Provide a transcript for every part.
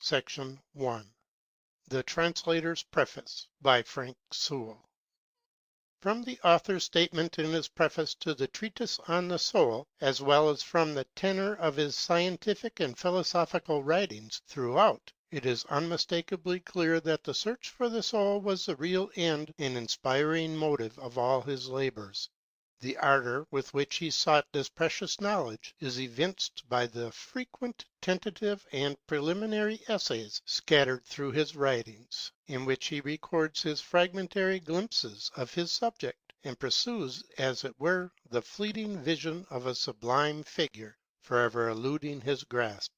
Section 1. The Translator's Preface by Frank Sewall. From the author's statement in his preface to the Treatise on the Soul, as well as from the tenor of his scientific and philosophical writings throughout, it is unmistakably clear that the search for the soul was the real end and inspiring motive of all his labors. The ardour with which he sought this precious knowledge is evinced by the frequent tentative and preliminary essays scattered through his writings, in which he records his fragmentary glimpses of his subject, and pursues, as it were, the fleeting vision of a sublime figure, forever eluding his grasp.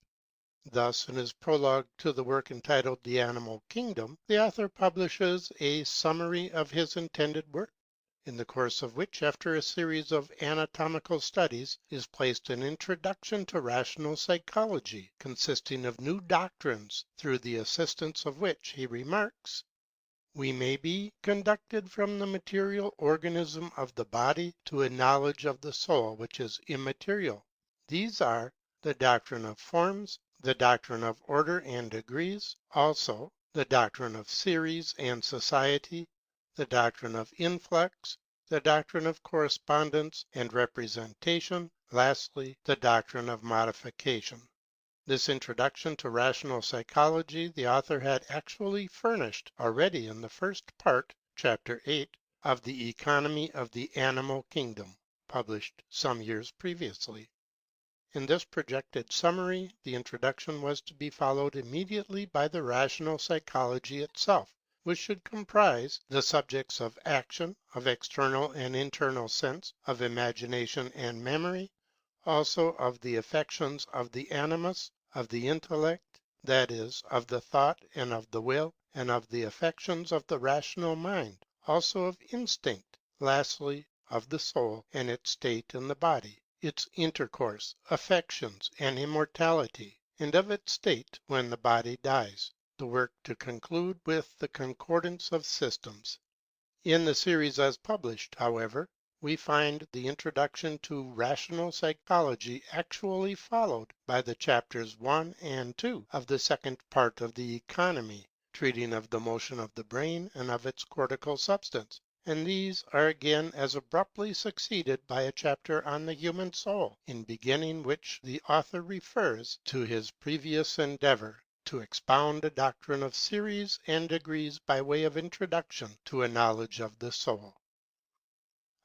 Thus, in his prologue to the work entitled The Animal Kingdom, the author publishes a summary of his intended work, in the course of which, after a series of anatomical studies, is placed an introduction to rational psychology, consisting of new doctrines, through the assistance of which, he remarks, we may be conducted from the material organism of the body to a knowledge of the soul which is immaterial. These are the doctrine of forms, the doctrine of order and degrees, also the doctrine of series and society, the doctrine of influx, the doctrine of correspondence and representation, lastly, the doctrine of modification. This introduction to rational psychology the author had actually furnished already in the first part, chapter 8, of the Economy of the Animal Kingdom, published some years previously. In this projected summary, the introduction was to be followed immediately by the rational psychology itself, which should comprise the subjects of action, of external and internal sense, of imagination and memory, also of the affections of the animus, of the intellect, that is, of the thought and of the will, and of the affections of the rational mind, also of instinct, lastly, of the soul and its state in the body, its intercourse, affections, and immortality, and of its state when the body dies, the work to conclude with the concordance of systems. In the series as published, however, we find the introduction to rational psychology actually followed by the chapters 1 and 2 of the second part of the Economy, treating of the motion of the brain and of its cortical substance, and these are again as abruptly succeeded by a chapter on the human soul, in beginning which the author refers to his previous endeavour to expound a doctrine of series and degrees by way of introduction to a knowledge of the soul.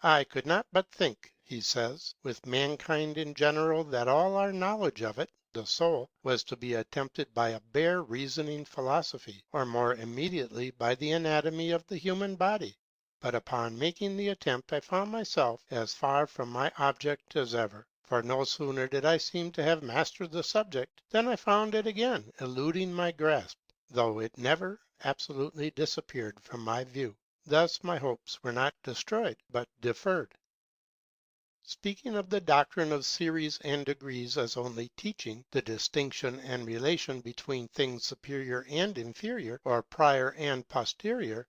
I could not but think, he says, with mankind in general, that all our knowledge of it, the soul, was to be attempted by a bare reasoning philosophy, or more immediately by the anatomy of the human body. But upon making the attempt, I found myself as far from my object as ever. For no sooner did I seem to have mastered the subject, than I found it again eluding my grasp, though it never absolutely disappeared from my view. Thus my hopes were not destroyed, but deferred. Speaking of the doctrine of series and degrees as only teaching the distinction and relation between things superior and inferior, or prior and posterior,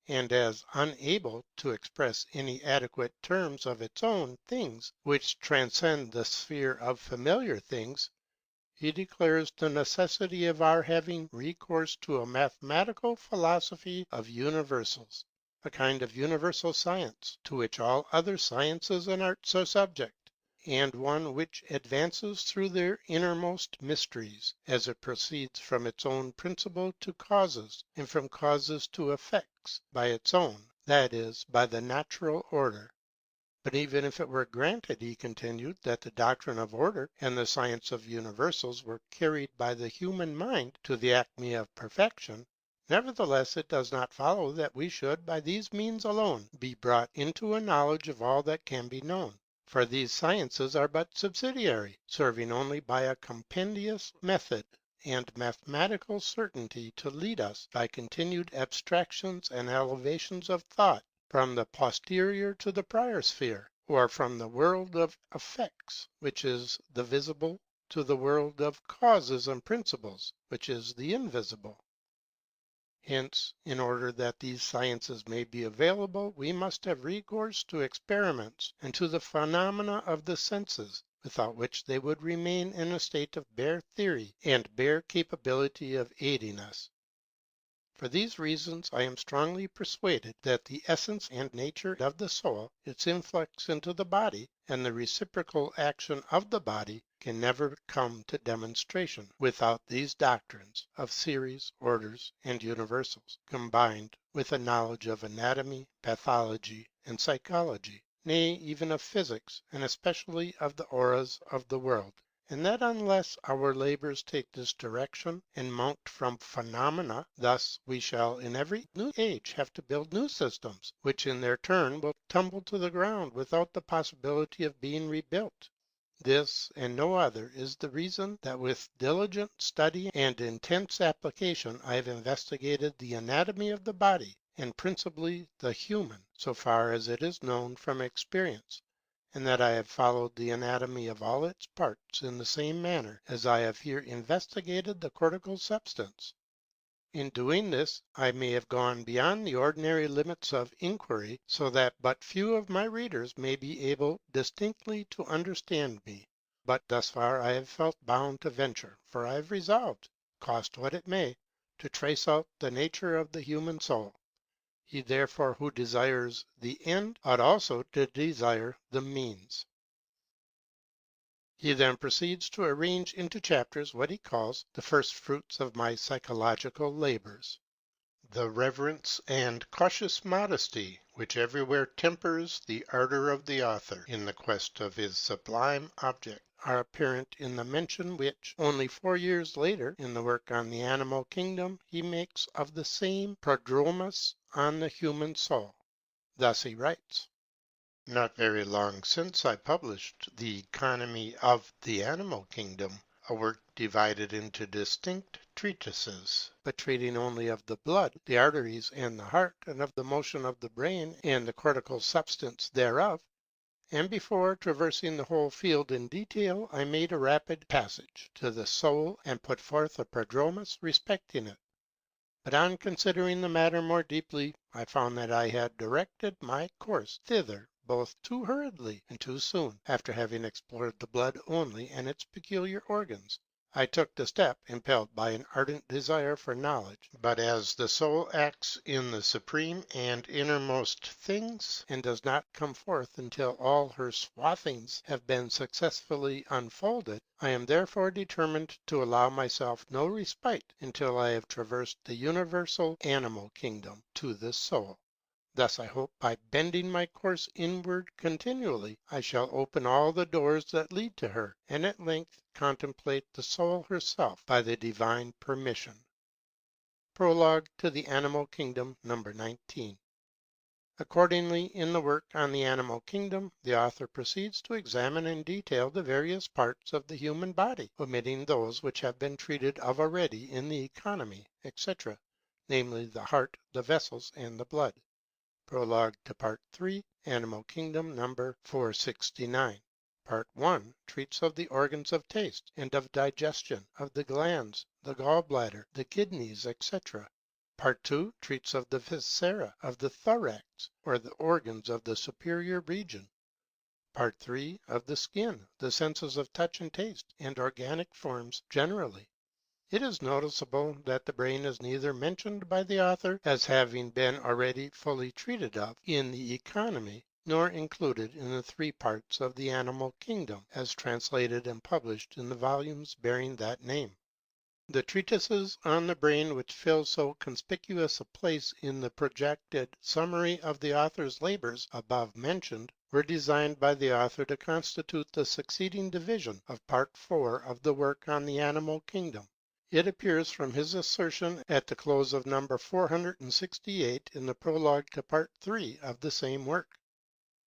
and as unable to express any adequate terms of its own things which transcend the sphere of familiar things, he declares the necessity of our having recourse to a mathematical philosophy of universals, a kind of universal science, to which all other sciences and arts are subject, and one which advances through their innermost mysteries, as it proceeds from its own principle to causes, and from causes to effects, by its own, that is, by the natural order. But even if it were granted, he continued, that the doctrine of order and the science of universals were carried by the human mind to the acme of perfection, nevertheless it does not follow that we should, by these means alone, be brought into a knowledge of all that can be known. For these sciences are but subsidiary, serving only by a compendious method and mathematical certainty to lead us, by continued abstractions and elevations of thought, from the posterior to the prior sphere, or from the world of effects, which is the visible, to the world of causes and principles, which is the invisible. Hence, in order that these sciences may be available, we must have recourse to experiments and to the phenomena of the senses, without which they would remain in a state of bare theory and bare capability of aiding us. For these reasons I am strongly persuaded that the essence and nature of the soul, its influx into the body, and the reciprocal action of the body, can never come to demonstration without these doctrines of series, orders, and universals, combined with a knowledge of anatomy, pathology, and psychology, nay, even of physics, and especially of the auras of the world. And that unless our labours take this direction and mount from phenomena, thus we shall in every new age have to build new systems, which in their turn will tumble to the ground without the possibility of being rebuilt. This and no other is the reason that with diligent study and intense application I have investigated the anatomy of the body, and principally the human, so far as it is known from experience, and that I have followed the anatomy of all its parts in the same manner as I have here investigated the cortical substance. In doing this, I may have gone beyond the ordinary limits of inquiry, so that but few of my readers may be able distinctly to understand me. But thus far I have felt bound to venture, for I have resolved, cost what it may, to trace out the nature of the human soul. He therefore who desires the end ought also to desire the means. He then proceeds to arrange into chapters what he calls the first fruits of my psychological labours. The reverence and cautious modesty which everywhere tempers the ardour of the author in the quest of his sublime object are apparent in the mention which, only 4 years later, in the work on the animal kingdom, he makes of the same prodromus on the human soul. Thus he writes: Not very long since I published the Economy of the Animal Kingdom, a work divided into distinct treatises, but treating only of the blood, the arteries, and the heart, and of the motion of the brain and the cortical substance thereof. And before traversing the whole field in detail, I made a rapid passage to the soul, and put forth a prodromus respecting it. But on considering the matter more deeply, I found that I had directed my course thither both too hurriedly and too soon, after having explored the blood only and its peculiar organs. I took the step impelled by an ardent desire for knowledge. But as the soul acts in the supreme and innermost things, and does not come forth until all her swathings have been successfully unfolded, I am therefore determined to allow myself no respite until I have traversed the universal animal kingdom to the soul. Thus I hope by bending my course inward continually, I shall open all the doors that lead to her, and at length contemplate the soul herself by the divine permission. Prologue to the Animal Kingdom, number 19. Accordingly, in the work on the animal kingdom, the author proceeds to examine in detail the various parts of the human body, omitting those which have been treated of already in the Economy, etc., namely the heart, the vessels, and the blood. Prologue to Part 3, Animal Kingdom, number 469. Part 1 treats of the organs of taste and of digestion, of the glands, the gallbladder, the kidneys, etc. Part 2 treats of the viscera, of the thorax, or the organs of the superior region. Part 3 of the skin, the senses of touch and taste, and organic forms generally. It is noticeable that the brain is neither mentioned by the author as having been already fully treated of in the Economy, nor included in the 3 parts of the Animal Kingdom, as translated and published in the volumes bearing that name. The treatises on the brain which fill so conspicuous a place in the projected summary of the author's labours above mentioned were designed by the author to constitute the succeeding division of Part 4 of the work on the Animal Kingdom. It appears from his assertion at the close of number 468 in the prologue to Part 3 of the same work.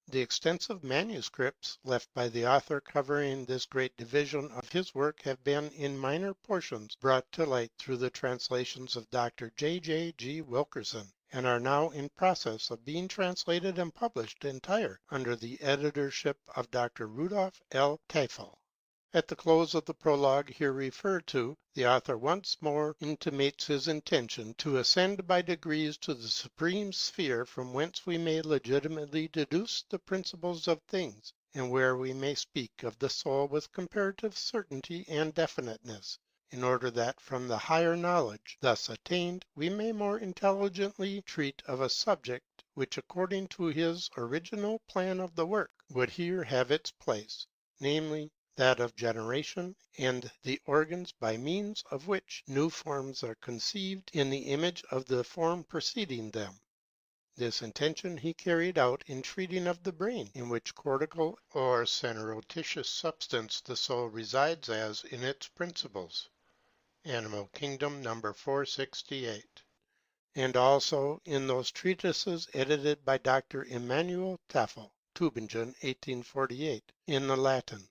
The extensive manuscripts left by the author covering this great division of his work have been in minor portions brought to light through the translations of Dr. J.J.G. Wilkerson, and are now in process of being translated and published entire under the editorship of Dr. Rudolf L. Teifel. At the close of the prologue here referred to, the author once more intimates his intention to ascend by degrees to the supreme sphere from whence we may legitimately deduce the principles of things, and where we may speak of the soul with comparative certainty and definiteness, in order that from the higher knowledge thus attained we may more intelligently treat of a subject which, according to his original plan of the work, would here have its place, namely, that of generation, and the organs by means of which new forms are conceived in the image of the form preceding them. This intention he carried out in treating of the brain, in which cortical or ceneroticious substance the soul resides as in its principles. Animal Kingdom, No. 468. And also in those treatises edited by Dr. Emanuel Tübingen, 1848, in the Latin,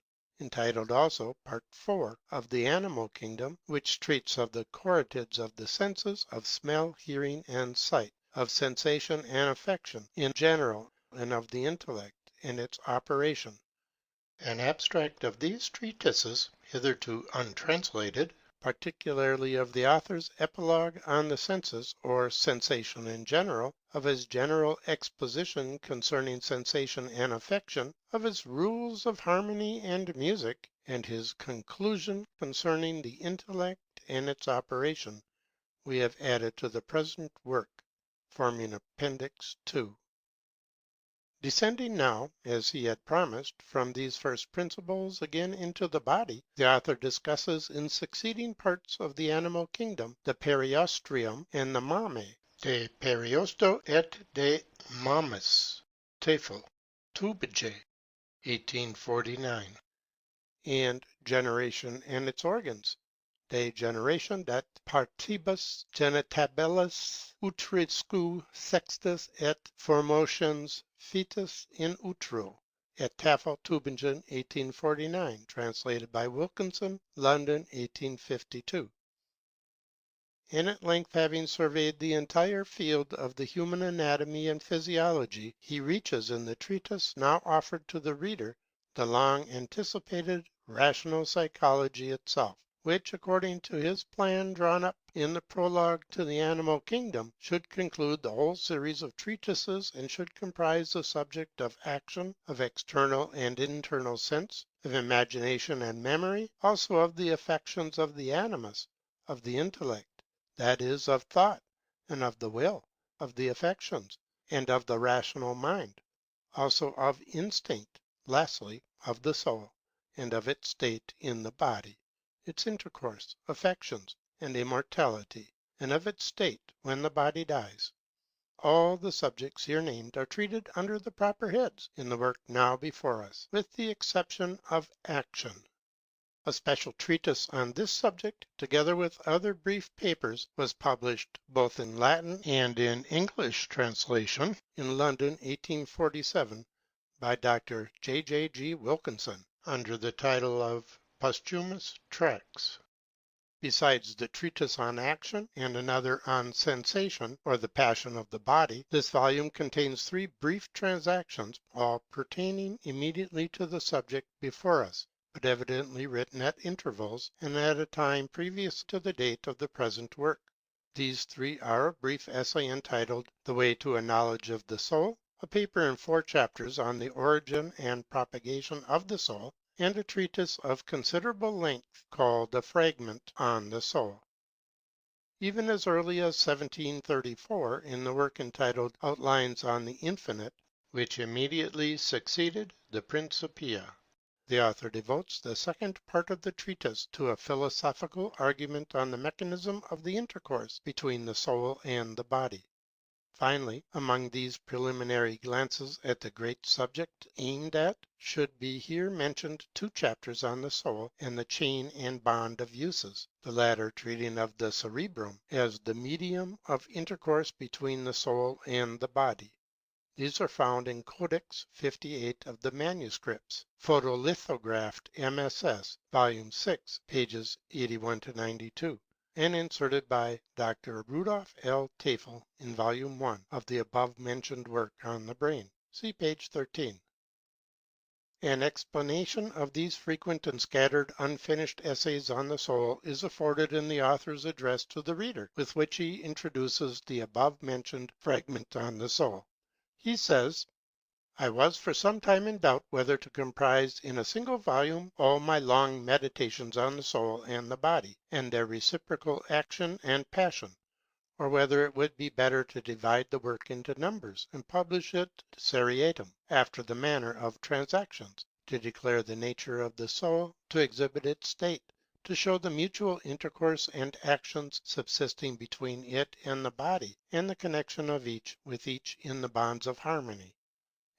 entitled also Part 4 of the Animal Kingdom, which treats of the corretids of the senses of smell, hearing, and sight, of sensation and affection in general, and of the intellect and its operation. An abstract of these treatises, hitherto untranslated, particularly of the author's epilogue on the senses, or sensation in general, of his general exposition concerning sensation and affection, of his rules of harmony and music, and his conclusion concerning the intellect and its operation, we have added to the present work, forming Appendix 2. Descending now, as he had promised, from these first principles again into the body, the author discusses in succeeding parts of the animal kingdom the periostrium and the mammae. De periosto et de mammis, Tafel, Tübingen, 1849. And generation and its organs. De generation dat partibus genitabilis utrisque sextus et formotions fetus in utero, at Tafel, Tübingen, 1849, translated by Wilkinson, London, 1852. And at length, having surveyed the entire field of the human anatomy and physiology, he reaches in the treatise now offered to the reader the long anticipated rational psychology itself, which, according to his plan drawn up in the prologue to the Animal Kingdom, should conclude the whole series of treatises, and should comprise the subject of action, of external and internal sense, of imagination and memory, also of the affections of the animus, of the intellect, that is, of thought, and of the will, of the affections, and of the rational mind, also of instinct, lastly, of the soul, and of its state in the body, its intercourse, affections, and immortality, and of its state when the body dies. All the subjects here named are treated under the proper heads in the work now before us, with the exception of action. A special treatise on this subject, together with other brief papers, was published both in Latin and in English translation in London, 1847, by Dr. J.J.G. Wilkinson, under the title of Posthumous Tracts. Besides the treatise on action and another on sensation, or the passion of the body, this volume contains 3 brief transactions, all pertaining immediately to the subject before us, but evidently written at intervals, and at a time previous to the date of the present work. These 3 are a brief essay entitled The Way to a Knowledge of the Soul, a paper in 4 chapters on the origin and propagation of the soul, and a treatise of considerable length called A Fragment on the Soul. Even as early as 1734, in the work entitled Outlines on the Infinite, which immediately succeeded the Principia, the author devotes the second part of the treatise to a philosophical argument on the mechanism of the intercourse between the soul and the body. Finally, among these preliminary glances at the great subject aimed at, should be here mentioned 2 chapters on the soul and the chain and bond of uses, the latter treating of the cerebrum as the medium of intercourse between the soul and the body. These are found in Codex 58 of the manuscripts, photolithographed MSS, volume 6, pages 81 to 92. And inserted by Dr. Rudolf L. Tafel in volume 1 of the above mentioned work on the brain. See page 13. An explanation of these frequent and scattered unfinished essays on the soul is afforded in the author's address to the reader, with which he introduces the above mentioned fragment on the soul. He says, I was for some time in doubt whether to comprise in a single volume all my long meditations on the soul and the body, and their reciprocal action and passion, or whether it would be better to divide the work into numbers, and publish it seriatim, after the manner of Transactions, to declare the nature of the soul, to exhibit its state, to show the mutual intercourse and actions subsisting between it and the body, and the connection of each with each in the bonds of harmony.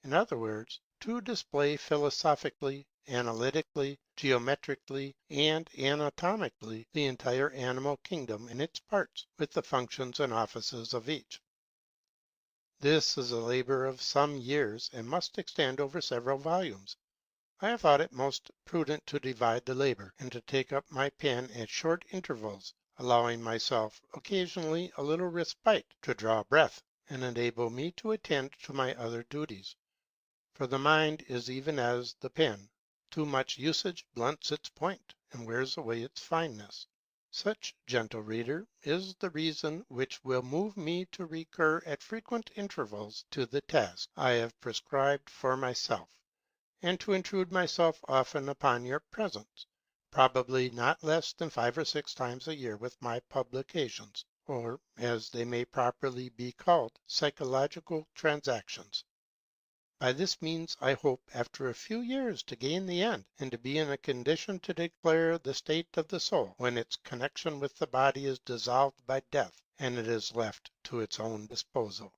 In other words, to display philosophically, analytically, geometrically, and anatomically the entire animal kingdom in its parts, with the functions and offices of each. This is a labor of some years, and must extend over several volumes. I have thought it most prudent to divide the labor, and to take up my pen at short intervals, allowing myself occasionally a little respite to draw breath, and enable me to attend to my other duties. For the mind is even as the pen; too much usage blunts its point, and wears away its fineness. Such, gentle reader, is the reason which will move me to recur at frequent intervals to the task I have prescribed for myself, and to intrude myself often upon your presence, probably not less than 5 or 6 times a year with my publications, or, as they may properly be called, psychological transactions. By this means I hope after a few years to gain the end, and to be in a condition to declare the state of the soul when its connection with the body is dissolved by death, and it is left to its own disposal.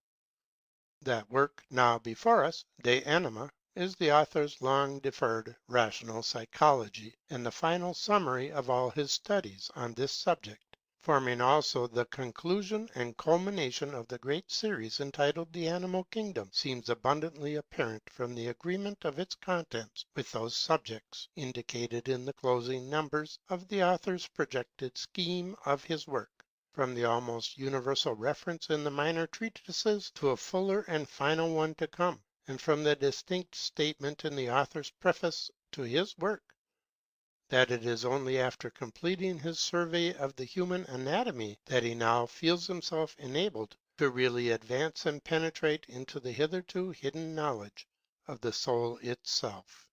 That work now before us, De Anima, is the author's long deferred Rational Psychology, and the final summary of all his studies on this subject, forming also the conclusion and culmination of the great series entitled The Animal Kingdom, seems abundantly apparent from the agreement of its contents with those subjects indicated in the closing numbers of the author's projected scheme of his work, from the almost universal reference in the minor treatises to a fuller and final one to come, and from the distinct statement in the author's preface to his work, that it is only after completing his survey of the human anatomy that he now feels himself enabled to really advance and penetrate into the hitherto hidden knowledge of the soul itself.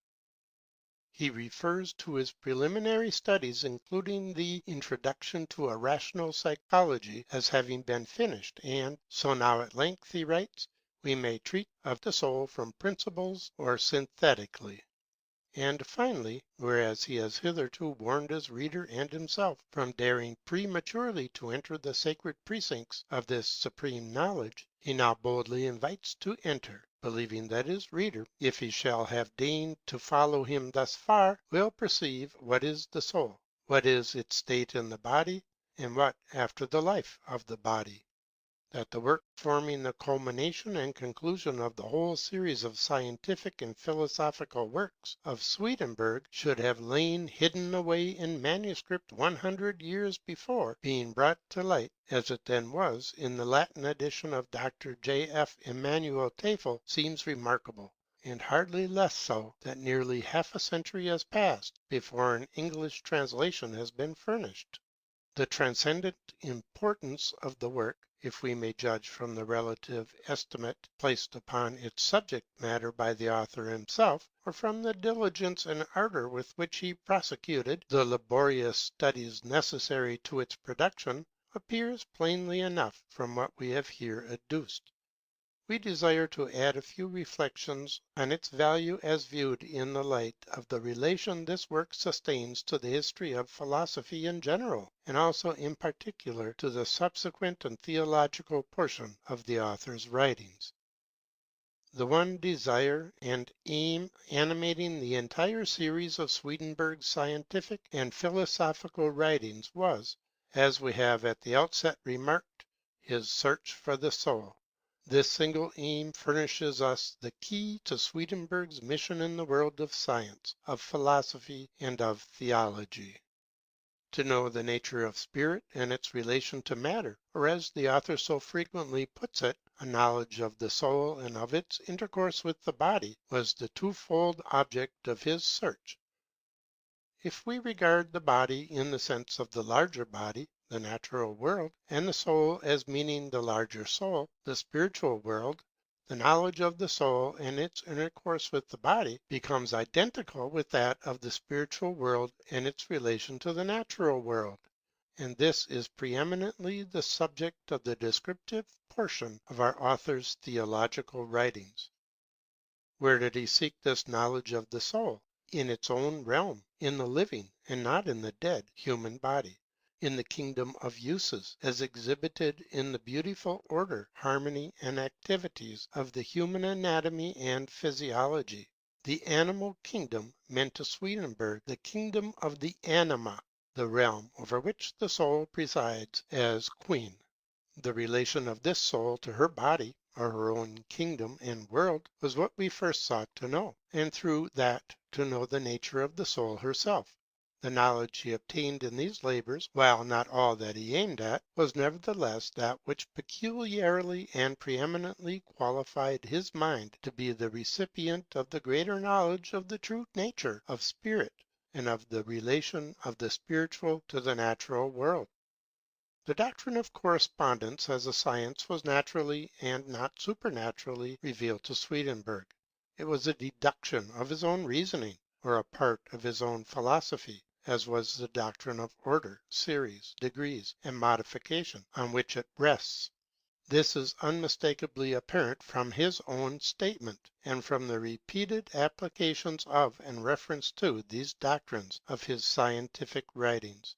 He refers to his preliminary studies, including the Introduction to a Rational Psychology, as having been finished, and so now at length, he writes, we may treat of the soul from principles or synthetically. And finally, whereas he has hitherto warned his reader and himself from daring prematurely to enter the sacred precincts of this supreme knowledge, he now boldly invites to enter, believing that his reader, if he shall have deigned to follow him thus far, will perceive what is the soul, what is its state in the body, and what after the life of the body. That the work forming the culmination and conclusion of the whole series of scientific and philosophical works of Swedenborg should have lain hidden away in manuscript 100 years before being brought to light, as it then was, in the Latin edition of Dr. J.F. Emanuel Tafel, seems remarkable, and hardly less so that nearly half a century has passed before an English translation has been furnished. The transcendent importance of the work, if we may judge from the relative estimate placed upon its subject matter by the author himself, or from the diligence and ardour with which he prosecuted the laborious studies necessary to its production, appears plainly enough from what we have here adduced. We desire to add a few reflections on its value as viewed in the light of the relation this work sustains to the history of philosophy in general, and also in particular to the subsequent and theological portion of the author's writings. The one desire and aim animating the entire series of Swedenborg's scientific and philosophical writings was, as we have at the outset remarked, his search for the soul. This single aim furnishes us the key to Swedenborg's mission in the world of science, of philosophy, and of theology. To know the nature of spirit and its relation to matter, or as the author so frequently puts it, a knowledge of the soul and of its intercourse with the body, was the twofold object of his search. If we regard the body in the sense of the larger body, the natural world, and the soul as meaning the larger soul, the spiritual world, The knowledge of the soul and its intercourse with the body becomes identical with that of the spiritual world and its relation to the natural world. And this is preeminently the subject of the descriptive portion of our author's theological writings. Where did he seek this knowledge of the soul? In its own realm, in the living, and not in the dead, human body, in the kingdom of uses, as exhibited in the beautiful order, harmony, and activities of the human anatomy and physiology. The animal kingdom meant to Swedenborg the kingdom of the anima, the realm over which the soul presides as queen. The relation of this soul to her body, or her own kingdom and world, was what we first sought to know, and through that to know the nature of the soul herself. The knowledge he obtained in these labors, while not all that he aimed at, was nevertheless that which peculiarly and preeminently qualified his mind to be the recipient of the greater knowledge of the true nature of spirit, and of the relation of the spiritual to the natural world. The doctrine of correspondence as a science was naturally and not supernaturally revealed to Swedenborg. It was a deduction of his own reasoning, or a part of his own philosophy, as was the doctrine of order, series, degrees, and modification, on which it rests. This is unmistakably apparent from his own statement, and from the repeated applications of and reference to these doctrines of his scientific writings.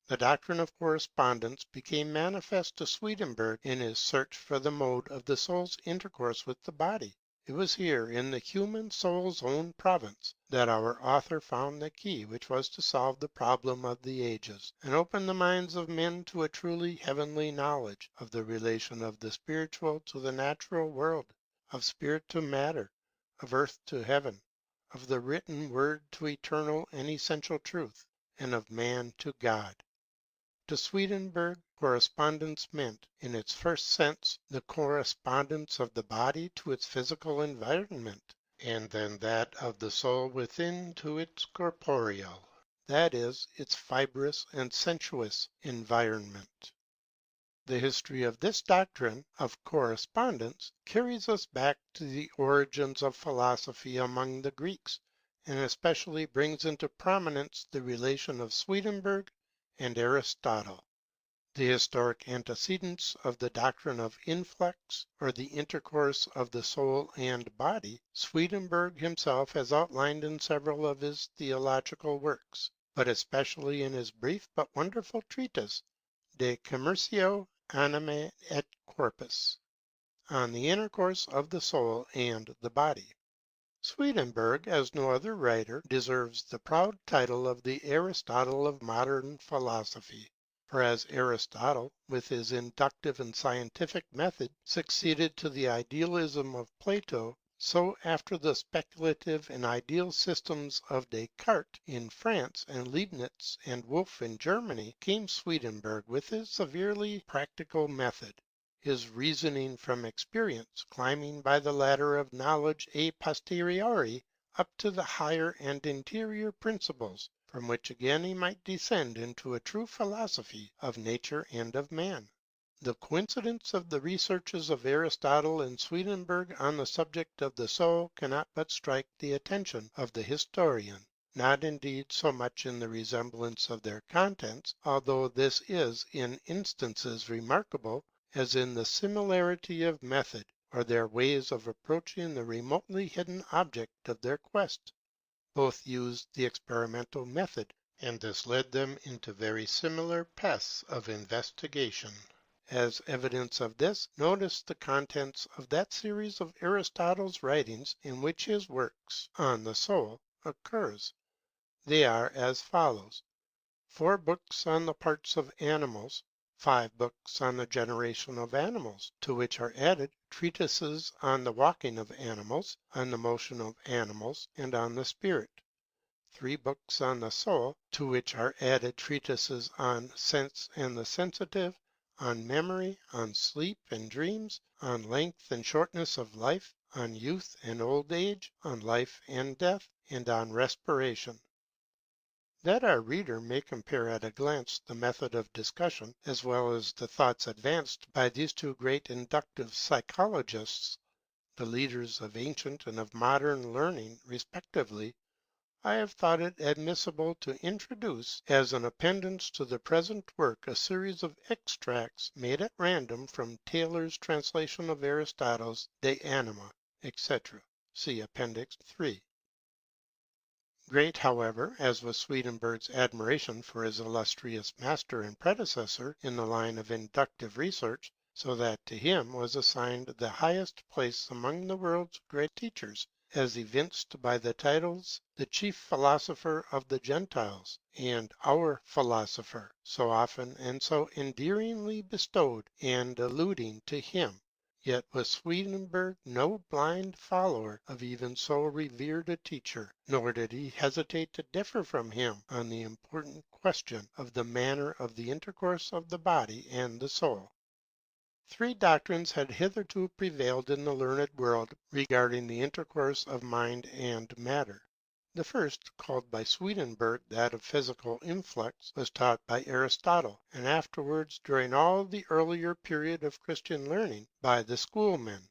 The doctrine of correspondence became manifest to Swedenborg in his search for the mode of the soul's intercourse with the body. It was here, in the human soul's own province, that our author found the key which was to solve the problem of the ages, and open the minds of men to a truly heavenly knowledge of the relation of the spiritual to the natural world, of spirit to matter, of earth to heaven, of the written word to eternal and essential truth, and of man to God. To Swedenborg, correspondence meant, in its first sense, the correspondence of the body to its physical environment, and then that of the soul within to its corporeal, that is, its fibrous and sensuous environment. The history of this doctrine of correspondence carries us back to the origins of philosophy among the Greeks, and especially brings into prominence the relation of Swedenborg and Aristotle. The historic antecedents of the doctrine of influx, or the intercourse of the soul and body, Swedenborg himself has outlined in several of his theological works, but especially in his brief but wonderful treatise, De Commercio Animae et Corpus, on the intercourse of the soul and the body. Swedenborg, as no other writer, deserves the proud title of the Aristotle of modern philosophy. For as Aristotle, with his inductive and scientific method, succeeded to the idealism of Plato, so after the speculative and ideal systems of Descartes in France and Leibniz and Wolff in Germany, came Swedenborg with his severely practical method, his reasoning from experience, climbing by the ladder of knowledge a posteriori up to the higher and interior principles, from which again he might descend into a true philosophy of nature and of man. The coincidence of the researches of Aristotle and Swedenborg on the subject of the soul cannot but strike the attention of the historian, not indeed so much in the resemblance of their contents, although this is in instances remarkable, as in the similarity of method, or their ways of approaching the remotely hidden object of their quest. Both used the experimental method, and this led them into very similar paths of investigation. As evidence of this, notice the contents of that series of Aristotle's writings in which his works on the soul occurs. They are as follows: 4 books on the parts of animals, 5 books on the generation of animals, to which are added treatises on the walking of animals, on the motion of animals, and on the spirit; 3 books on the soul, to which are added treatises on sense and the sensitive, on memory, on sleep and dreams, on length and shortness of life, on youth and old age, on life and death, and on respiration. That our reader may compare at a glance the method of discussion, as well as the thoughts advanced by these two great inductive psychologists, the leaders of ancient and of modern learning respectively, I have thought it admissible to introduce as an appendix to the present work a series of extracts made at random from Taylor's translation of Aristotle's De Anima, etc. See Appendix 3. Great, however, as was Swedenborg's admiration for his illustrious master and predecessor in the line of inductive research, so that to him was assigned the highest place among the world's great teachers, as evinced by the titles the chief philosopher of the Gentiles and our philosopher, so often and so endearingly bestowed and alluding to him. Yet was Swedenborg no blind follower of even so revered a teacher, nor did he hesitate to differ from him on the important question of the manner of the intercourse of the body and the soul. Three doctrines had hitherto prevailed in the learned world regarding the intercourse of mind and matter. The first, called by Swedenborg that of physical influx, was taught by Aristotle, and afterwards, during all the earlier period of Christian learning, by the schoolmen.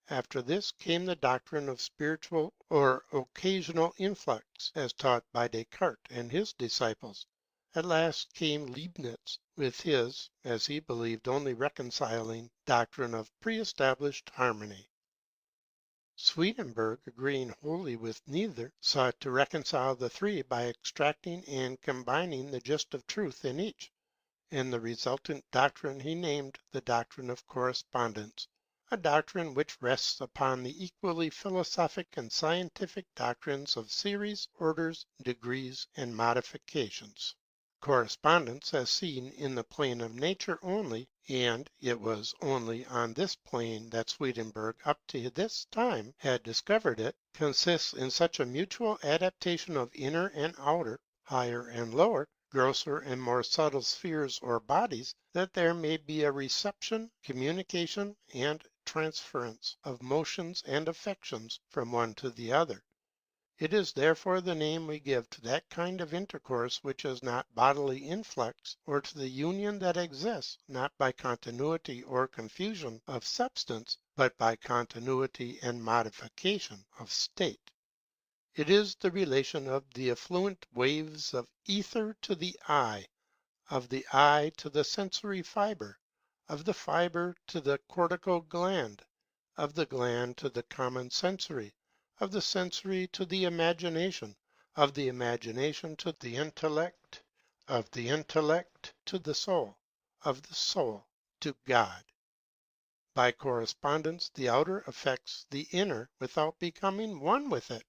After this came the doctrine of spiritual or occasional influx, as taught by Descartes and his disciples. At last came Leibniz with his, as he believed, only reconciling doctrine of pre-established harmony. Swedenborg, agreeing wholly with neither, sought to reconcile the three by extracting and combining the gist of truth in each, and the resultant doctrine he named the doctrine of correspondence, a doctrine which rests upon the equally philosophic and scientific doctrines of series, orders, degrees, and modifications. Correspondence, as seen in the plane of nature only, and it was only on this plane that Swedenborg up to this time had discovered it, consists in such a mutual adaptation of inner and outer, higher and lower, grosser and more subtle spheres or bodies, that there may be a reception, communication, and transference of motions and affections from one to the other. It is therefore the name we give to that kind of intercourse which is not bodily influx, or to the union that exists, not by continuity or confusion of substance, but by continuity and modification of state. It is the relation of the effluent waves of ether to the eye, of the eye to the sensory fibre, of the fibre to the cortical gland, of the gland to the common sensory, of the sensory to the imagination, of the imagination to the intellect, of the intellect to the soul, of the soul to God. By correspondence, the outer affects the inner without becoming one with it.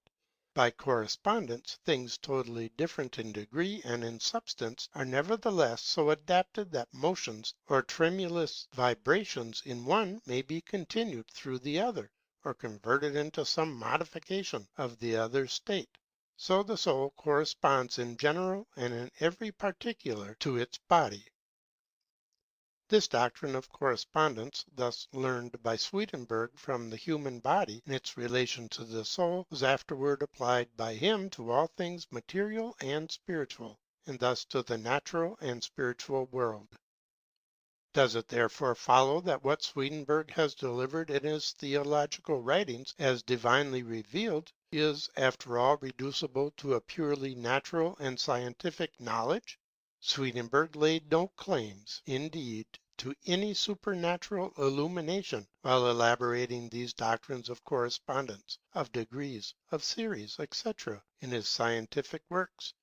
By correspondence, things totally different in degree and in substance are nevertheless so adapted that motions or tremulous vibrations in one may be continued through the other, or converted into some modification of the other's state. So the soul corresponds in general and in every particular to its body. This doctrine of correspondence, thus learned by Swedenborg from the human body in its relation to the soul, was afterward applied by him to all things material and spiritual, and thus to the natural and spiritual world. Does it therefore follow that what Swedenborg has delivered in his theological writings as divinely revealed is after all reducible to a purely natural and scientific knowledge? Swedenborg laid no claims, indeed, to any supernatural illumination while elaborating these doctrines of correspondence, of degrees, of series, etc., in his scientific works.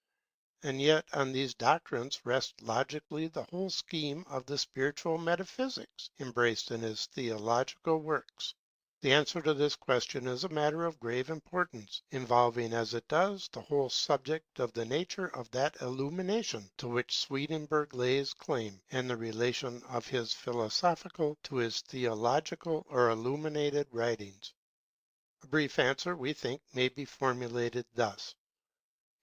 And yet on these doctrines rests logically the whole scheme of the spiritual metaphysics embraced in his theological works. The answer to this question is a matter of grave importance, involving as it does the whole subject of the nature of that illumination to which Swedenborg lays claim, and the relation of his philosophical to his theological or illuminated writings. A brief answer, we think, may be formulated thus.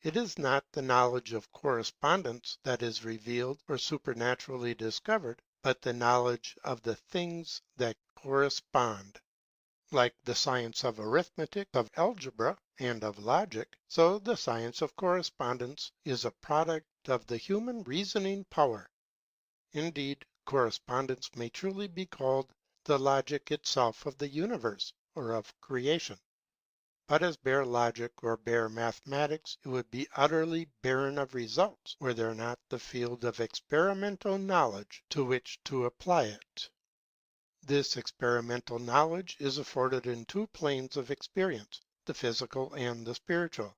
It is not the knowledge of correspondence that is revealed or supernaturally discovered, but the knowledge of the things that correspond. Like the science of arithmetic, of algebra, and of logic, so the science of correspondence is a product of the human reasoning power. Indeed, correspondence may truly be called the logic itself of the universe, or of creation. But as bare logic or bare mathematics, it would be utterly barren of results were there not the field of experimental knowledge to which to apply it. This experimental knowledge is afforded in two planes of experience, the physical and the spiritual.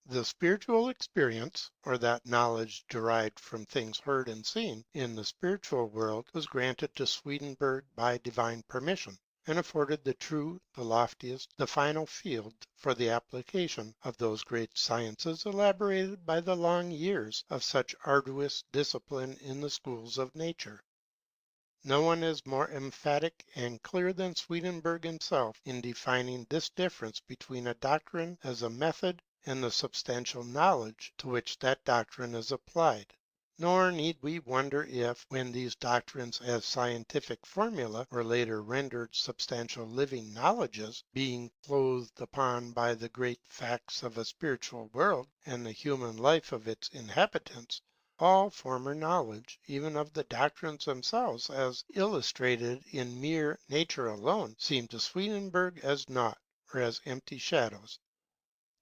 The spiritual experience, or that knowledge derived from things heard and seen in the spiritual world, was granted to Swedenborg by divine permission, and afforded the true, the loftiest, the final field for the application of those great sciences elaborated by the long years of such arduous discipline in the schools of nature. No one is more emphatic and clear than Swedenborg himself in defining this difference between a doctrine as a method and the substantial knowledge to which that doctrine is applied. Nor need we wonder if, when these doctrines as scientific formula were later rendered substantial living knowledges, being clothed upon by the great facts of a spiritual world and the human life of its inhabitants, all former knowledge, even of the doctrines themselves as illustrated in mere nature alone, seemed to Swedenborg as naught, or as empty shadows.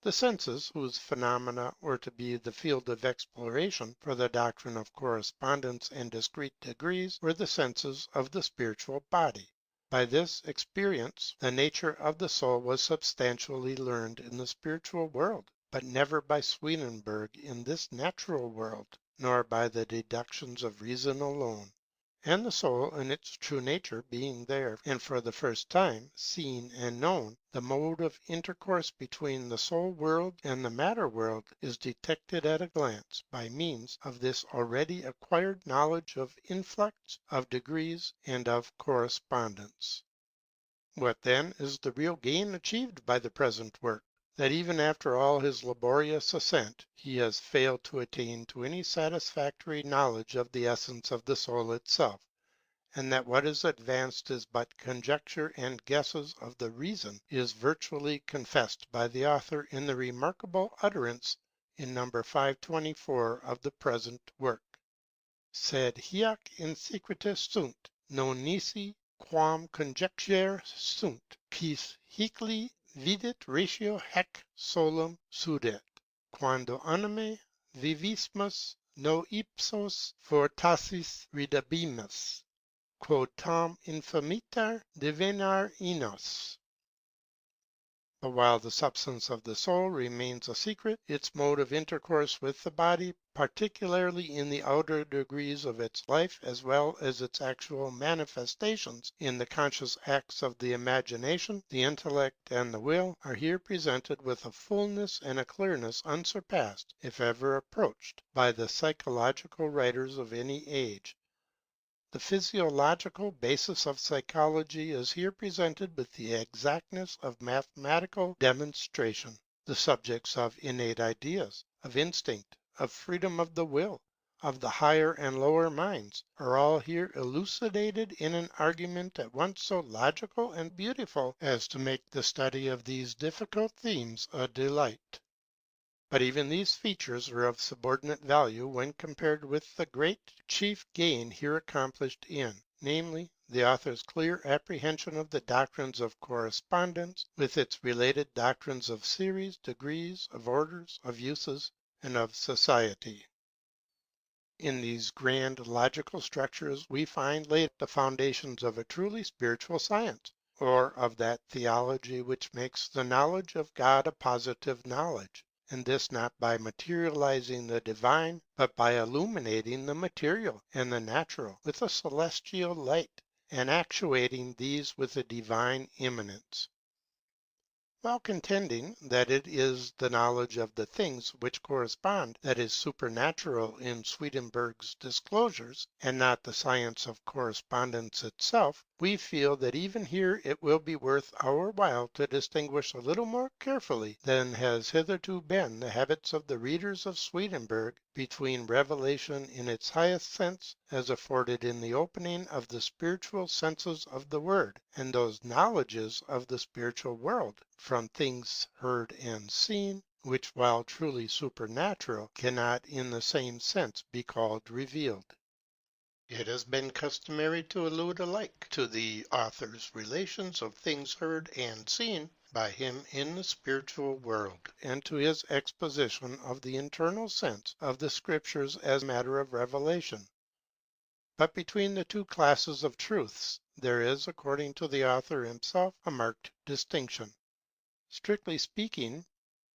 The senses, whose phenomena were to be the field of exploration for the doctrine of correspondence and discrete degrees, were the senses of the spiritual body. By this experience the nature of the soul was substantially learned in the spiritual world, but never by Swedenborg in this natural world, nor by the deductions of reason alone. And the soul in its true nature being there, and for the first time seen and known, the mode of intercourse between the soul world and the matter world is detected at a glance by means of this already acquired knowledge of influx, of degrees, and of correspondence. What then is the real gain achieved by the present work? That even after all his laborious ascent, he has failed to attain to any satisfactory knowledge of the essence of the soul itself, and that what is advanced is but conjecture and guesses of the reason, is virtually confessed by the author in the remarkable utterance in number 524 of the present work. Sed hic in secretis sunt, non nisi quam conjecture sunt, quis hicli vidit ratio hac solum sudet, quando anime vivismus no ipsos fortasis ridabimus, quod tam infamitar devenar inos. But while the substance of the soul remains a secret, its mode of intercourse with the body, particularly in the outer degrees of its life, as well as its actual manifestations in the conscious acts of the imagination, the intellect, and the will, are here presented with a fullness and a clearness unsurpassed, if ever approached, by the psychological writers of any age. The physiological basis of psychology is here presented with the exactness of mathematical demonstration. The subjects of innate ideas, of instinct, of freedom of the will, of the higher and lower minds, are all here elucidated in an argument at once so logical and beautiful as to make the study of these difficult themes a delight. But even these features are of subordinate value when compared with the great chief gain here accomplished in, namely, the author's clear apprehension of the doctrines of correspondence, with its related doctrines of series, degrees, of orders, of uses, and of society. In these grand logical structures we find laid the foundations of a truly spiritual science, or of that theology which makes the knowledge of God a positive knowledge, and this not by materializing the divine, but by illuminating the material and the natural with a celestial light, and actuating these with a divine immanence. While contending that it is the knowledge of the things which correspond that is supernatural in Swedenborg's disclosures, and not the science of correspondence itself, we feel that even here it will be worth our while to distinguish a little more carefully than has hitherto been the habits of the readers of Swedenborg between revelation in its highest sense, as afforded in the opening of the spiritual senses of the word, and those knowledges of the spiritual world from things heard and seen, which, while truly supernatural, cannot in the same sense be called revealed. It has been customary to allude alike to the author's relations of things heard and seen by him in the spiritual world, and to his exposition of the internal sense of the Scriptures as matter of revelation. But between the two classes of truths there is, according to the author himself, a marked distinction. Strictly speaking,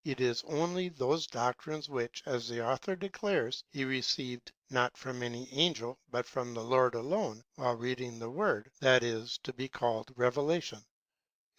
it is only those doctrines which, as the author declares, he received not from any angel, but from the Lord alone, while reading the Word, that is to be called revelation.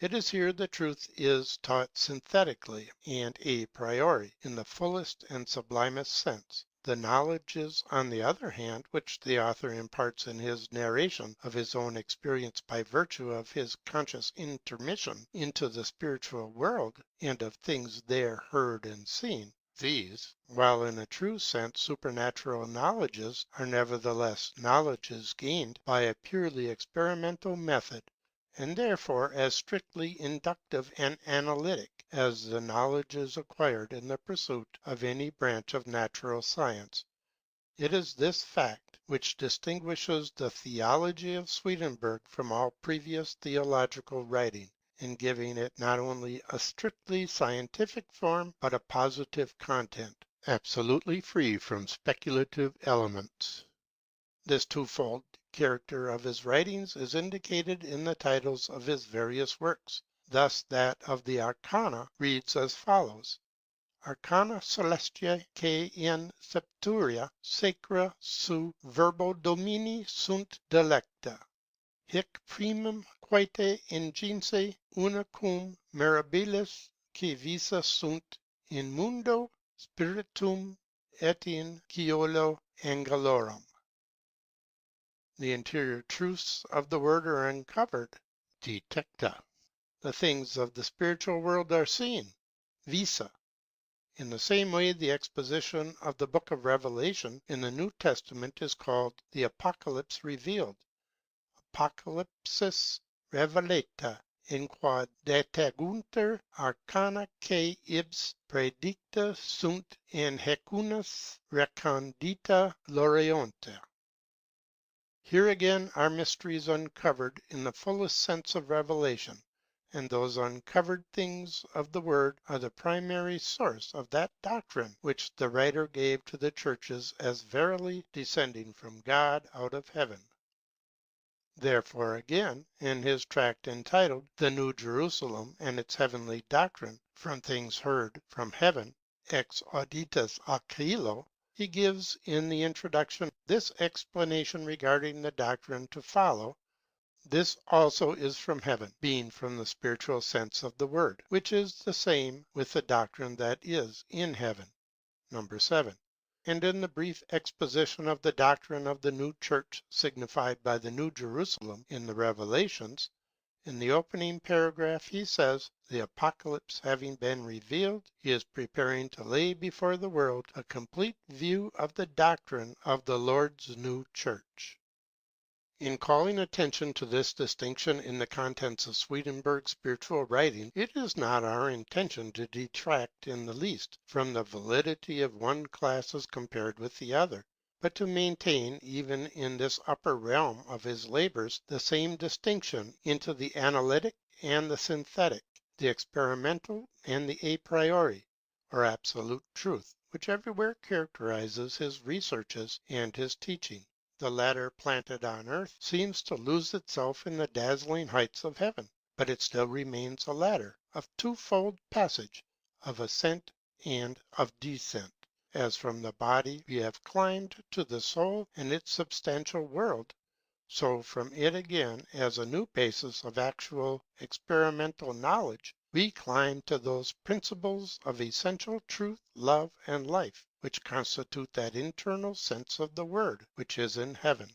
It is here the truth is taught synthetically and a priori, in the fullest and sublimest sense. The knowledges, on the other hand, which the author imparts in his narration of his own experience by virtue of his conscious intermission into the spiritual world, and of things there heard and seen, these, while in a true sense supernatural knowledges, are nevertheless knowledges gained by a purely experimental method, and therefore as strictly inductive and analytic as the knowledges acquired in the pursuit of any branch of natural science. It is this fact which distinguishes the Theology of Swedenborg from all previous theological writing, in giving it not only a strictly scientific form, but a positive content, absolutely free from speculative elements. This twofold character of his writings is indicated in the titles of his various works. Thus that of the Arcana reads as follows: Arcana Celestiae que in septuria sacra su verbo domini sunt delecta, hic primum quaete ingense unicum mirabilis que visa sunt in mundo spiritum et in cielo angelorum. The interior truths of the Word are uncovered, detecta. The things of the spiritual world are seen, visa. In the same way, the exposition of the book of Revelation in the New Testament is called the Apocalypse revealed, Apocalypsis revelata, in quod deteguntur arcana que ibs predicta sunt in hecunas recondita glorionter. Here again are mysteries uncovered in the fullest sense of revelation, and those uncovered things of the Word are the primary source of that doctrine which the writer gave to the churches as verily descending from God out of heaven. Therefore again, in his tract entitled The New Jerusalem and its Heavenly Doctrine, from things heard from heaven, ex auditus a caelo, he gives in the introduction this explanation regarding the doctrine to follow: this also is from heaven, being from the spiritual sense of the word, which is the same with the doctrine that is in heaven. Number 7. And in the brief exposition of the doctrine of the new church signified by the New Jerusalem in the Revelations, in the opening paragraph he says, the Apocalypse having been revealed, he is preparing to lay before the world a complete view of the doctrine of the Lord's new church. In calling attention to this distinction in the contents of Swedenborg's spiritual writing, it is not our intention to detract in the least from the validity of one class as compared with the other, but to maintain, even in this upper realm of his labors, the same distinction into the analytic and the synthetic, the experimental and the a priori, or absolute truth, which everywhere characterizes his researches and his teaching. The ladder planted on earth seems to lose itself in the dazzling heights of heaven, but it still remains a ladder of twofold passage, of ascent and of descent. As from the body we have climbed to the soul and its substantial world, so from it again, as a new basis of actual experimental knowledge, we climb to those principles of essential truth, love, and life, which constitute that internal sense of the Word which is in heaven.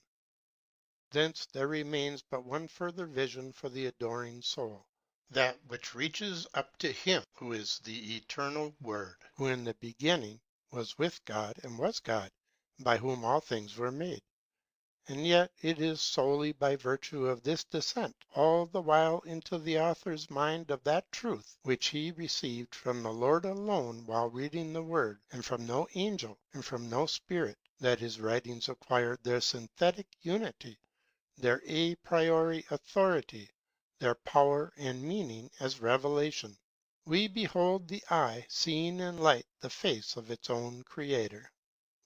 Thence there remains but one further vision for the adoring soul, that which reaches up to Him who is the eternal Word, who in the beginning was with God and was God, by whom all things were made. And yet it is solely by virtue of this descent all the while into the author's mind of that truth which he received from the Lord alone while reading the Word, and from no angel and from no spirit, that his writings acquired their synthetic unity, their a priori authority, their power and meaning as revelation. We behold the eye seeing in light the face of its own Creator.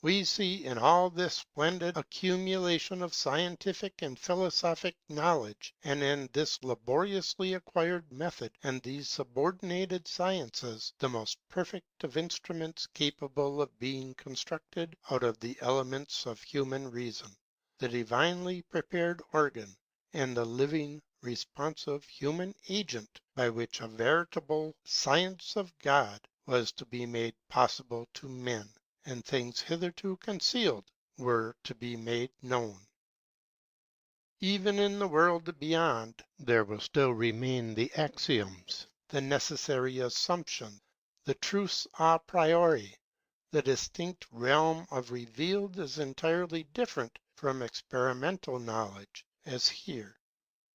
We see in all this splendid accumulation of scientific and philosophic knowledge, and in this laboriously acquired method and these subordinated sciences, the most perfect of instruments capable of being constructed out of the elements of human reason, the divinely prepared organ, and the living, responsive human agent by which a veritable science of God was to be made possible to men, and things hitherto concealed were to be made known. Even in the world beyond, there will still remain the axioms, the necessary assumptions, the truths a priori. The distinct realm of revealed is entirely different from experimental knowledge, as here.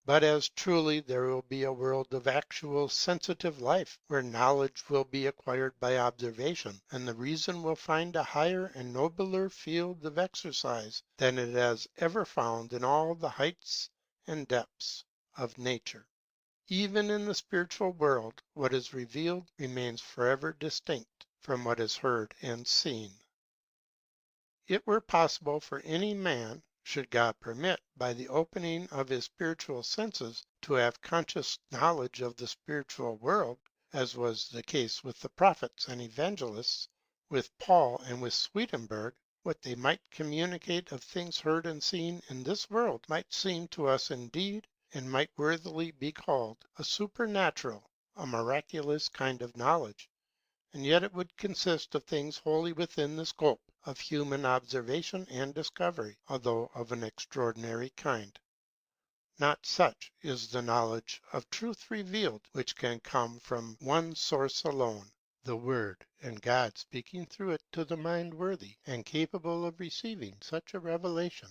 But as truly there will be a world of actual sensitive life, where knowledge will be acquired by observation, and the reason will find a higher and nobler field of exercise than it has ever found in all the heights and depths of nature. Even in the spiritual world, what is revealed remains forever distinct from what is heard and seen. It were possible for any man, should God permit, by the opening of his spiritual senses, to have conscious knowledge of the spiritual world, as was the case with the prophets and evangelists, with Paul and with Swedenborg. What they might communicate of things heard and seen in this world might seem to us indeed, and might worthily be called, a supernatural, a miraculous kind of knowledge. And yet it would consist of things wholly within the scope of human observation and discovery, although of an extraordinary kind. Not such is the knowledge of truth revealed, which can come from one source alone, the Word, and God speaking through it to the mind worthy and capable of receiving such a revelation.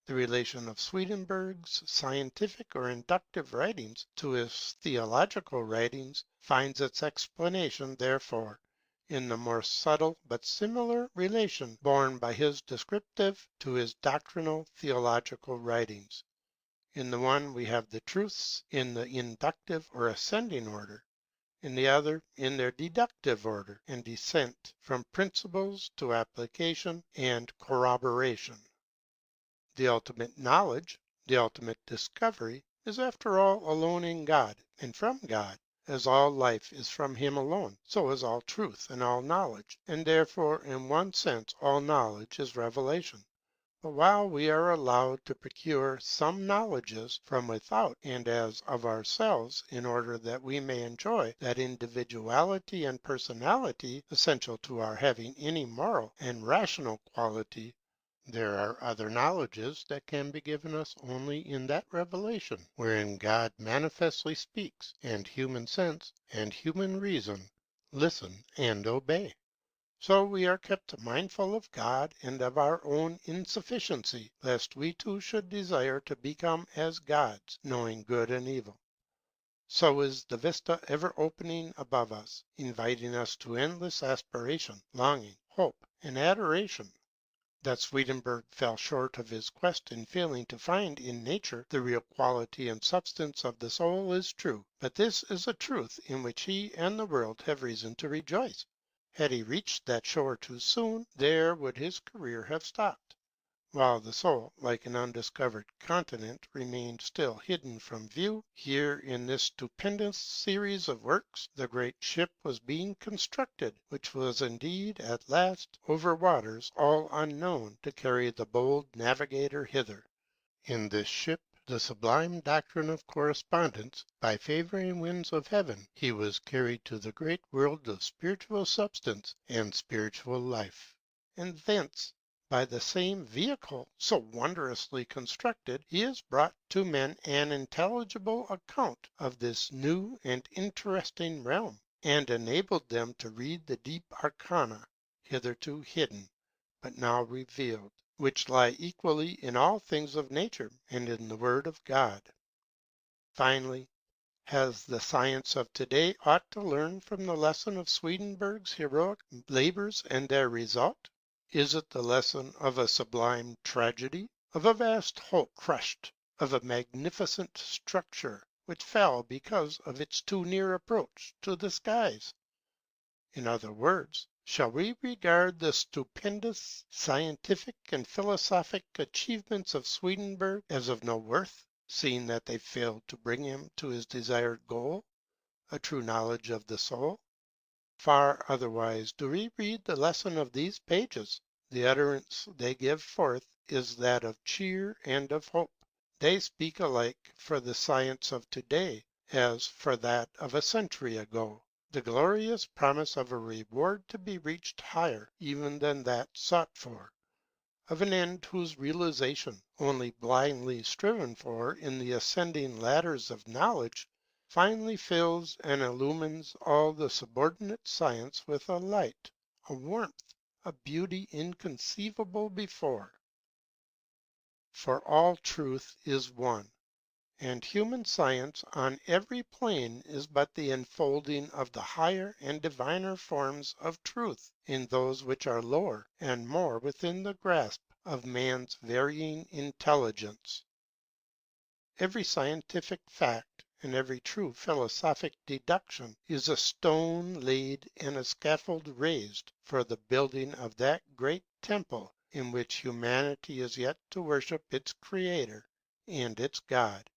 The relation of Swedenborg's scientific or inductive writings to his theological writings finds its explanation, therefore, in the more subtle but similar relation borne by his descriptive to his doctrinal theological writings. In the one we have the truths in the inductive or ascending order, in the other in their deductive order and descent from principles to application and corroboration. The ultimate knowledge, the ultimate discovery, is after all alone in God and from God. As all life is from him alone, so is all truth and all knowledge, and therefore in one sense all knowledge is revelation. But while we are allowed to procure some knowledges from without and as of ourselves, in order that we may enjoy that individuality and personality essential to our having any moral and rational quality, there are other knowledges that can be given us only in that revelation wherein God manifestly speaks, and human sense and human reason listen and obey. So we are kept mindful of God and of our own insufficiency, lest we too should desire to become as gods, knowing good and evil. So is the vista ever opening above us, inviting us to endless aspiration, longing, hope, and adoration. That Swedenborg fell short of his quest in failing to find in nature the real quality and substance of the soul is true, but this is a truth in which he and the world have reason to rejoice. Had he reached that shore too soon, there would his career have stopped. While the soul, like an undiscovered continent, remained still hidden from view, here in this stupendous series of works, the great ship was being constructed, which was indeed at last over waters all unknown to carry the bold navigator hither. In this ship, the sublime doctrine of correspondence, by favoring winds of heaven, he was carried to the great world of spiritual substance and spiritual life. And thence, by the same vehicle so wondrously constructed, he has brought to men an intelligible account of this new and interesting realm, and enabled them to read the deep arcana, hitherto hidden, but now revealed, which lie equally in all things of nature and in the Word of God. Finally, has the science of today aught to learn from the lesson of Swedenborg's heroic labors and their result? Is it the lesson of a sublime tragedy, of a vast hope crushed, of a magnificent structure which fell because of its too near approach to the skies? In other words, shall we regard the stupendous scientific and philosophic achievements of Swedenborg as of no worth, seeing that they failed to bring him to his desired goal, a true knowledge of the soul? Far otherwise do we read the lesson of these pages. The utterance they give forth is that of cheer and of hope. They speak alike for the science of today as for that of a century ago. The glorious promise of a reward to be reached higher even than that sought for, of an end whose realization, only blindly striven for in the ascending ladders of knowledge, finally fills and illumines all the subordinate science with a light, a warmth, a beauty inconceivable before. For all truth is one, and human science on every plane is but the enfolding of the higher and diviner forms of truth in those which are lower and more within the grasp of man's varying intelligence. Every scientific fact and every true philosophic deduction is a stone laid and a scaffold raised for the building of that great temple in which humanity is yet to worship its Creator and its God.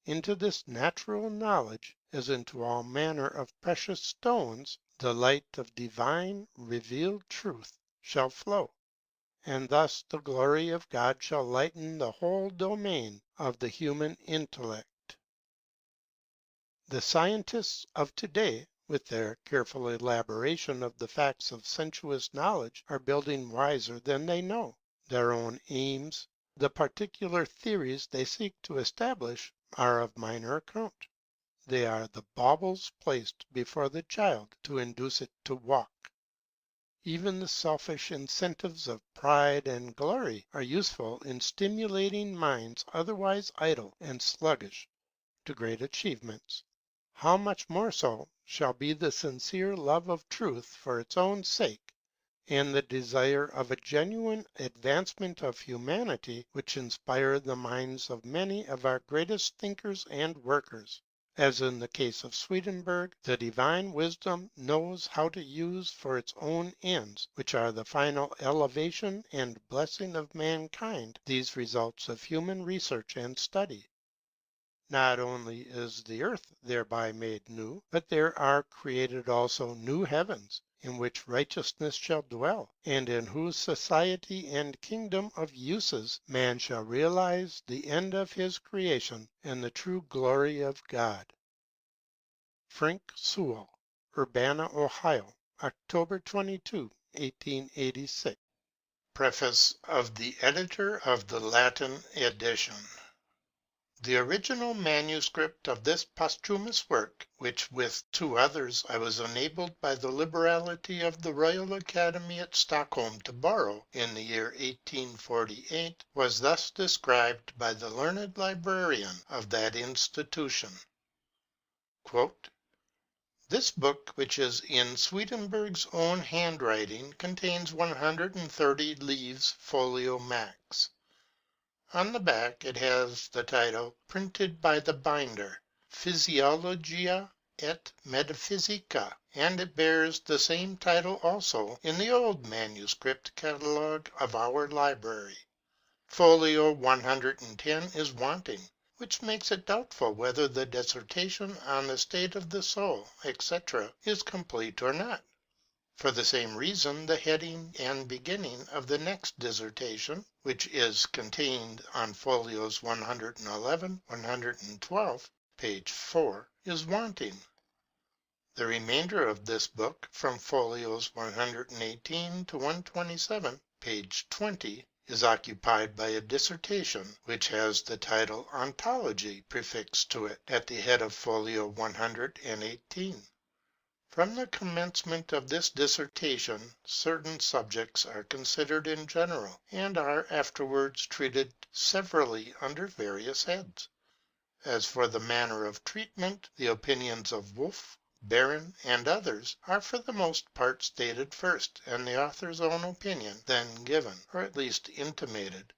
Into this natural knowledge, as into all manner of precious stones, the light of divine revealed truth shall flow, and thus the glory of God shall lighten the whole domain of the human intellect. The scientists of today, with their careful elaboration of the facts of sensuous knowledge, are building wiser than they know. Their own aims, the particular theories they seek to establish, are of minor account. They are the baubles placed before the child to induce it to walk. Even the selfish incentives of pride and glory are useful in stimulating minds otherwise idle and sluggish to great achievements. How much more so shall be the sincere love of truth for its own sake, and the desire of a genuine advancement of humanity, which inspire the minds of many of our greatest thinkers and workers. As in the case of Swedenborg, the divine wisdom knows how to use for its own ends, which are the final elevation and blessing of mankind, these results of human research and study. Not only is the earth thereby made new, but there are created also new heavens, in which righteousness shall dwell, and in whose society and kingdom of uses man shall realize the end of his creation and the true glory of God. Frank Sewall, Urbana, Ohio, October 22, 1886. Preface of the Editor of the Latin Edition. The original manuscript of this posthumous work, which with two others I was enabled by the liberality of the Royal Academy at Stockholm to borrow in the year 1848, was thus described by the learned librarian of that institution. This book, which is in Swedenborg's own handwriting, contains 130 leaves folio max. On the back it has the title, printed by the binder, Physiologia et Metaphysica, and it bears the same title also in the old manuscript catalogue of our library. Folio 110 is wanting, which makes it doubtful whether the dissertation on the state of the soul, etc., is complete or not. For the same reason, the heading and beginning of the next dissertation, which is contained on folios 111, 112, page 4, is wanting. The remainder of this book, from folios 118 to 127, page 20, is occupied by a dissertation which has the title Ontology prefixed to it at the head of folio 118. From the commencement of this dissertation, certain subjects are considered in general, and are afterwards treated severally under various heads. As for the manner of treatment, the opinions of Wolff, Baron, and others, are for the most part stated first, and the author's own opinion then given, or at least intimated.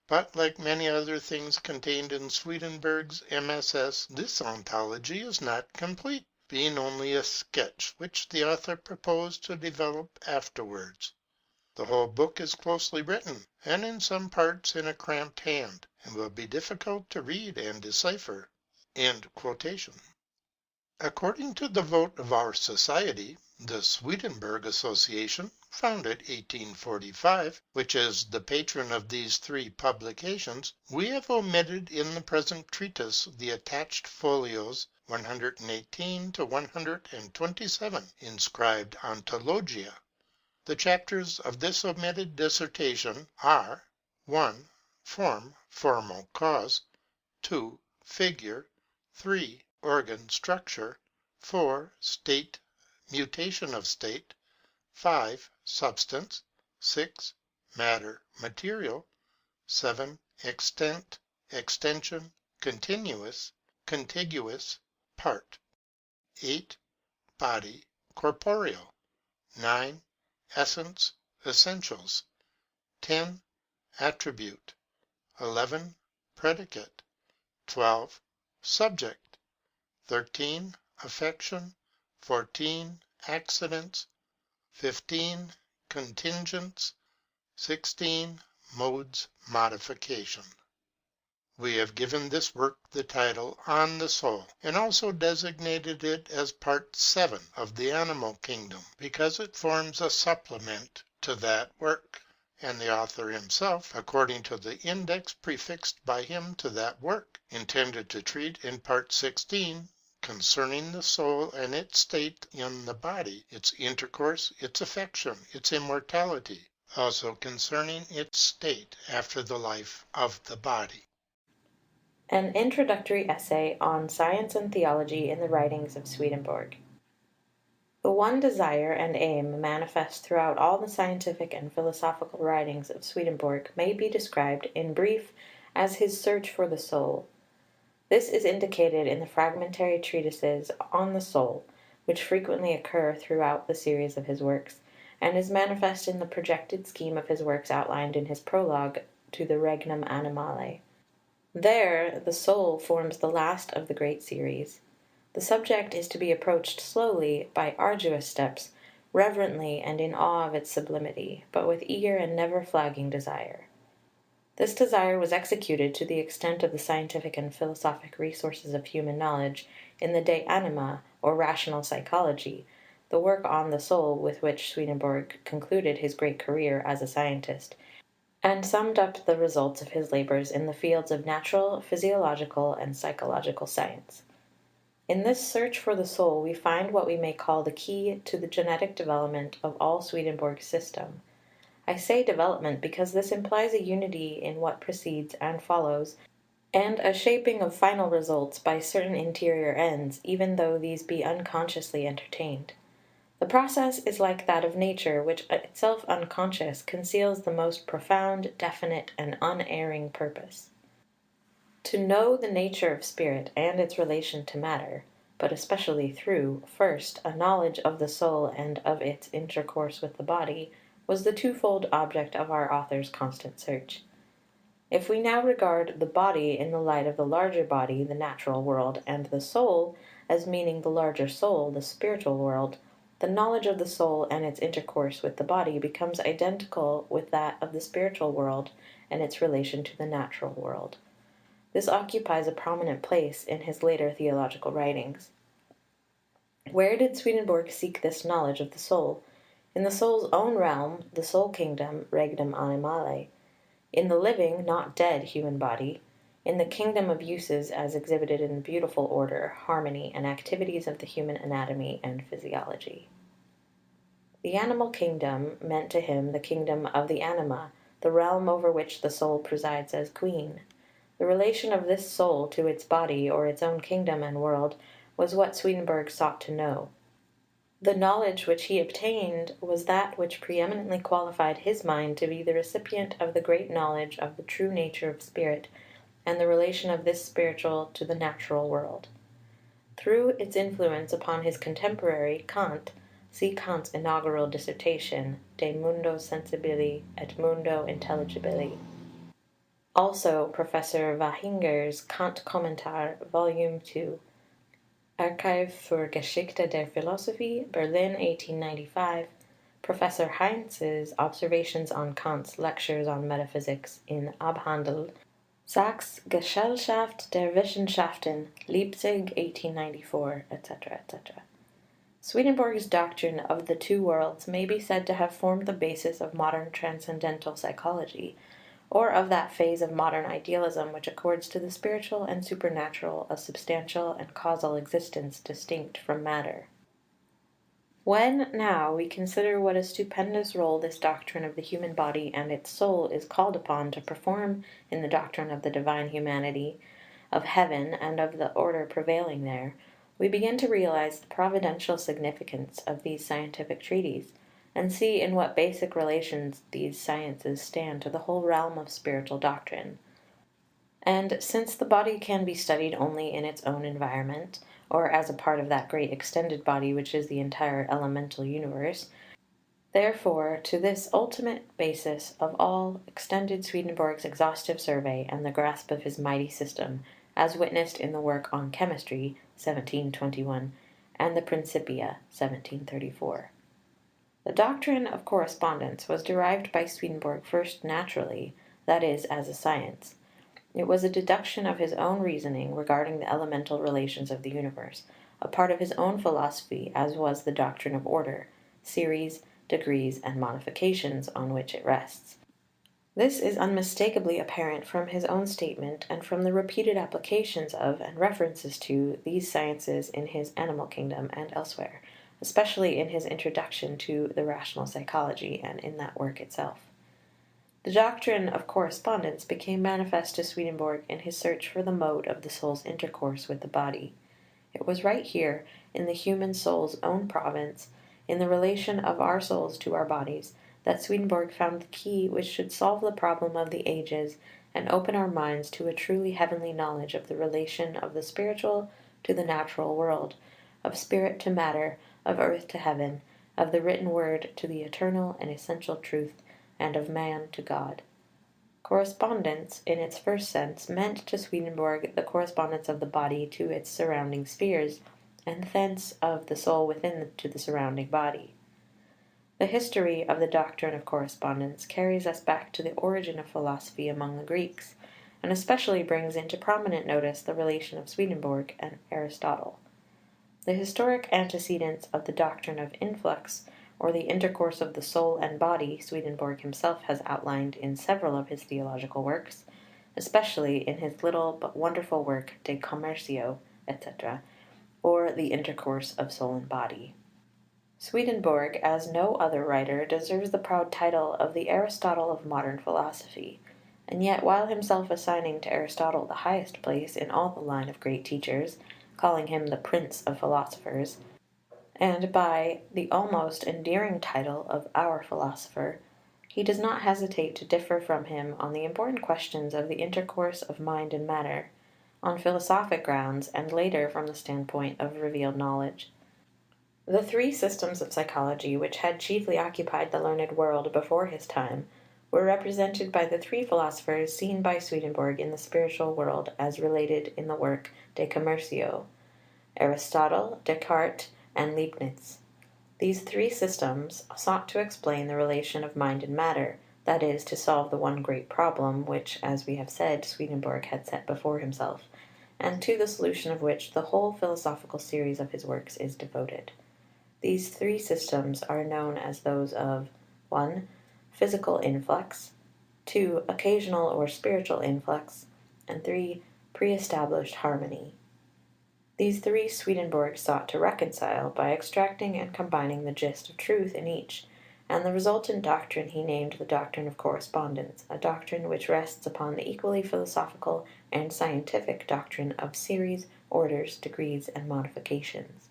But, like many other things contained in Swedenborg's MSS, this ontology is not complete, being only a sketch which the author proposed to develop afterwards. The whole book is closely written, and in some parts in a cramped hand, and will be difficult to read and decipher. According to the vote of our Society, the Swedenborg Association, founded 1845, which is the patron of these three publications, we have omitted in the present treatise the attached folios 118 to 127, inscribed Ontologia. The chapters of this omitted dissertation are: 1. Form, formal cause; 2. Figure; 3. Organ structure; 4. State, mutation of state; 5. Substance; 6. Matter, material; 7. Extent, extension, continuous, contiguous, part; 8. Body, corporeal; 9. Essence, essentials; 10. Attribute; 11. Predicate; 12. Subject; 13. Affection; 14. Accidents; 15. Contingents; 16. Modes, modification. We have given this work the title On the Soul, and also designated it as Part VII of the Animal Kingdom, because it forms a supplement to that work, and the author himself, according to the index prefixed by him to that work, intended to treat in Part XVI concerning the soul and its state in the body, its intercourse, its affection, its immortality; also concerning its state after the life of the body. An introductory essay on Science and Theology in the writings of Swedenborg. The one desire and aim manifest throughout all the scientific and philosophical writings of Swedenborg may be described, in brief, as his search for the soul. This is indicated in the fragmentary treatises on the soul, which frequently occur throughout the series of his works, and is manifest in the projected scheme of his works outlined in his prologue to the Regnum Animale. There the soul forms the last of the great series. The subject is to be approached slowly, by arduous steps, reverently and in awe of its sublimity, but with eager and never flagging desire. This desire was executed to the extent of the scientific and philosophic resources of human knowledge in the De Anima, or Rational Psychology, the work on the soul with which Swedenborg concluded his great career as a scientist, and summed up the results of his labours in the fields of natural, physiological, and psychological science. In this search for the soul we find what we may call the key to the genetic development of all Swedenborg's system. I say development because this implies a unity in what precedes and follows, and a shaping of final results by certain interior ends, even though these be unconsciously entertained. The process is like that of nature, which, itself unconscious, conceals the most profound, definite, and unerring purpose. To know the nature of spirit and its relation to matter, but especially through, first, a knowledge of the soul and of its intercourse with the body, was the twofold object of our author's constant search. If we now regard the body in the light of the larger body, the natural world, and the soul as meaning the larger soul, the spiritual world, the knowledge of the soul and its intercourse with the body becomes identical with that of the spiritual world and its relation to the natural world. This occupies a prominent place in his later theological writings. Where did Swedenborg seek this knowledge of the soul? In the soul's own realm, the soul kingdom, Regnum Animale; in the living, not dead, human body; in the kingdom of uses as exhibited in the beautiful order, harmony, and activities of the human anatomy and physiology. The animal kingdom meant to him the kingdom of the anima, the realm over which the soul presides as queen. The relation of this soul to its body, or its own kingdom and world, was what Swedenborg sought to know. The knowledge which he obtained was that which preeminently qualified his mind to be the recipient of the great knowledge of the true nature of spirit and the relation of this spiritual to the natural world. Through its influence upon his contemporary Kant, see Kant's inaugural dissertation De Mundo Sensibili et Mundo Intelligibili. Also Professor Wahinger's Kant-Kommentar, Volume II, Archiv für Geschichte der Philosophie, Berlin, 1895, Professor Heinz's Observations on Kant's Lectures on Metaphysics in Abhandel, Sachs Gesellschaft der Wissenschaften, Leipzig, 1894, etc., etc. Swedenborg's doctrine of the two worlds may be said to have formed the basis of modern transcendental psychology, or of that phase of modern idealism which accords to the spiritual and supernatural a substantial and causal existence distinct from matter. When, now, we consider what a stupendous rôle this doctrine of the human body and its soul is called upon to perform in the doctrine of the divine humanity, of heaven, and of the order prevailing there, we begin to realize the providential significance of these scientific treatises, and see in what basic relations these sciences stand to the whole realm of spiritual doctrine. And since the body can be studied only in its own environment, or as a part of that great extended body which is the entire elemental universe, therefore to this ultimate basis of all extended Swedenborg's exhaustive survey and the grasp of his mighty system, as witnessed in the work on Chemistry (1721) and the Principia (1734). The doctrine of correspondence was derived by Swedenborg first naturally, that is, as a science. It was a deduction of his own reasoning regarding the elemental relations of the universe, a part of his own philosophy, as was the doctrine of order, series, degrees, and modifications, on which it rests. This is unmistakably apparent from his own statement and from the repeated applications of and references to these sciences in his Animal Kingdom and elsewhere, especially in his introduction to the Rational Psychology and in that work itself. The doctrine of correspondence became manifest to Swedenborg in his search for the mode of the soul's intercourse with the body. It was right here, in the human soul's own province, in the relation of our souls to our bodies, that Swedenborg found the key which should solve the problem of the ages and open our minds to a truly heavenly knowledge of the relation of the spiritual to the natural world, of spirit to matter, of earth to heaven, of the written word to the eternal and essential truth, and of man to God. Correspondence, in its first sense, meant to Swedenborg the correspondence of the body to its surrounding spheres, and thence of the soul within to the surrounding body. The history of the doctrine of correspondence carries us back to the origin of philosophy among the Greeks, and especially brings into prominent notice the relation of Swedenborg and Aristotle. The historic antecedents of the doctrine of influx, or the intercourse of the soul and body, Swedenborg himself has outlined in several of his theological works, especially in his little but wonderful work De Commercio, etc., or The Intercourse of Soul and Body. Swedenborg, as no other writer, deserves the proud title of the Aristotle of modern philosophy, and yet while himself assigning to Aristotle the highest place in all the line of great teachers, calling him the Prince of Philosophers, and by the almost endearing title of our philosopher, he does not hesitate to differ from him on the important questions of the intercourse of mind and matter, on philosophic grounds, and later from the standpoint of revealed knowledge. The three systems of psychology which had chiefly occupied the learned world before his time were represented by the three philosophers seen by Swedenborg in the spiritual world as related in the work De Commercio: Aristotle, Descartes, and Leibniz. These three systems sought to explain the relation of mind and matter, that is, to solve the one great problem which, as we have said, Swedenborg had set before himself, and to the solution of which the whole philosophical series of his works is devoted. These three systems are known as those of 1. Physical influx, 2. Occasional or spiritual influx, and 3. Pre-established harmony. These three Swedenborg sought to reconcile by extracting and combining the gist of truth in each, and the resultant doctrine he named the doctrine of correspondence, a doctrine which rests upon the equally philosophical and scientific doctrine of series, orders, degrees, and modifications.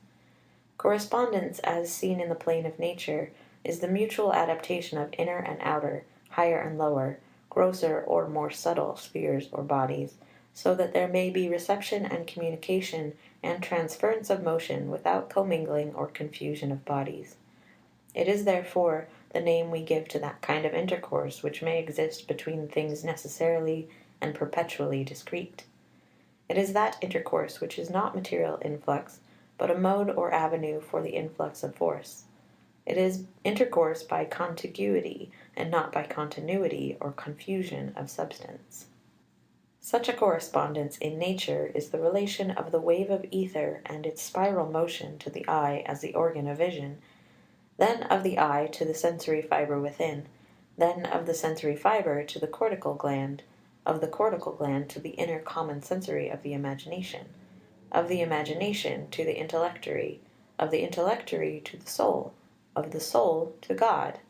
Correspondence, as seen in the plane of nature, is the mutual adaptation of inner and outer, higher and lower, grosser or more subtle spheres or bodies, so that there may be reception and communication and transference of motion without commingling or confusion of bodies. It is, therefore, the name we give to that kind of intercourse which may exist between things necessarily and perpetually discrete. It is that intercourse which is not material influx, but a mode or avenue for the influx of force. It is intercourse by contiguity, and not by continuity or confusion of substance. Such a correspondence in nature is the relation of the wave of ether and its spiral motion to the eye as the organ of vision, then of the eye to the sensory fibre within, then of the sensory fibre to the cortical gland, of the cortical gland to the inner common sensory of the imagination, of the imagination to the intellectory, of the intellectory to the soul, of the soul to God.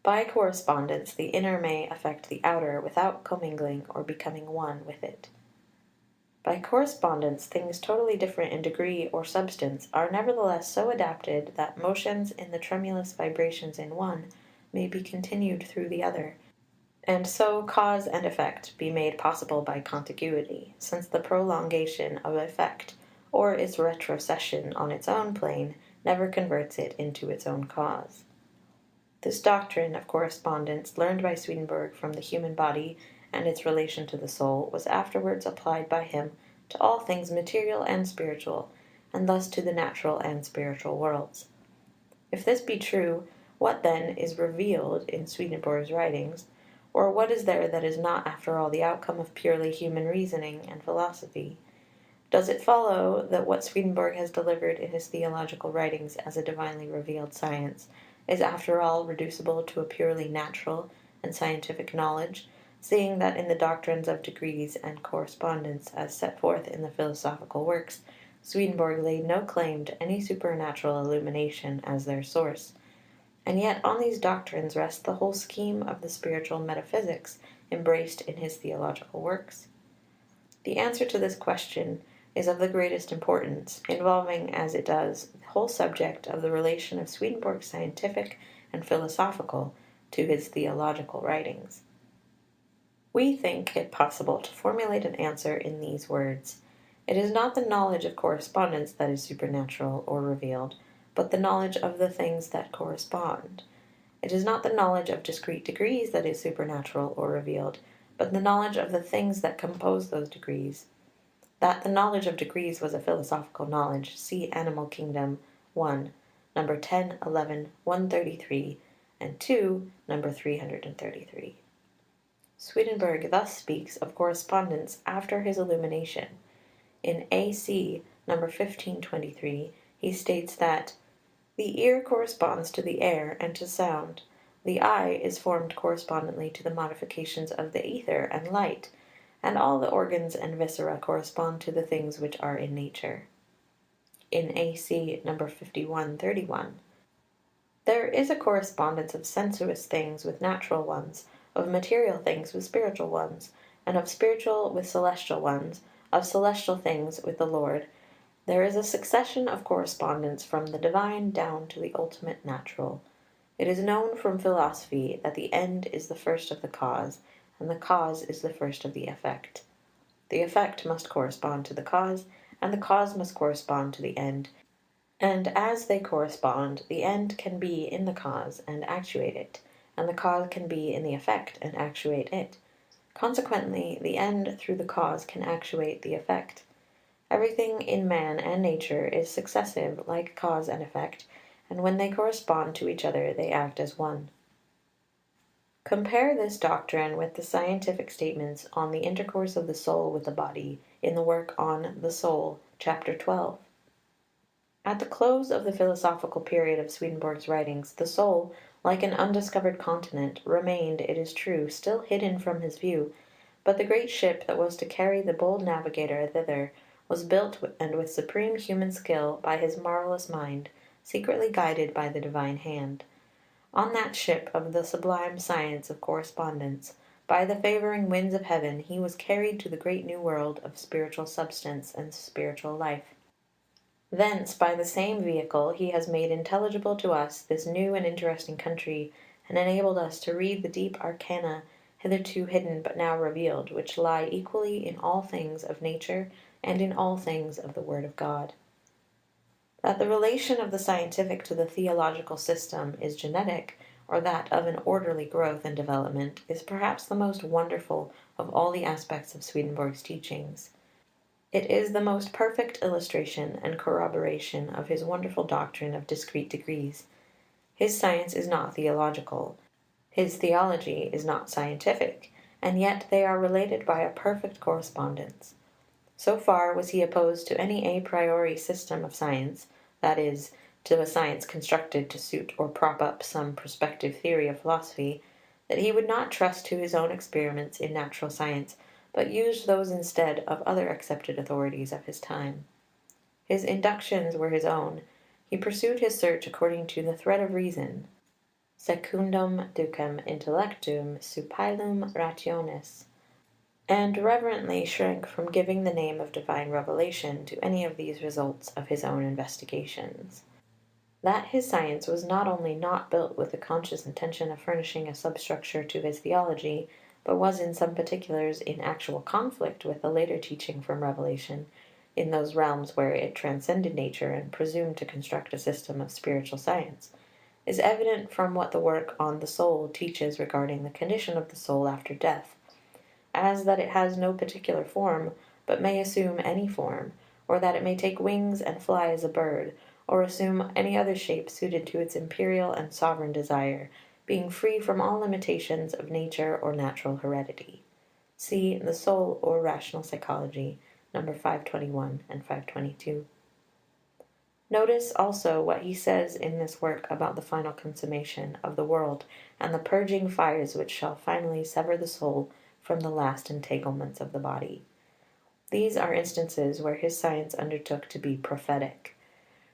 By correspondence the inner may affect the outer without commingling or becoming one with it. By correspondence things totally different in degree or substance are nevertheless so adapted that motions in the tremulous vibrations in one may be continued through the other, and so cause and effect be made possible by contiguity, since the prolongation of effect, or its retrocession on its own plane, never converts it into its own cause. This doctrine of correspondence, learned by Swedenborg from the human body and its relation to the soul, was afterwards applied by him to all things material and spiritual, and thus to the natural and spiritual worlds. If this be true, what then is revealed in Swedenborg's writings, or what is there that is not after all the outcome of purely human reasoning and philosophy? Does it follow that what Swedenborg has delivered in his theological writings as a divinely revealed science is after all reducible to a purely natural and scientific knowledge, seeing that in the doctrines of degrees and correspondence as set forth in the philosophical works, Swedenborg laid no claim to any supernatural illumination as their source, and yet on these doctrines rests the whole scheme of the spiritual metaphysics embraced in his theological works? The answer to this question is of the greatest importance, involving as it does the whole subject of the relation of Swedenborg's scientific and philosophical to his theological writings. We think it possible to formulate an answer in these words: it is not the knowledge of correspondence that is supernatural or revealed, but the knowledge of the things that correspond. It is not the knowledge of discrete degrees that is supernatural or revealed, but the knowledge of the things that compose those degrees. That the knowledge of degrees was a philosophical knowledge, see Animal Kingdom 1, No. 10, 11, 133, and 2, No. 333. Swedenborg thus speaks of correspondence after his illumination. In A.C. No. 1523 he states that the ear corresponds to the air and to sound. The eye is formed correspondently to the modifications of the ether and light, and all the organs and viscera correspond to the things which are in nature. In A.C. No. 5131 there is a correspondence of sensuous things with natural ones, of material things with spiritual ones, and of spiritual with celestial ones, of celestial things with the Lord. There is a succession of correspondence from the divine down to the ultimate natural. It is known from philosophy that the end is the first of the cause, and the cause is the first of the effect. The effect must correspond to the cause, and the cause must correspond to the end, and as they correspond, the end can be in the cause and actuate it, and the cause can be in the effect and actuate it. Consequently, the end through the cause can actuate the effect. Everything in man and nature is successive, like cause and effect, and when they correspond to each other they act as one. Compare this doctrine with the scientific statements on the intercourse of the soul with the body in the work on The Soul, Chapter 12. At the close of the philosophical period of Swedenborg's writings, the soul, like an undiscovered continent, remained, it is true, still hidden from his view, but the great ship that was to carry the bold navigator thither was built and with supreme human skill by his marvellous mind, secretly guided by the divine hand. On that ship of the sublime science of correspondence, by the favouring winds of heaven, he was carried to the great new world of spiritual substance and spiritual life. Thence, by the same vehicle, he has made intelligible to us this new and interesting country, and enabled us to read the deep arcana, hitherto hidden but now revealed, which lie equally in all things of nature and in all things of the Word of God. That the relation of the scientific to the theological system is genetic, or that of an orderly growth and development, is perhaps the most wonderful of all the aspects of Swedenborg's teachings. It is the most perfect illustration and corroboration of his wonderful doctrine of discrete degrees. His science is not theological, his theology is not scientific, and yet they are related by a perfect correspondence. So far was he opposed to any a priori system of science, that is, to a science constructed to suit or prop up some prospective theory of philosophy, that he would not trust to his own experiments in natural science, but used those instead of other accepted authorities of his time. His inductions were his own. He pursued his search according to the thread of reason, secundum ducem intellectum supilum rationis, and reverently shrank from giving the name of divine revelation to any of these results of his own investigations. That his science was not only not built with the conscious intention of furnishing a substructure to his theology, but was in some particulars in actual conflict with the later teaching from revelation, in those realms where it transcended nature and presumed to construct a system of spiritual science, is evident from what the work on the soul teaches regarding the condition of the soul after death, as that it has no particular form, but may assume any form, or that it may take wings and fly as a bird, or assume any other shape suited to its imperial and sovereign desire, being free from all limitations of nature or natural heredity. See The Soul or Rational Psychology, No. 521 and 522. Notice also what he says in this work about the final consummation of the world and the purging fires which shall finally sever the soul from the last entanglements of the body. These are instances where his science undertook to be prophetic.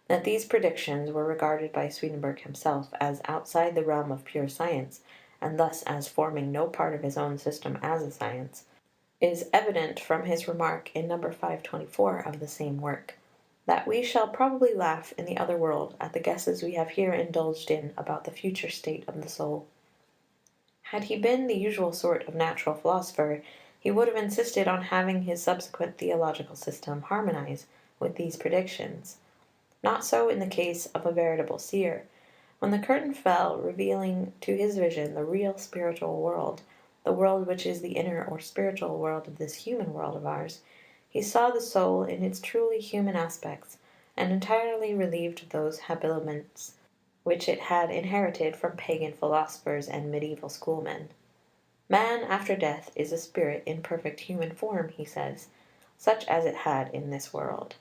That these predictions were regarded by Swedenborg himself as outside the realm of pure science, and thus as forming no part of his own system as a science, is evident from his remark in No. 524 of the same work, that we shall probably laugh in the other world at the guesses we have here indulged in about the future state of the soul. Had he been the usual sort of natural philosopher, he would have insisted on having his subsequent theological system harmonize with these predictions. Not so in the case of a veritable seer. When the curtain fell, revealing to his vision the real spiritual world, the world which is the inner or spiritual world of this human world of ours, he saw the soul in its truly human aspects, and entirely relieved of those habiliments which it had inherited from pagan philosophers and medieval schoolmen. Man after death is a spirit in perfect human form, he says, such as it had in this world.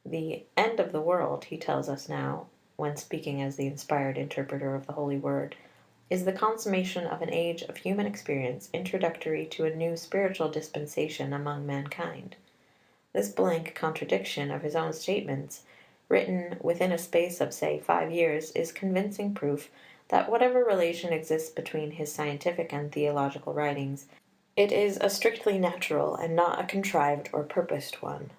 The "end of the world," he tells us now, when speaking as the inspired interpreter of the Holy Word, is the consummation of an age of human experience introductory to a new spiritual dispensation among mankind. This blank contradiction of his own statements, written within a space of, say, 5 years, is convincing proof that whatever relation exists between his scientific and theological writings, it is a strictly natural and not a contrived or purposed one.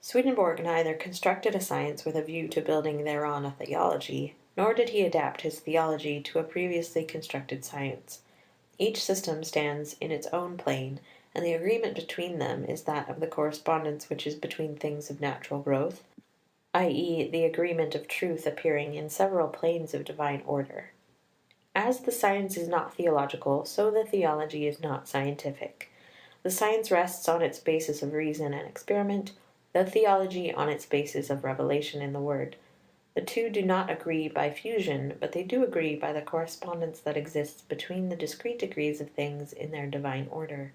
Swedenborg neither constructed a science with a view to building thereon a theology, nor did he adapt his theology to a previously constructed science. Each system stands in its own plane, and the agreement between them is that of the correspondence which is between things of natural growth, i.e. the agreement of truth appearing in several planes of divine order. As the science is not theological, so the theology is not scientific. The science rests on its basis of reason and experiment, the theology on its basis of revelation in the Word. The two do not agree by fusion, but they do agree by the correspondence that exists between the discrete degrees of things in their divine order.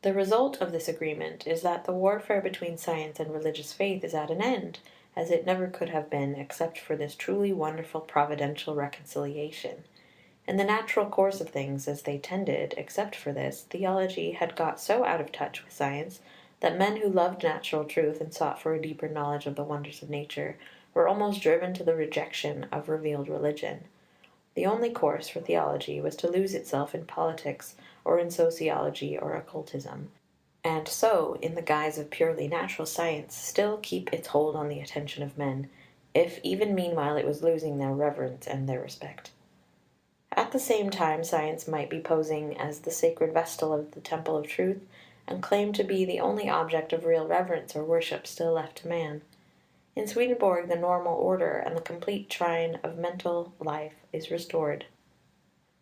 The result of this agreement is that the warfare between science and religious faith is at an end, as it never could have been except for this truly wonderful providential reconciliation. In the natural course of things, as they tended, except for this, theology had got so out of touch with science that men who loved natural truth and sought for a deeper knowledge of the wonders of nature were almost driven to the rejection of revealed religion. The only course for theology was to lose itself in politics or in sociology or occultism, and so, in the guise of purely natural science, still keep its hold on the attention of men, if even meanwhile it was losing their reverence and their respect. At the same time, science might be posing as the sacred vestal of the temple of truth, and claimed to be the only object of real reverence or worship still left to man. In Swedenborg the normal order and the complete trine of mental life is restored.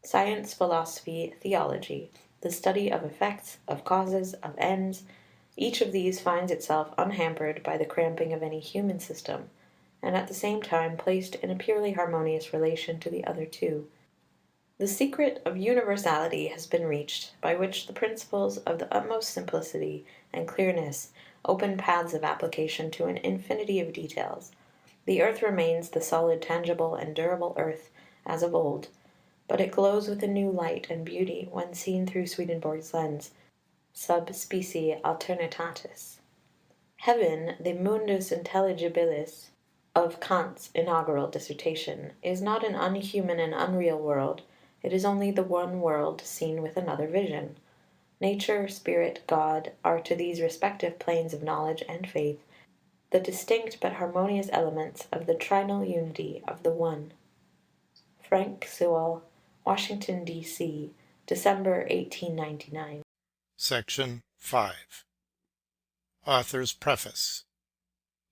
Science, philosophy, theology, the study of effects, of causes, of ends, each of these finds itself unhampered by the cramping of any human system, and at the same time placed in a purely harmonious relation to the other two. The secret of universality has been reached, by which the principles of the utmost simplicity and clearness open paths of application to an infinity of details. The earth remains the solid, tangible, and durable earth as of old, but it glows with a new light and beauty when seen through Swedenborg's lens, sub specie alternatatis. Heaven, the mundus intelligibilis of Kant's inaugural dissertation, is not an unhuman and unreal world, it is only the one world seen with another vision. Nature, spirit, God, are to these respective planes of knowledge and faith the distinct but harmonious elements of the trinal unity of the One. Frank Sewall, Washington, D.C., December 1899. Section 5. Author's Preface.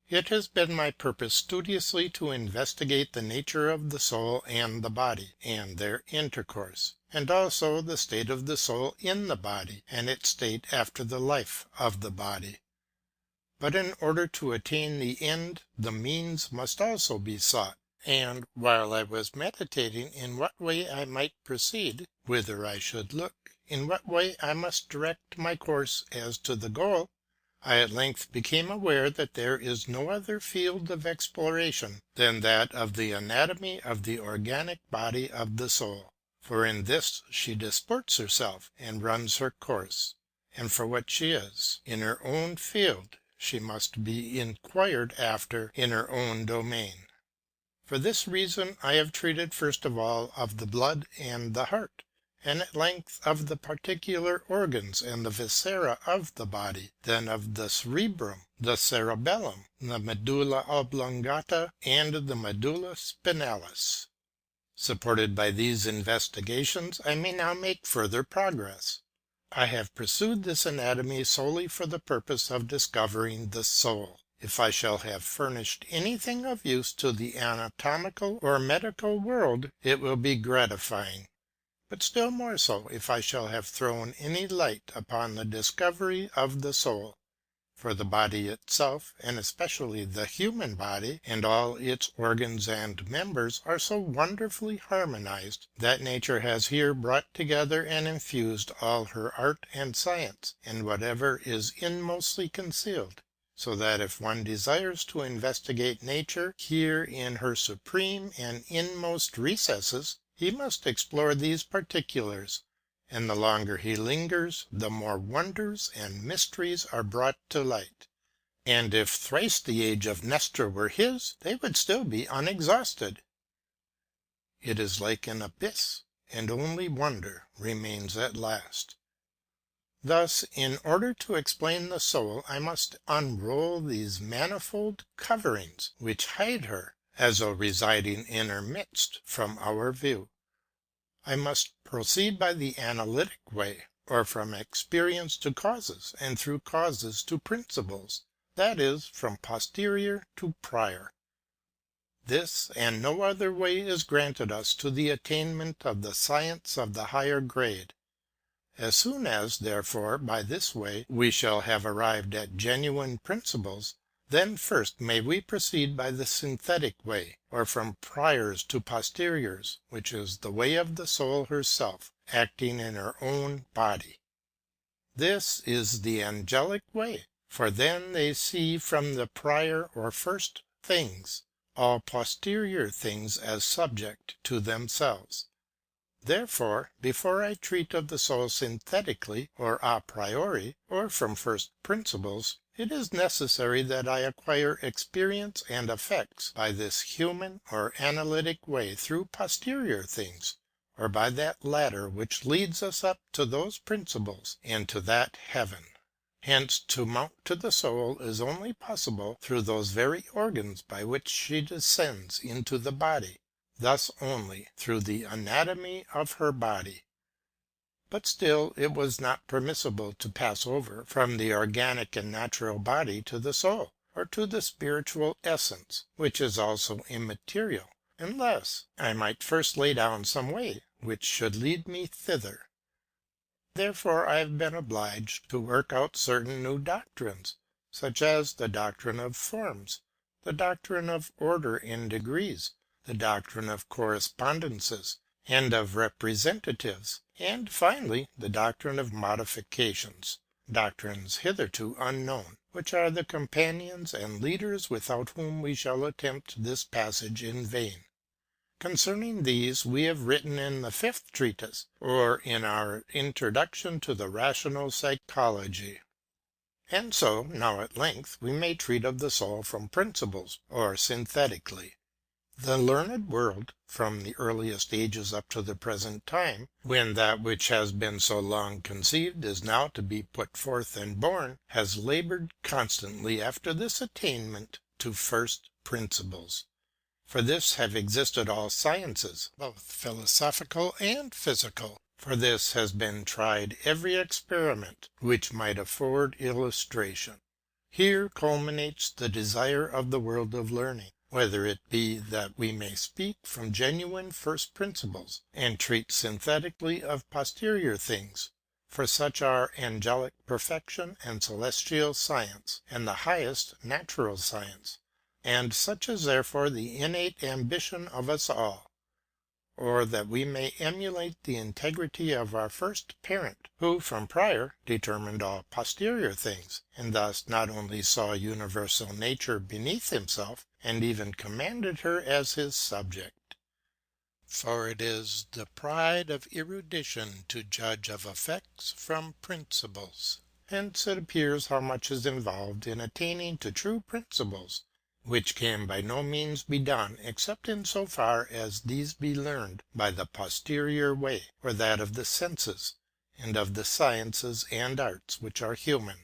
It has been my purpose studiously to investigate the nature of the soul and the body, and their intercourse, and also the state of the soul in the body, and its state after the life of the body. But in order to attain the end, the means must also be sought, and while I was meditating in what way I might proceed, whither I should look, in what way I must direct my course as to the goal, I at length became aware that there is no other field of exploration than that of the anatomy of the organic body of the soul, for in this she disports herself and runs her course, and for what she is, in her own field, she must be inquired after in her own domain. For this reason I have treated first of all of the blood and the heart, and at length of the particular organs and the viscera of the body, then of the cerebrum, the cerebellum, the medulla oblongata, and the medulla spinalis. Supported by these investigations, I may now make further progress. I have pursued this anatomy solely for the purpose of discovering the soul. If I shall have furnished anything of use to the anatomical or medical world, it will be gratifying, but still more so if I shall have thrown any light upon the discovery of the soul. For the body itself, and especially the human body, and all its organs and members, are so wonderfully harmonized, that nature has here brought together and infused all her art and science, and whatever is inmostly concealed, so that if one desires to investigate nature here in her supreme and inmost recesses, he must explore these particulars, and the longer he lingers, the more wonders and mysteries are brought to light. And if thrice the age of Nestor were his, they would still be unexhausted. It is like an abyss, and only wonder remains at last. Thus, in order to explain the soul, I must unroll these manifold coverings which hide her, as though residing in her midst, from our view. I must proceed by the analytic way, or from experience to causes, and through causes to principles, that is, from posterior to prior. This and no other way is granted us to the attainment of the science of the higher grade. As soon as, therefore, by this way we shall have arrived at genuine principles, then first may we proceed by the synthetic way, or from priors to posteriors, which is the way of the soul herself, acting in her own body. This is the angelic way, for then they see from the prior or first things, all posterior things as subject to themselves. Therefore, before I treat of the soul synthetically, or a priori, or from first principles, it is necessary that I acquire experience and effects by this human or analytic way through posterior things, or by that ladder which leads us up to those principles and to that heaven. Hence to mount to the soul is only possible through those very organs by which she descends into the body, thus only through the anatomy of her body. but still it was not permissible to pass over from the organic and natural body to the soul, or to the spiritual essence, which is also immaterial, unless I might first lay down some way which should lead me thither. Therefore I have been obliged to work out certain new doctrines, such as the doctrine of forms, the doctrine of order in degrees, the doctrine of correspondences, and of representatives, and finally the doctrine of modifications, doctrines hitherto unknown, which are the companions and leaders without whom we shall attempt this passage in vain. Concerning these we have written in the 5th treatise, or in our Introduction to the Rational Psychology. And so now at length we may treat of the soul from principles, or synthetically. The learned world, from the earliest ages up to the present time, when that which has been so long conceived is now to be put forth and born, has laboured constantly after this attainment to first principles. For this have existed all sciences, both philosophical and physical. For this has been tried every experiment which might afford illustration. Here culminates the desire of the world of learning, whether it be that we may speak from genuine first principles, and treat synthetically of posterior things, for such are angelic perfection and celestial science, and the highest natural science, and such is therefore the innate ambition of us all, or that we may emulate the integrity of our first parent, who from prior determined all posterior things, and thus not only saw universal nature beneath himself, and even commanded her as his subject. For it is the pride of erudition to judge of effects from principles. Hence it appears how much is involved in attaining to true principles, which can by no means be done except in so far as these be learned by the posterior way, or that of the senses, and of the sciences and arts which are human.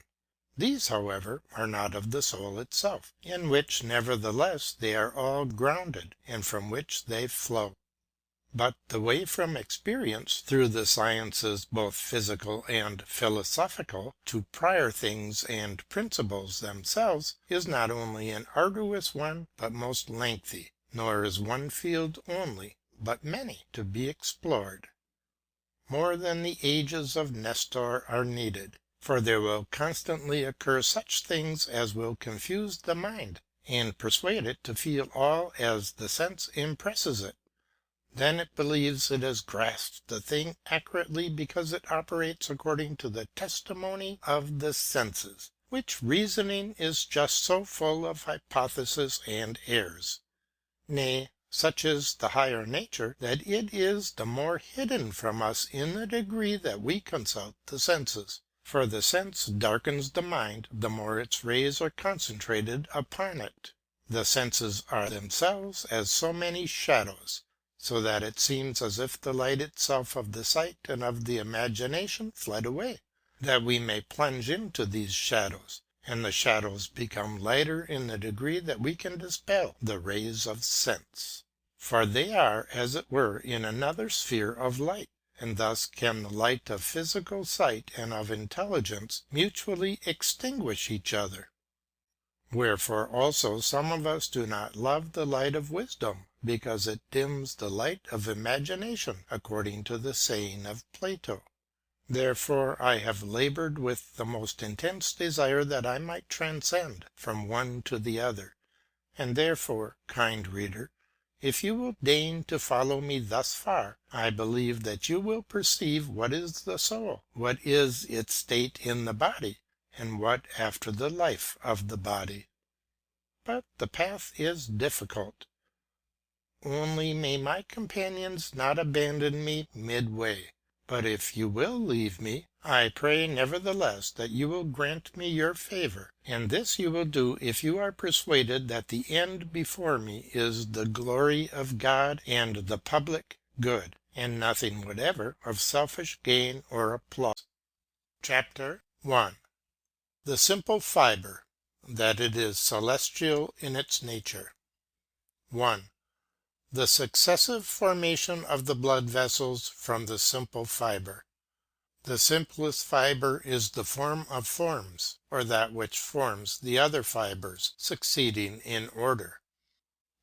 These, however, are not of the soul itself, in which nevertheless they are all grounded, and from which they flow. But the way from experience through the sciences both physical and philosophical to prior things and principles themselves is not only an arduous one but most lengthy, nor is one field only, but many, to be explored. More than the ages of Nestor are needed, for there will constantly occur such things as will confuse the mind, and persuade it to feel all as the sense impresses it. Then it believes it has grasped the thing accurately because it operates according to the testimony of the senses, which reasoning is just so full of hypotheses and errors. Nay, such is the higher nature, that it is the more hidden from us in the degree that we consult the senses. For the sense darkens the mind the more its rays are concentrated upon it. The senses are themselves as so many shadows, so that it seems as if the light itself of the sight and of the imagination fled away, that we may plunge into these shadows, and the shadows become lighter in the degree that we can dispel the rays of sense. For they are, as it were, in another sphere of light, and thus can the light of physical sight and of intelligence mutually extinguish each other. Wherefore also some of us do not love the light of wisdom, because it dims the light of imagination, according to the saying of Plato. Therefore I have laboured with the most intense desire that I might transcend from one to the other, and therefore, kind reader, if you will deign to follow me thus far, I believe that you will perceive what is the soul, what is its state in the body, and what after the life of the body. But the path is difficult. Only may my companions not abandon me midway. But if you will leave me, I pray nevertheless that you will grant me your favour, and this you will do if you are persuaded that the end before me is the glory of God and the public good, and nothing whatever of selfish gain or applause. Chapter 1. The simple fibre, that it is celestial in its nature. 1. The successive formation of the blood vessels from the simple fibre. The simplest fibre is the form of forms, or that which forms the other fibres, succeeding in order.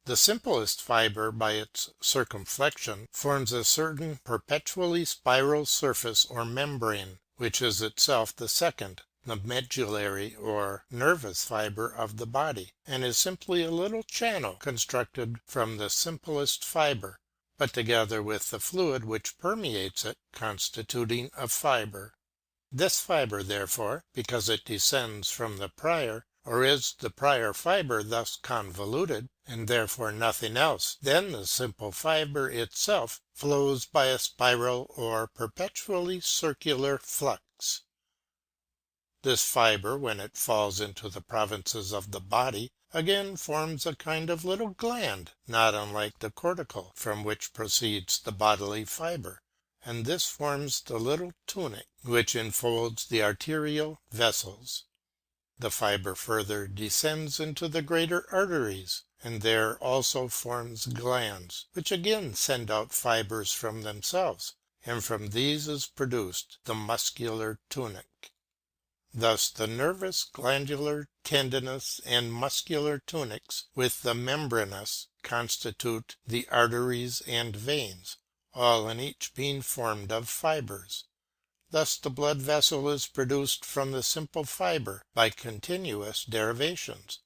The simplest fibre by its circumflexion forms a certain perpetually spiral surface or membrane, which is itself the second, the medullary or nervous fibre of the body, and is simply a little channel constructed from the simplest fibre, but together with the fluid which permeates it, constituting a fibre. This fibre, therefore, because it descends from the prior, or is the prior fibre thus convoluted, and therefore nothing else than the simple fibre itself, flows by a spiral or perpetually circular flux. This fibre, when it falls into the provinces of the body, again forms a kind of little gland, not unlike the cortical, from which proceeds the bodily fibre, and this forms the little tunic which enfolds the arterial vessels. The fibre further descends into the greater arteries, and there also forms glands, which again send out fibres from themselves, and from these is produced the muscular tunic. Thus the nervous, glandular, tendinous, and muscular tunics, with the membranous, constitute the arteries and veins, all and each being formed of fibres. Thus the blood vessel is produced from the simple fibre by continuous derivations.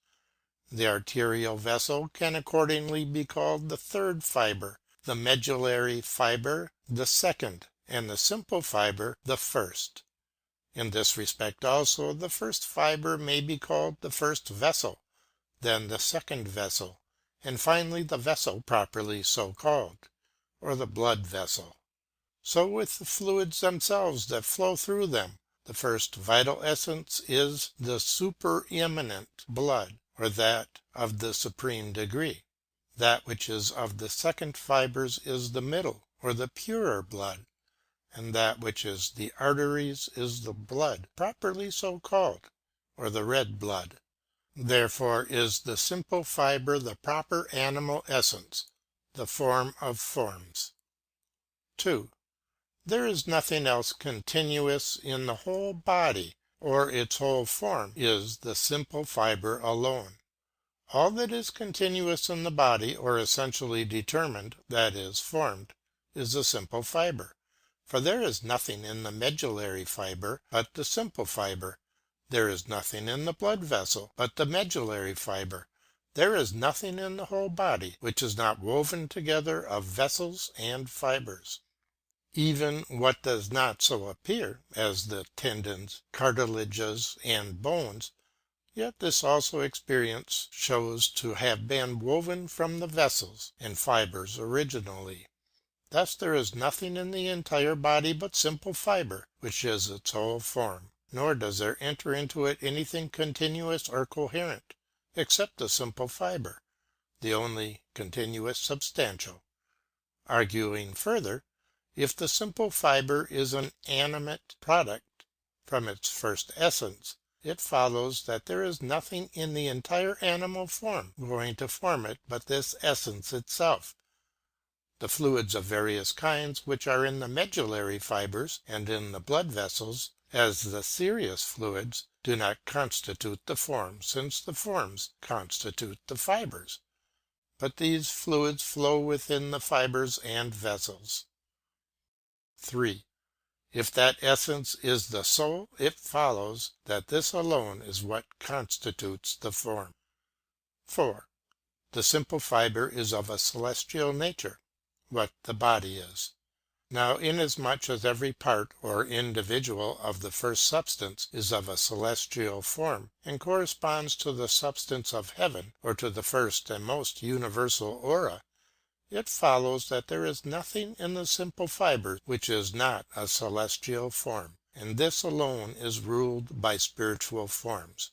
The arterial vessel can accordingly be called the third fibre, the medullary fibre the second, and the simple fibre the first. In this respect also the first fibre may be called the first vessel, then the second vessel, and finally the vessel properly so called, or the blood vessel. So with the fluids themselves that flow through them, the first vital essence is the supereminent blood, or that of the supreme degree. That which is of the second fibres is the middle, or the purer blood, and that which is the arteries is the blood, properly so called, or the red blood. Therefore is the simple fibre the proper animal essence, the form of forms. 2. There is nothing else continuous in the whole body, or its whole form is the simple fibre alone. All that is continuous in the body, or essentially determined, that is, formed, is the simple fibre. For there is nothing in the medullary fibre but the simple fibre. There is nothing in the blood vessel but the medullary fibre. There is nothing in the whole body which is not woven together of vessels and fibres. Even what does not so appear, as the tendons, cartilages, and bones, yet this also experience shows to have been woven from the vessels and fibres originally. Thus there is nothing in the entire body but simple fibre, which is its whole form, nor does there enter into it anything continuous or coherent, except the simple fibre, the only continuous substantial. Arguing further, if the simple fibre is an animate product from its first essence, it follows that there is nothing in the entire animal form going to form it but this essence itself. The fluids of various kinds which are in the medullary fibres and in the blood vessels, as the serous fluids, do not constitute the form, since the forms constitute the fibres, but these fluids flow within the fibres and vessels. 3. If that essence is the soul, it follows that this alone is what constitutes the form. 4. The simple fibre is of a celestial nature, what the body is. Now inasmuch as every part or individual of the first substance is of a celestial form, and corresponds to the substance of heaven, or to the first and most universal aura, it follows that there is nothing in the simple fibre which is not a celestial form, and this alone is ruled by spiritual forms.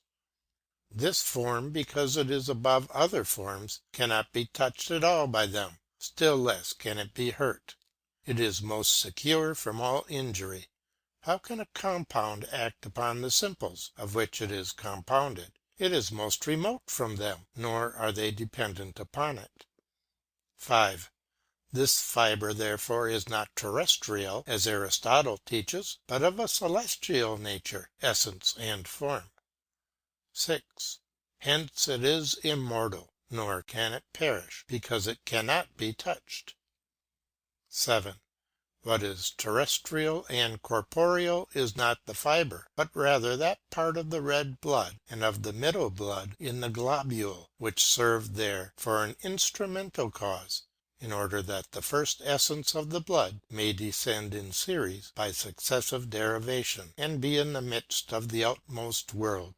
This form, because it is above other forms, cannot be touched at all by them, still less can it be hurt. It is most secure from all injury. How can a compound act upon the simples, of which it is compounded? It is most remote from them, nor are they dependent upon it. 5. This fibre therefore is not terrestrial, as Aristotle teaches, but of a celestial nature, essence and form. 6. Hence it is immortal, nor can it perish, because it cannot be touched. 7. What is terrestrial and corporeal is not the fibre, but rather that part of the red blood and of the middle blood in the globule, which served there for an instrumental cause, in order that the first essence of the blood may descend in series by successive derivation, and be in the midst of the outmost world;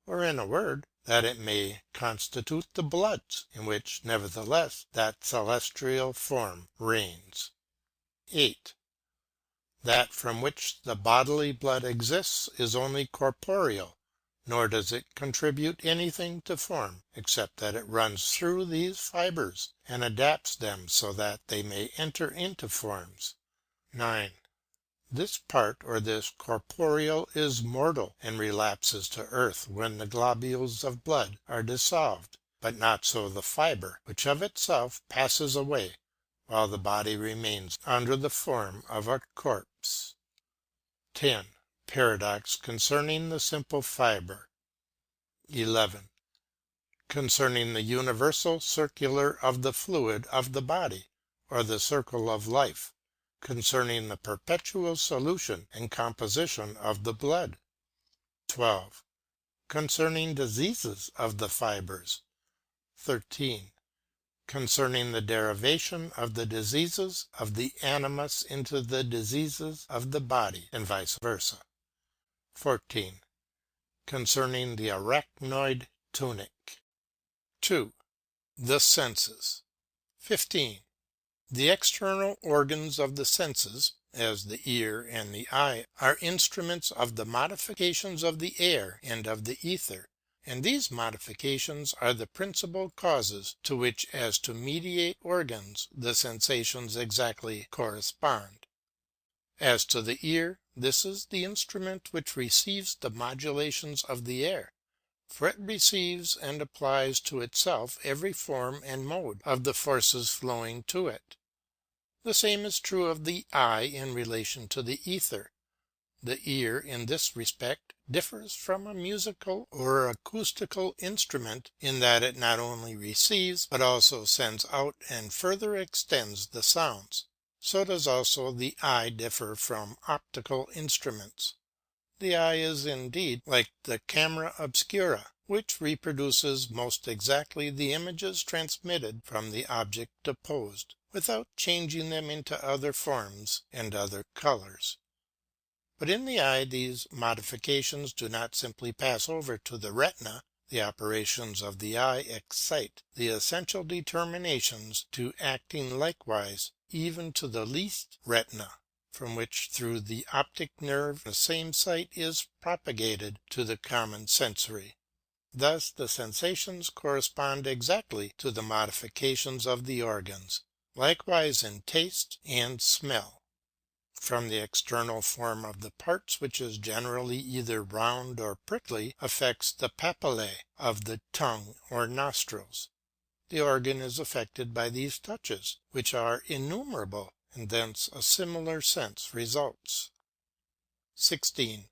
or, in a word, that it may constitute the bloods, in which, nevertheless, that celestial form reigns. 8. That from which the bodily blood exists is only corporeal, nor does it contribute anything to form, except that it runs through these fibres, and adapts them so that they may enter into forms. 9. This part or this corporeal is mortal, and relapses to earth when the globules of blood are dissolved, but not so the fibre, which of itself passes away, while the body remains under the form of a corpse. 10. Paradox concerning the simple fibre. 11. Concerning the universal circular of the fluid of the body, or the circle of life, concerning the perpetual solution and composition of the blood. 12. Concerning diseases of the fibres. 13. Concerning the derivation of the diseases of the animus into the diseases of the body, and vice versa. 14. Concerning the arachnoid tunic. 2. The senses. 15. The external organs of the senses, as the ear and the eye, are instruments of the modifications of the air and of the ether, and these modifications are the principal causes to which as to mediate organs the sensations exactly correspond. As to the ear, this is the instrument which receives the modulations of the air, for it receives and applies to itself every form and mode of the forces flowing to it. The same is true of the eye in relation to the ether. The ear, in this respect, differs from a musical or acoustical instrument in that it not only receives, but also sends out and further extends the sounds. So does also the eye differ from optical instruments. The eye is indeed like the camera obscura, which reproduces most exactly the images transmitted from the object opposed, without changing them into other forms and other colours. But in the eye these modifications do not simply pass over to the retina. The operations of the eye excite the essential determinations to acting likewise even to the least retina, from which through the optic nerve the same sight is propagated to the common sensory. Thus the sensations correspond exactly to the modifications of the organs, likewise in taste and smell. From the external form of the parts, which is generally either round or prickly, affects the papillae of the tongue or nostrils. The organ is affected by these touches, which are innumerable, and thence a similar sense results. 16.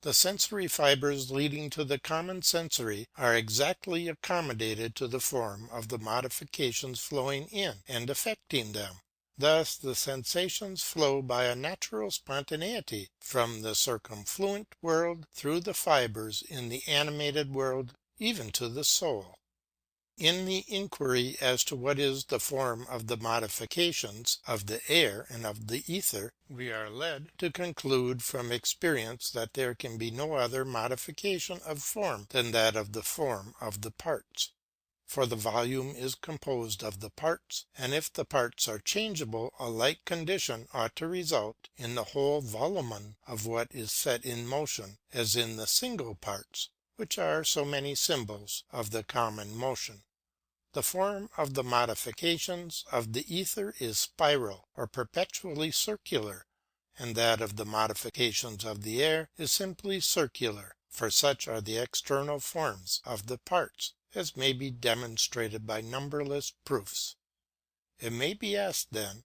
The sensory fibres leading to the common sensory are exactly accommodated to the form of the modifications flowing in and affecting them. Thus the sensations flow by a natural spontaneity from the circumfluent world through the fibres in the animated world even to the soul. In the inquiry as to what is the form of the modifications of the air and of the ether, we are led to conclude from experience that there can be no other modification of form than that of the form of the parts. For the volume is composed of the parts, and if the parts are changeable, a like condition ought to result in the whole volumen of what is set in motion, as in the single parts, which are so many symbols of the common motion. The form of the modifications of the ether is spiral or perpetually circular, and that of the modifications of the air is simply circular, for such are the external forms of the parts, as may be demonstrated by numberless proofs. It may be asked then,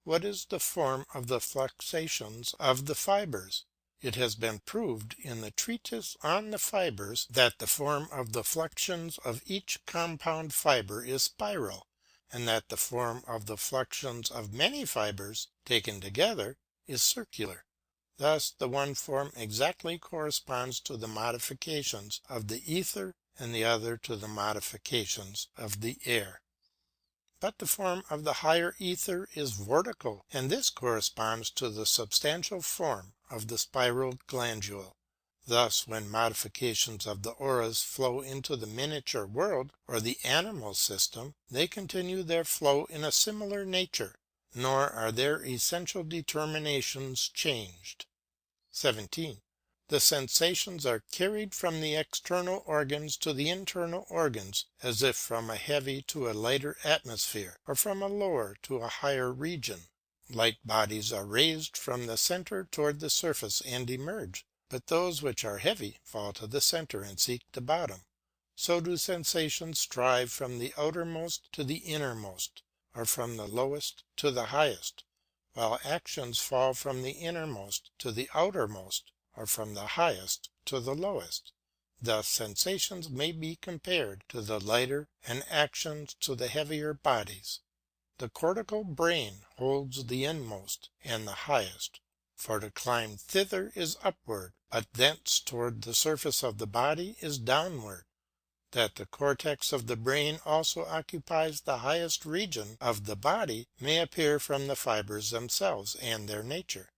what is the form of the fluxations of the fibres? It has been proved in the treatise on the fibres that the form of the fluxions of each compound fibre is spiral, and that the form of the fluxions of many fibres, taken together, is circular. Thus the one form exactly corresponds to the modifications of the ether, and the other to the modifications of the air. But the form of the higher ether is vortical, and this corresponds to the substantial form of the spiral glandule. Thus, when modifications of the auras flow into the miniature world, or the animal system, they continue their flow in a similar nature, nor are their essential determinations changed. 17. The sensations are carried from the external organs to the internal organs, as if from a heavy to a lighter atmosphere, or from a lower to a higher region. Light bodies are raised from the centre toward the surface and emerge, but those which are heavy fall to the centre and seek the bottom. So do sensations strive from the outermost to the innermost, or from the lowest to the highest, while actions fall from the innermost to the outermost, or from the highest to the lowest. Thus sensations may be compared to the lighter, and actions to the heavier bodies. The cortical brain holds the inmost and the highest, for to climb thither is upward, but thence toward the surface of the body is downward. That the cortex of the brain also occupies the highest region of the body may appear from the fibres themselves and their nature.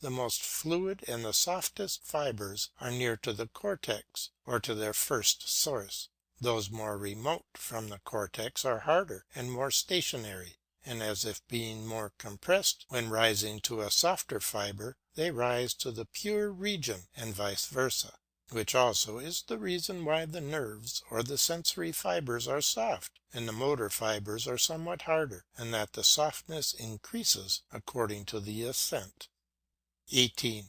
The most fluid and the softest fibres are near to the cortex, or to their first source. Those more remote from the cortex are harder and more stationary, and as if being more compressed, when rising to a softer fibre, they rise to the pure region, and vice versa, which also is the reason why the nerves or the sensory fibres are soft, and the motor fibres are somewhat harder, and that the softness increases according to the ascent. 18.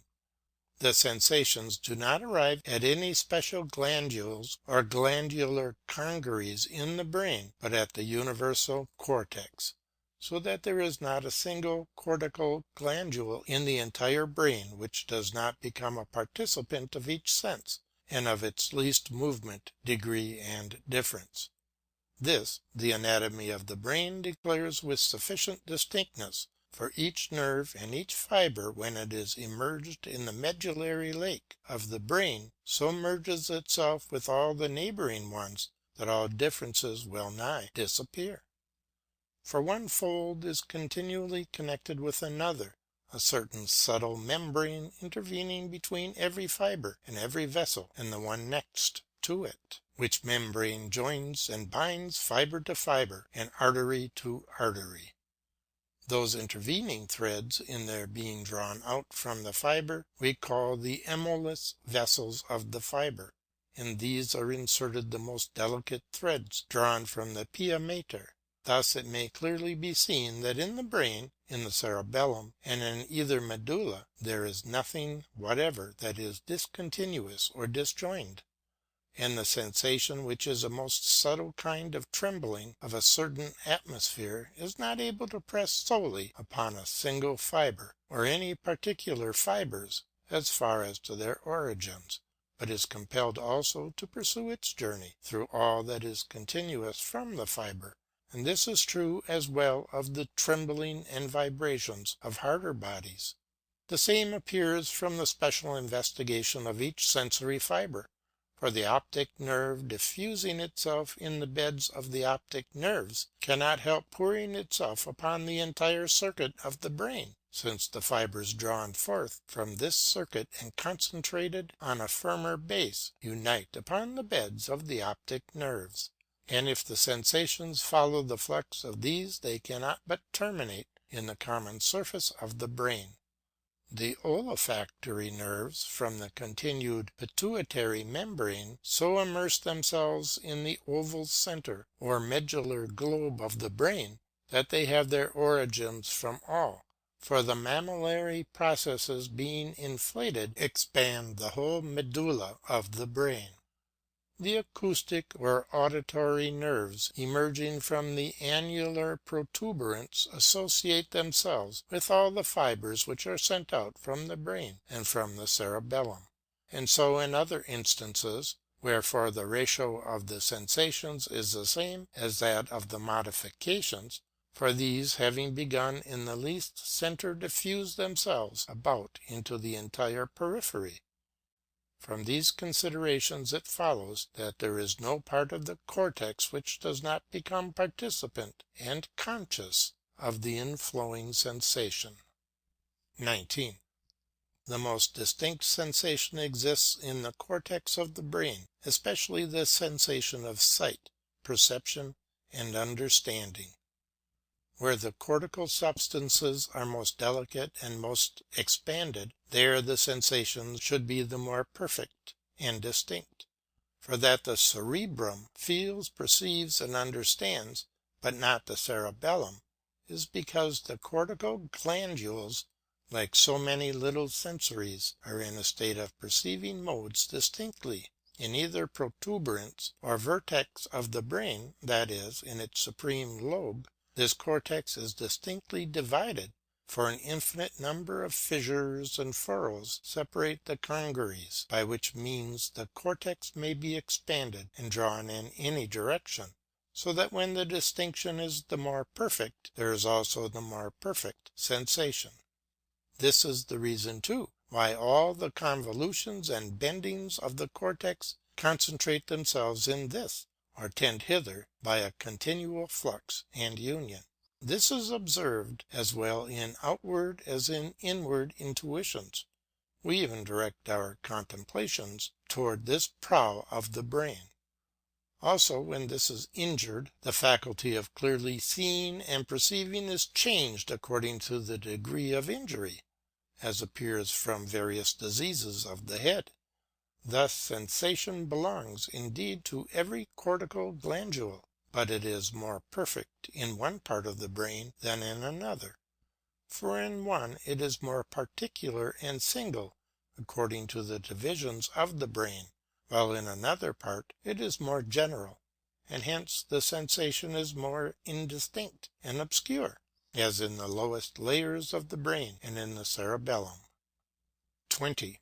The sensations do not arrive at any special glandules or glandular congeries in the brain, but at the universal cortex, so that there is not a single cortical glandule in the entire brain which does not become a participant of each sense, and of its least movement, degree, and difference. This the anatomy of the brain declares with sufficient distinctness, for each nerve and each fibre, when it is immerged in the medullary lake of the brain, so merges itself with all the neighbouring ones that all differences well nigh disappear. For one fold is continually connected with another, a certain subtle membrane intervening between every fibre and every vessel and the one next to it, which membrane joins and binds fibre to fibre and artery to artery. Those intervening threads, in their being drawn out from the fibre, we call the emulous vessels of the fibre. In these are inserted the most delicate threads drawn from the pia mater. Thus it may clearly be seen that in the brain, in the cerebellum, and in either medulla, there is nothing whatever that is discontinuous or disjoined. And the sensation, which is a most subtle kind of trembling of a certain atmosphere, is not able to press solely upon a single fibre, or any particular fibres, as far as to their origins, but is compelled also to pursue its journey through all that is continuous from the fibre. And this is true as well of the trembling and vibrations of harder bodies. The same appears from the special investigation of each sensory fibre. For the optic nerve, diffusing itself in the beds of the optic nerves, cannot help pouring itself upon the entire circuit of the brain, since the fibres drawn forth from this circuit and concentrated on a firmer base unite upon the beds of the optic nerves. And if the sensations follow the flux of these, they cannot but terminate in the common surface of the brain. The olfactory nerves, from the continued pituitary membrane, so immerse themselves in the oval centre or medullar globe of the brain, that they have their origins from all, for the mammillary processes being inflated expand the whole medulla of the brain. The acoustic or auditory nerves emerging from the annular protuberance associate themselves with all the fibres which are sent out from the brain and from the cerebellum. And so in other instances, wherefore the ratio of the sensations is the same as that of the modifications, for these having begun in the least centre diffuse themselves about into the entire periphery. From these considerations it follows that there is no part of the cortex which does not become participant and conscious of the inflowing sensation. 19. The most distinct sensation exists in the cortex of the brain, especially the sensation of sight, perception, and understanding. Where the cortical substances are most delicate and most expanded, there the sensations should be the more perfect and distinct. For that the cerebrum feels, perceives, and understands, but not the cerebellum, is because the cortical glandules, like so many little sensories, are in a state of perceiving modes distinctly, in either protuberance or vertex of the brain, that is, in its supreme lobe. This cortex is distinctly divided, for an infinite number of fissures and furrows separate the congeries, by which means the cortex may be expanded and drawn in any direction, so that when the distinction is the more perfect, there is also the more perfect sensation. This is the reason, too, why all the convolutions and bendings of the cortex concentrate themselves in this, or tend hither by a continual flux and union. This is observed as well in outward as in inward intuitions. We even direct our contemplations toward this prow of the brain. Also, when this is injured, the faculty of clearly seeing and perceiving is changed according to the degree of injury, as appears from various diseases of the head. Thus sensation belongs indeed to every cortical glandule, but it is more perfect in one part of the brain than in another. For in one it is more particular and single, according to the divisions of the brain, while in another part it is more general, and hence the sensation is more indistinct and obscure, as in the lowest layers of the brain and in the cerebellum. 20.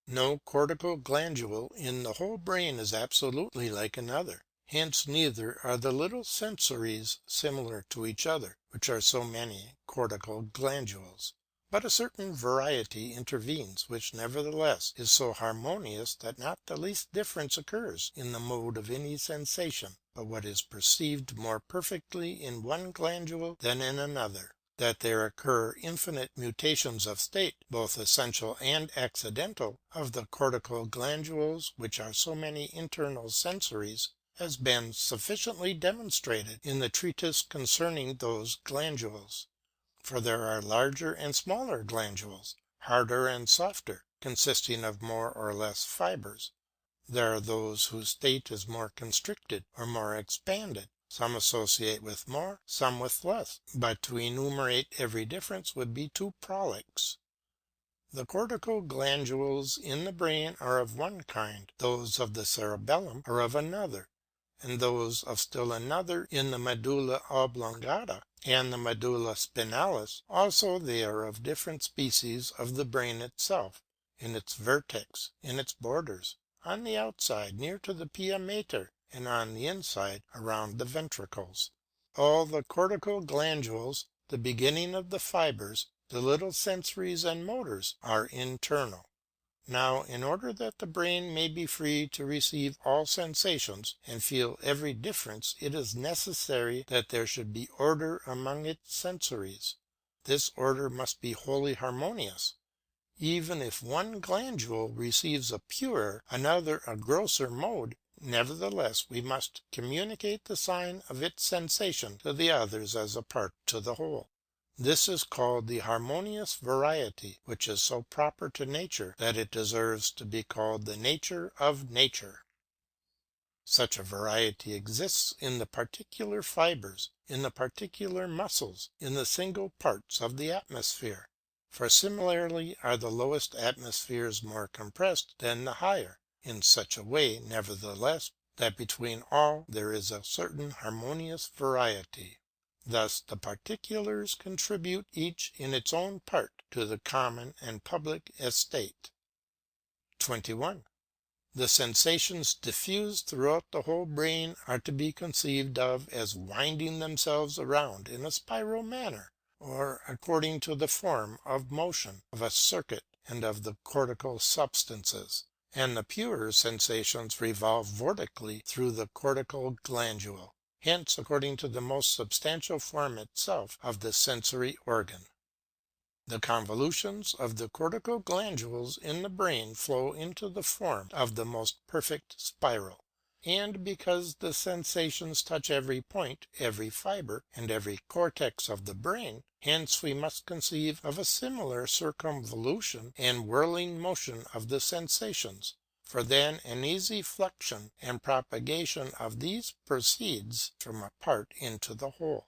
No cortical glandule in the whole brain is absolutely like another. Hence neither are the little sensories similar to each other, which are so many cortical glandules. But a certain variety intervenes, which nevertheless is so harmonious that not the least difference occurs in the mode of any sensation, but what is perceived more perfectly in one glandule than in another. That there occur infinite mutations of state, both essential and accidental, of the cortical glandules, which are so many internal sensories, has been sufficiently demonstrated in the treatise concerning those glandules. For there are larger and smaller glandules, harder and softer, consisting of more or less fibres. There are those whose state is more constricted or more expanded. Some associate with more, some with less, but to enumerate every difference would be too prolix. The cortical glandules in the brain are of one kind, those of the cerebellum are of another, and those of still another in the medulla oblongata and the medulla spinalis. Also they are of different species of the brain itself, in its vertex, in its borders, on the outside near to the pia mater, and on the inside around the ventricles. All the cortical glandules, the beginning of the fibres, the little sensories and motors, are internal. Now, in order that the brain may be free to receive all sensations and feel every difference, it is necessary that there should be order among its sensories. This order must be wholly harmonious. Even if one glandule receives a purer, another a grosser mode, nevertheless we must communicate the sign of its sensation to the others as a part to the whole. This is called the harmonious variety, which is so proper to nature that it deserves to be called the nature of nature. Such a variety exists in the particular fibres, in the particular muscles, in the single parts of the atmosphere. For similarly are the lowest atmospheres more compressed than the higher, in such a way, nevertheless, that between all there is a certain harmonious variety. Thus the particulars contribute each in its own part to the common and public estate. 21. The sensations diffused throughout the whole brain are to be conceived of as winding themselves around in a spiral manner, or according to the form of motion of a circuit and of the cortical substances, and the purer sensations revolve vortically through the cortical glandule, hence according to the most substantial form itself of the sensory organ. The convolutions of the cortical glandules in the brain flow into the form of the most perfect spiral, and because the sensations touch every point, every fibre, and every cortex of the brain, hence we must conceive of a similar circumvolution and whirling motion of the sensations, for then an easy fluxion and propagation of these proceeds from a part into the whole.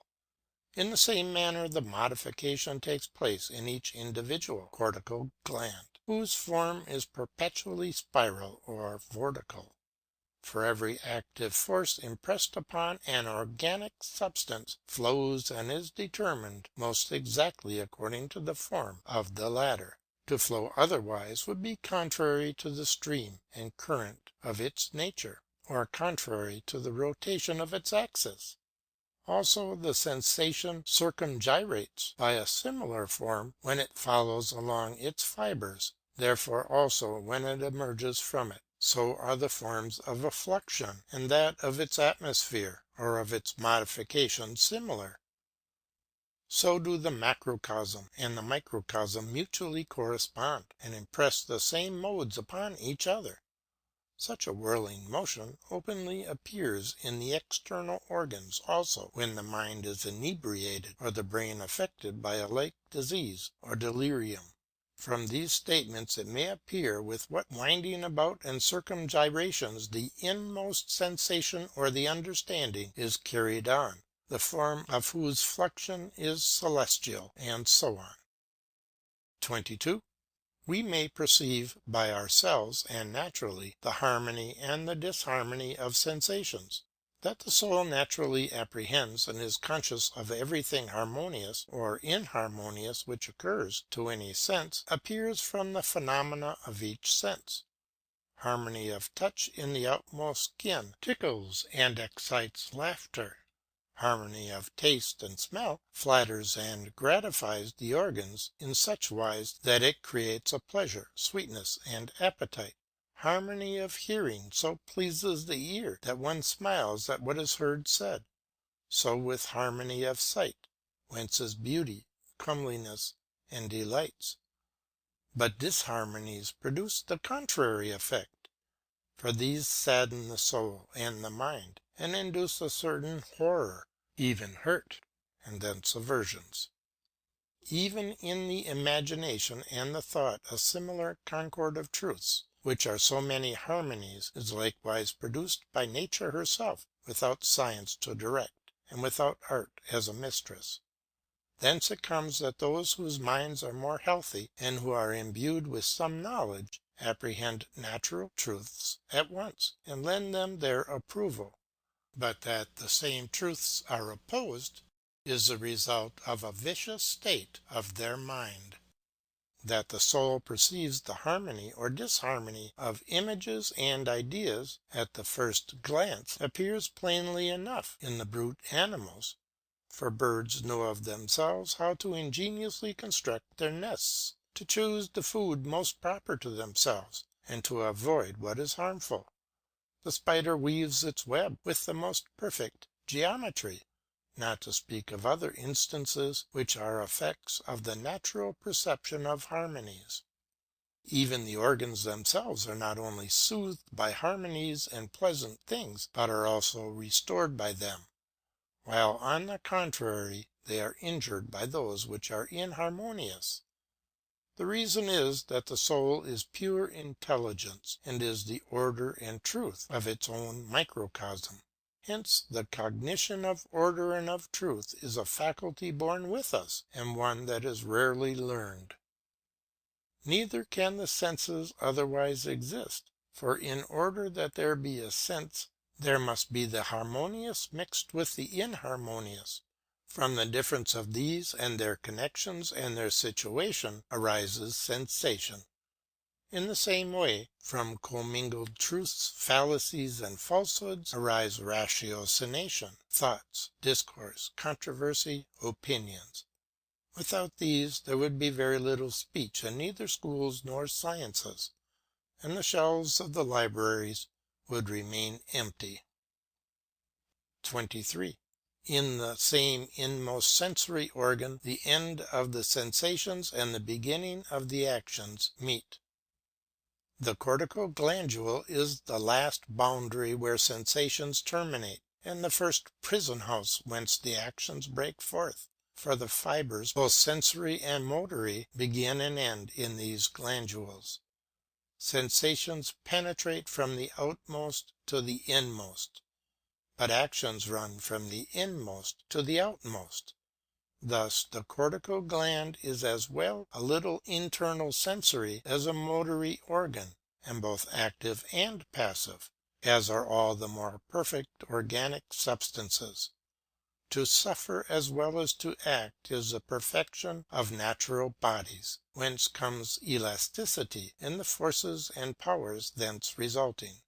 In the same manner the modification takes place in each individual cortical gland, whose form is perpetually spiral or vortical. For every active force impressed upon an organic substance flows and is determined most exactly according to the form of the latter. To flow otherwise would be contrary to the stream and current of its nature, or contrary to the rotation of its axis. Also the sensation circumgyrates by a similar form when it follows along its fibres, therefore also when it emerges from it. So are the forms of a fluxion and that of its atmosphere or of its modification similar. So do the macrocosm and the microcosm mutually correspond, and impress the same modes upon each other. Such a whirling motion openly appears in the external organs also when the mind is inebriated or the brain affected by a like disease or delirium. From these statements it may appear with what winding about and circumgyrations the inmost sensation or the understanding is carried on, the form of whose fluxion is celestial, and so on. 22. We may perceive by ourselves and naturally the harmony and the disharmony of sensations. That the soul naturally apprehends and is conscious of everything harmonious or inharmonious which occurs to any sense appears from the phenomena of each sense. Harmony of touch in the outmost skin tickles and excites laughter. Harmony of taste and smell flatters and gratifies the organs in such wise that it creates a pleasure, sweetness, and appetite. Harmony of hearing so pleases the ear that one smiles at what is heard said. So with harmony of sight, whence is beauty, comeliness, and delights. But disharmonies produce the contrary effect, for these sadden the soul and the mind, and induce a certain horror, even hurt, and thence aversions. Even in the imagination and the thought a similar concord of truths, which are so many harmonies, is likewise produced by nature herself, without science to direct, and without art as a mistress. Thence it comes that those whose minds are more healthy, and who are imbued with some knowledge, apprehend natural truths at once, and lend them their approval. But that the same truths are opposed is the result of a vicious state of their mind. That the soul perceives the harmony or disharmony of images and ideas at the first glance appears plainly enough in the brute animals, for birds know of themselves how to ingeniously construct their nests, to choose the food most proper to themselves, and to avoid what is harmful. The spider weaves its web with the most perfect geometry, not to speak of other instances which are effects of the natural perception of harmonies. Even the organs themselves are not only soothed by harmonies and pleasant things, but are also restored by them, while on the contrary they are injured by those which are inharmonious. The reason is that the soul is pure intelligence, and is the order and truth of its own microcosm. Hence the cognition of order and of truth is a faculty born with us, and one that is rarely learned. Neither can the senses otherwise exist, For in order that there be a sense, there must be the harmonious mixed with the inharmonious. From the difference of these and their connections and their situation arises sensation. In the same way, from commingled truths, fallacies, and falsehoods arise ratiocination, thoughts, discourse, controversy, opinions. Without these there would be very little speech and neither schools nor sciences, and the shelves of the libraries would remain empty. 23. In the same inmost sensory organ the end of the sensations and the beginning of the actions meet. The cortical glandule is the last boundary where sensations terminate, and the first prison house whence the actions break forth, for the fibres, both sensory and motory, begin and end in these glandules. Sensations penetrate from the outmost to the inmost, but actions run from the inmost to the outmost. Thus the cortical gland is as well a little internal sensory as a motory organ, and both active and passive, as are all the more perfect organic substances. To suffer as well as to act is the perfection of natural bodies, whence comes elasticity in the forces and powers thence resulting.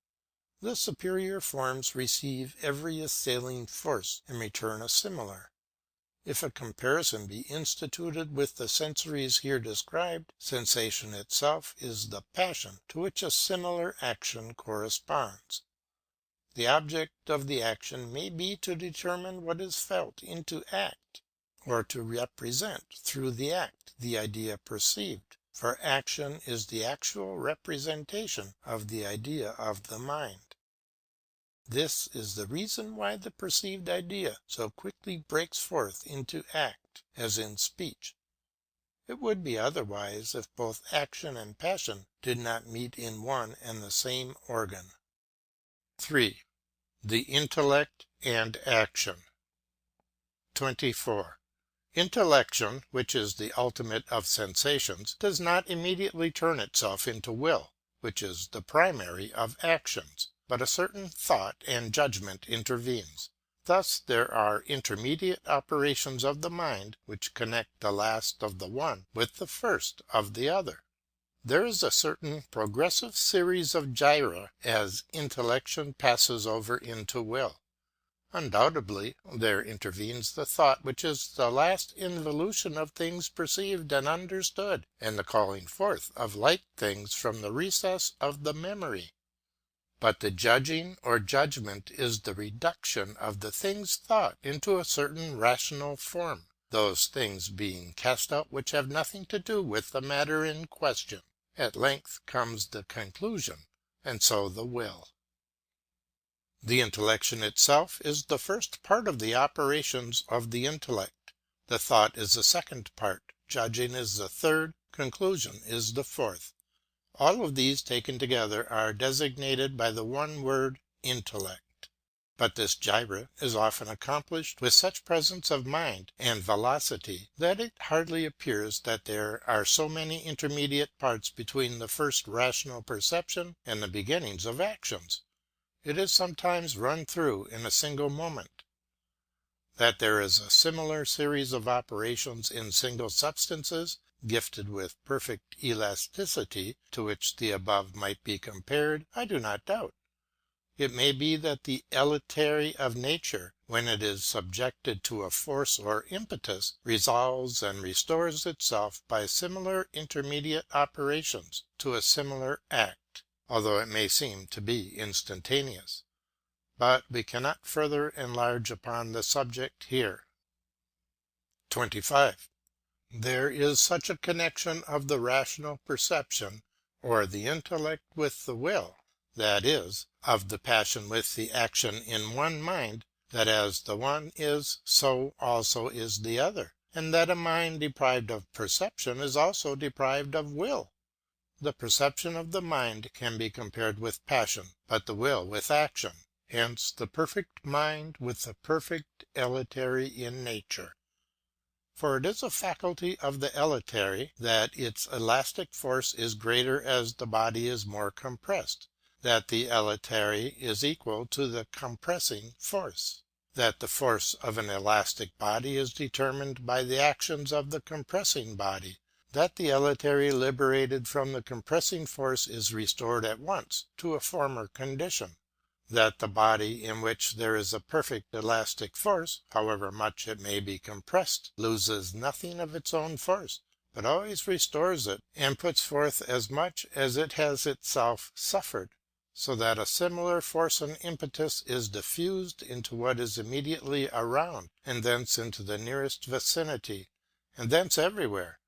The superior forms receive every assailing force and return a similar. If a comparison be instituted with the sensories here described, sensation itself is the passion to which a similar action corresponds. The object of the action may be to determine what is felt into act, or to represent through the act the idea perceived, for action is the actual representation of the idea of the mind. This is the reason why the perceived idea so quickly breaks forth into act, as in speech. It would be otherwise if both action and passion did not meet in one and the same organ. 3. The intellect and action. 24. Intellection, which is the ultimate of sensations, does not immediately turn itself into will, which is the primary of actions, but a certain thought and judgment intervenes. Thus there are intermediate operations of the mind which connect the last of the one with the first of the other. There is a certain progressive series of gyra as intellection passes over into will. Undoubtedly there intervenes the thought which is the last involution of things perceived and understood, and the calling forth of like things from the recess of the memory. But the judging or judgment is the reduction of the things thought into a certain rational form, those things being cast out which have nothing to do with the matter in question. At length comes the conclusion, and so the will. The intellection itself is the first part of the operations of the intellect. The thought is the second part, judging is the third, conclusion is the fourth. All of these taken together are designated by the one word intellect. But this gyra is often accomplished with such presence of mind and velocity that it hardly appears that there are so many intermediate parts between the first rational perception and the beginnings of actions. It is sometimes run through in a single moment. That there is a similar series of operations in single substances, gifted with perfect elasticity, to which the above might be compared, I do not doubt. It may be that the elementary of nature, when it is subjected to a force or impetus, resolves and restores itself by similar intermediate operations to a similar act, although it may seem to be instantaneous. But we cannot further enlarge upon the subject here. 25. There is such a connection of the rational perception, or the intellect with the will, that is, of the passion with the action in one mind, that as the one is, so also is the other, and that a mind deprived of perception is also deprived of will. The perception of the mind can be compared with passion, but the will with action. Hence the perfect mind with the perfect elementary in nature. For it is a faculty of the elementary that its elastic force is greater as the body is more compressed, that the aleatory is equal to the compressing force, that the force of an elastic body is determined by the actions of the compressing body, that the aleatory liberated from the compressing force is restored at once to a former condition, that the body in which there is a perfect elastic force, however much it may be compressed, loses nothing of its own force, but always restores it, and puts forth as much as it has itself suffered, so that a similar force and impetus is diffused into what is immediately around, and thence into the nearest vicinity, and thence everywhere,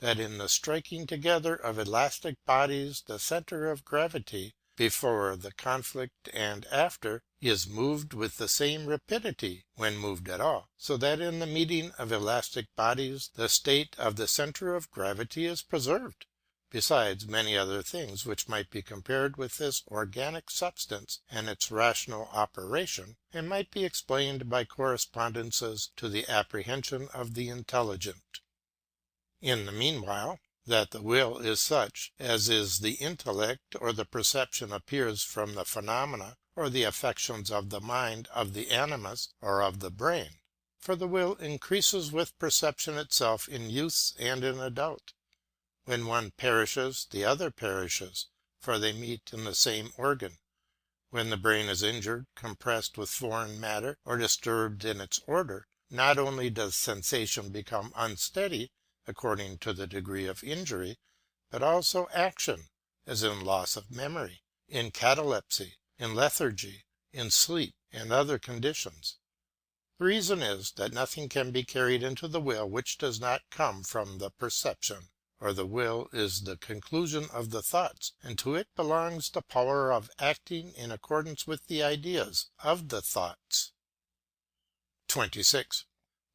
that in the striking together of elastic bodies the centre of gravity, before the conflict and after, is moved with the same rapidity, when moved at all, so that in the meeting of elastic bodies the state of the centre of gravity is preserved, besides many other things which might be compared with this organic substance and its rational operation, and might be explained by correspondences to the apprehension of the intelligent. In the meanwhile, that the will is such as is the intellect or the perception appears from the phenomena or the affections of the mind of the animus or of the brain. For the will increases with perception itself in youth and in adult. When one perishes, the other perishes, for they meet in the same organ. When the brain is injured, compressed with foreign matter, or disturbed in its order, not only does sensation become unsteady, according to the degree of injury, but also action, as in loss of memory, in catalepsy, in lethargy, in sleep, and other conditions. The reason is, that nothing can be carried into the will which does not come from the perception, or the will is the conclusion of the thoughts, and to it belongs the power of acting in accordance with the ideas of the thoughts. 26.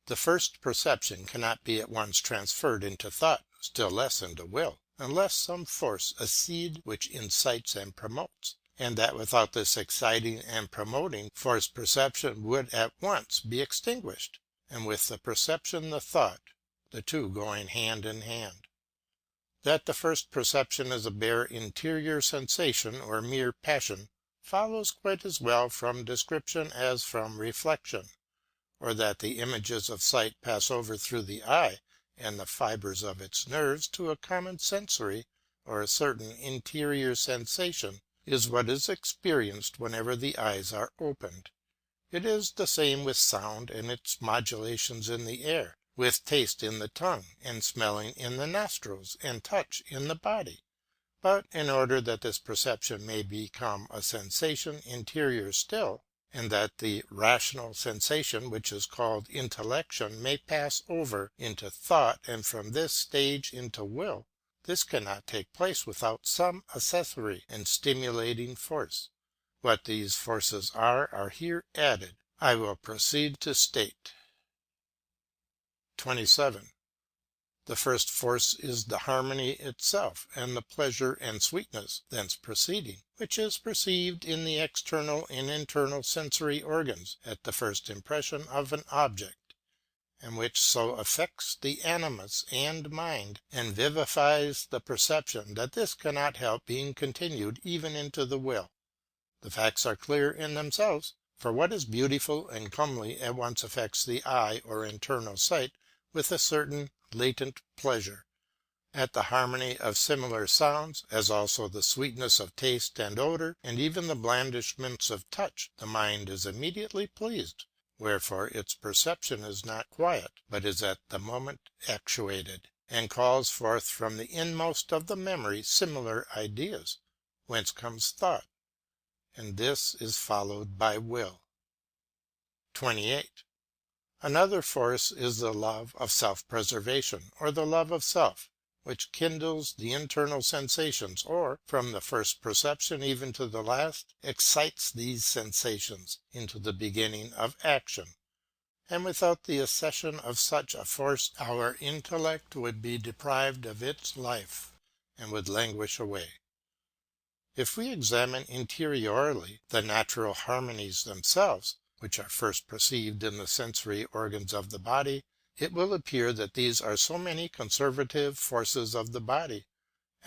The first perception cannot be at once transferred into thought, still less into will, unless some force accede which incites and promotes, and that without this exciting and promoting force perception would at once be extinguished, and with the perception the thought, the two going hand in hand. That the first perception is a bare interior sensation or mere passion follows quite as well from description as from reflection, or that the images of sight pass over through the eye and the fibres of its nerves to a common sensory or a certain interior sensation, is what is experienced whenever the eyes are opened. It is the same with sound and its modulations in the air, with taste in the tongue, and smelling in the nostrils, and touch in the body. But in order that this perception may become a sensation interior still, and that the rational sensation which is called intellection may pass over into thought, and from this stage into will, this cannot take place without some accessory and stimulating force. What these forces are here added. I will proceed to state. 27. The first force is the harmony itself, and the pleasure and sweetness thence proceeding, which is perceived in the external and internal sensory organs at the first impression of an object, and which so affects the animus and mind, and vivifies the perception, that this cannot help being continued even into the will. The facts are clear in themselves, for what is beautiful and comely at once affects the eye or internal sight with a certain latent pleasure. At the harmony of similar sounds, as also the sweetness of taste and odour, and even the blandishments of touch, the mind is immediately pleased, wherefore its perception is not quiet, but is at the moment actuated, and calls forth from the inmost of the memory similar ideas, whence comes thought, and this is followed by will. 28. Another force is the love of self-preservation, or the love of self, which kindles the internal sensations, or, from the first perception even to the last, excites these sensations into the beginning of action. And without the accession of such a force our intellect would be deprived of its life, and would languish away. If we examine interiorly the natural harmonies themselves, which are first perceived in the sensory organs of the body, it will appear that these are so many conservative forces of the body,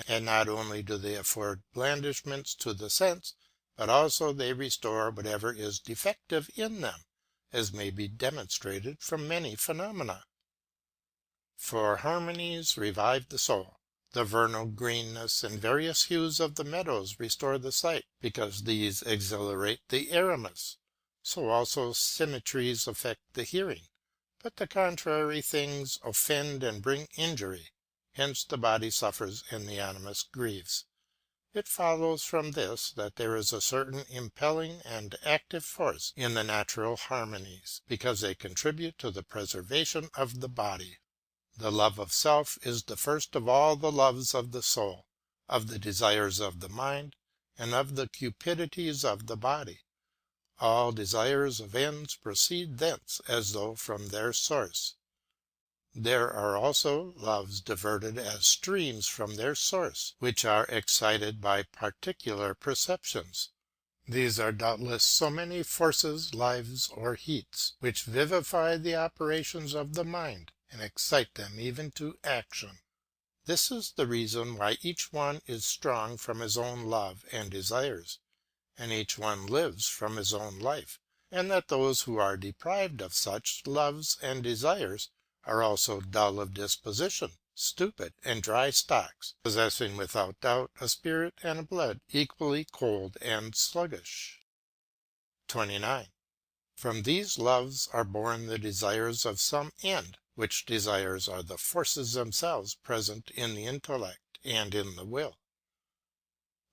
and not only do they afford blandishments to the sense, but also they restore whatever is defective in them, as may be demonstrated from many phenomena. For harmonies revive the soul. The vernal greenness and various hues of the meadows restore the sight, because these exhilarate the aremus. So also symmetries affect the hearing, but the contrary things offend and bring injury. Hence the body suffers and the animus grieves. It follows from this that there is a certain impelling and active force in the natural harmonies, because they contribute to the preservation of the body. The love of self is the first of all the loves of the soul, of the desires of the mind, and of the cupidities of the body. All desires of ends proceed thence as though from their source. There are also loves diverted as streams from their source, which are excited by particular perceptions. These are doubtless so many forces, lives, or heats, which vivify the operations of the mind, and excite them even to action. This is the reason why each one is strong from his own love and desires, and each one lives from his own life, and that those who are deprived of such loves and desires are also dull of disposition, stupid, and dry stocks, possessing without doubt a spirit and a blood equally cold and sluggish. 29. From these loves are born the desires of some end, which desires are the forces themselves present in the intellect and in the will.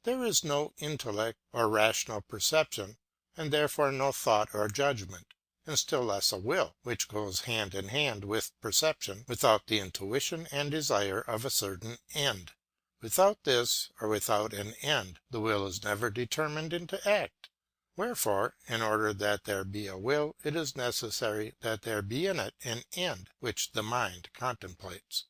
There is no intellect or rational perception, and therefore no thought or judgment, and still less a will, which goes hand in hand with perception, without the intuition and desire of a certain end. Without this, or without an end, the will is never determined into act. Wherefore, in order that there be a will, it is necessary that there be in it an end which the mind contemplates.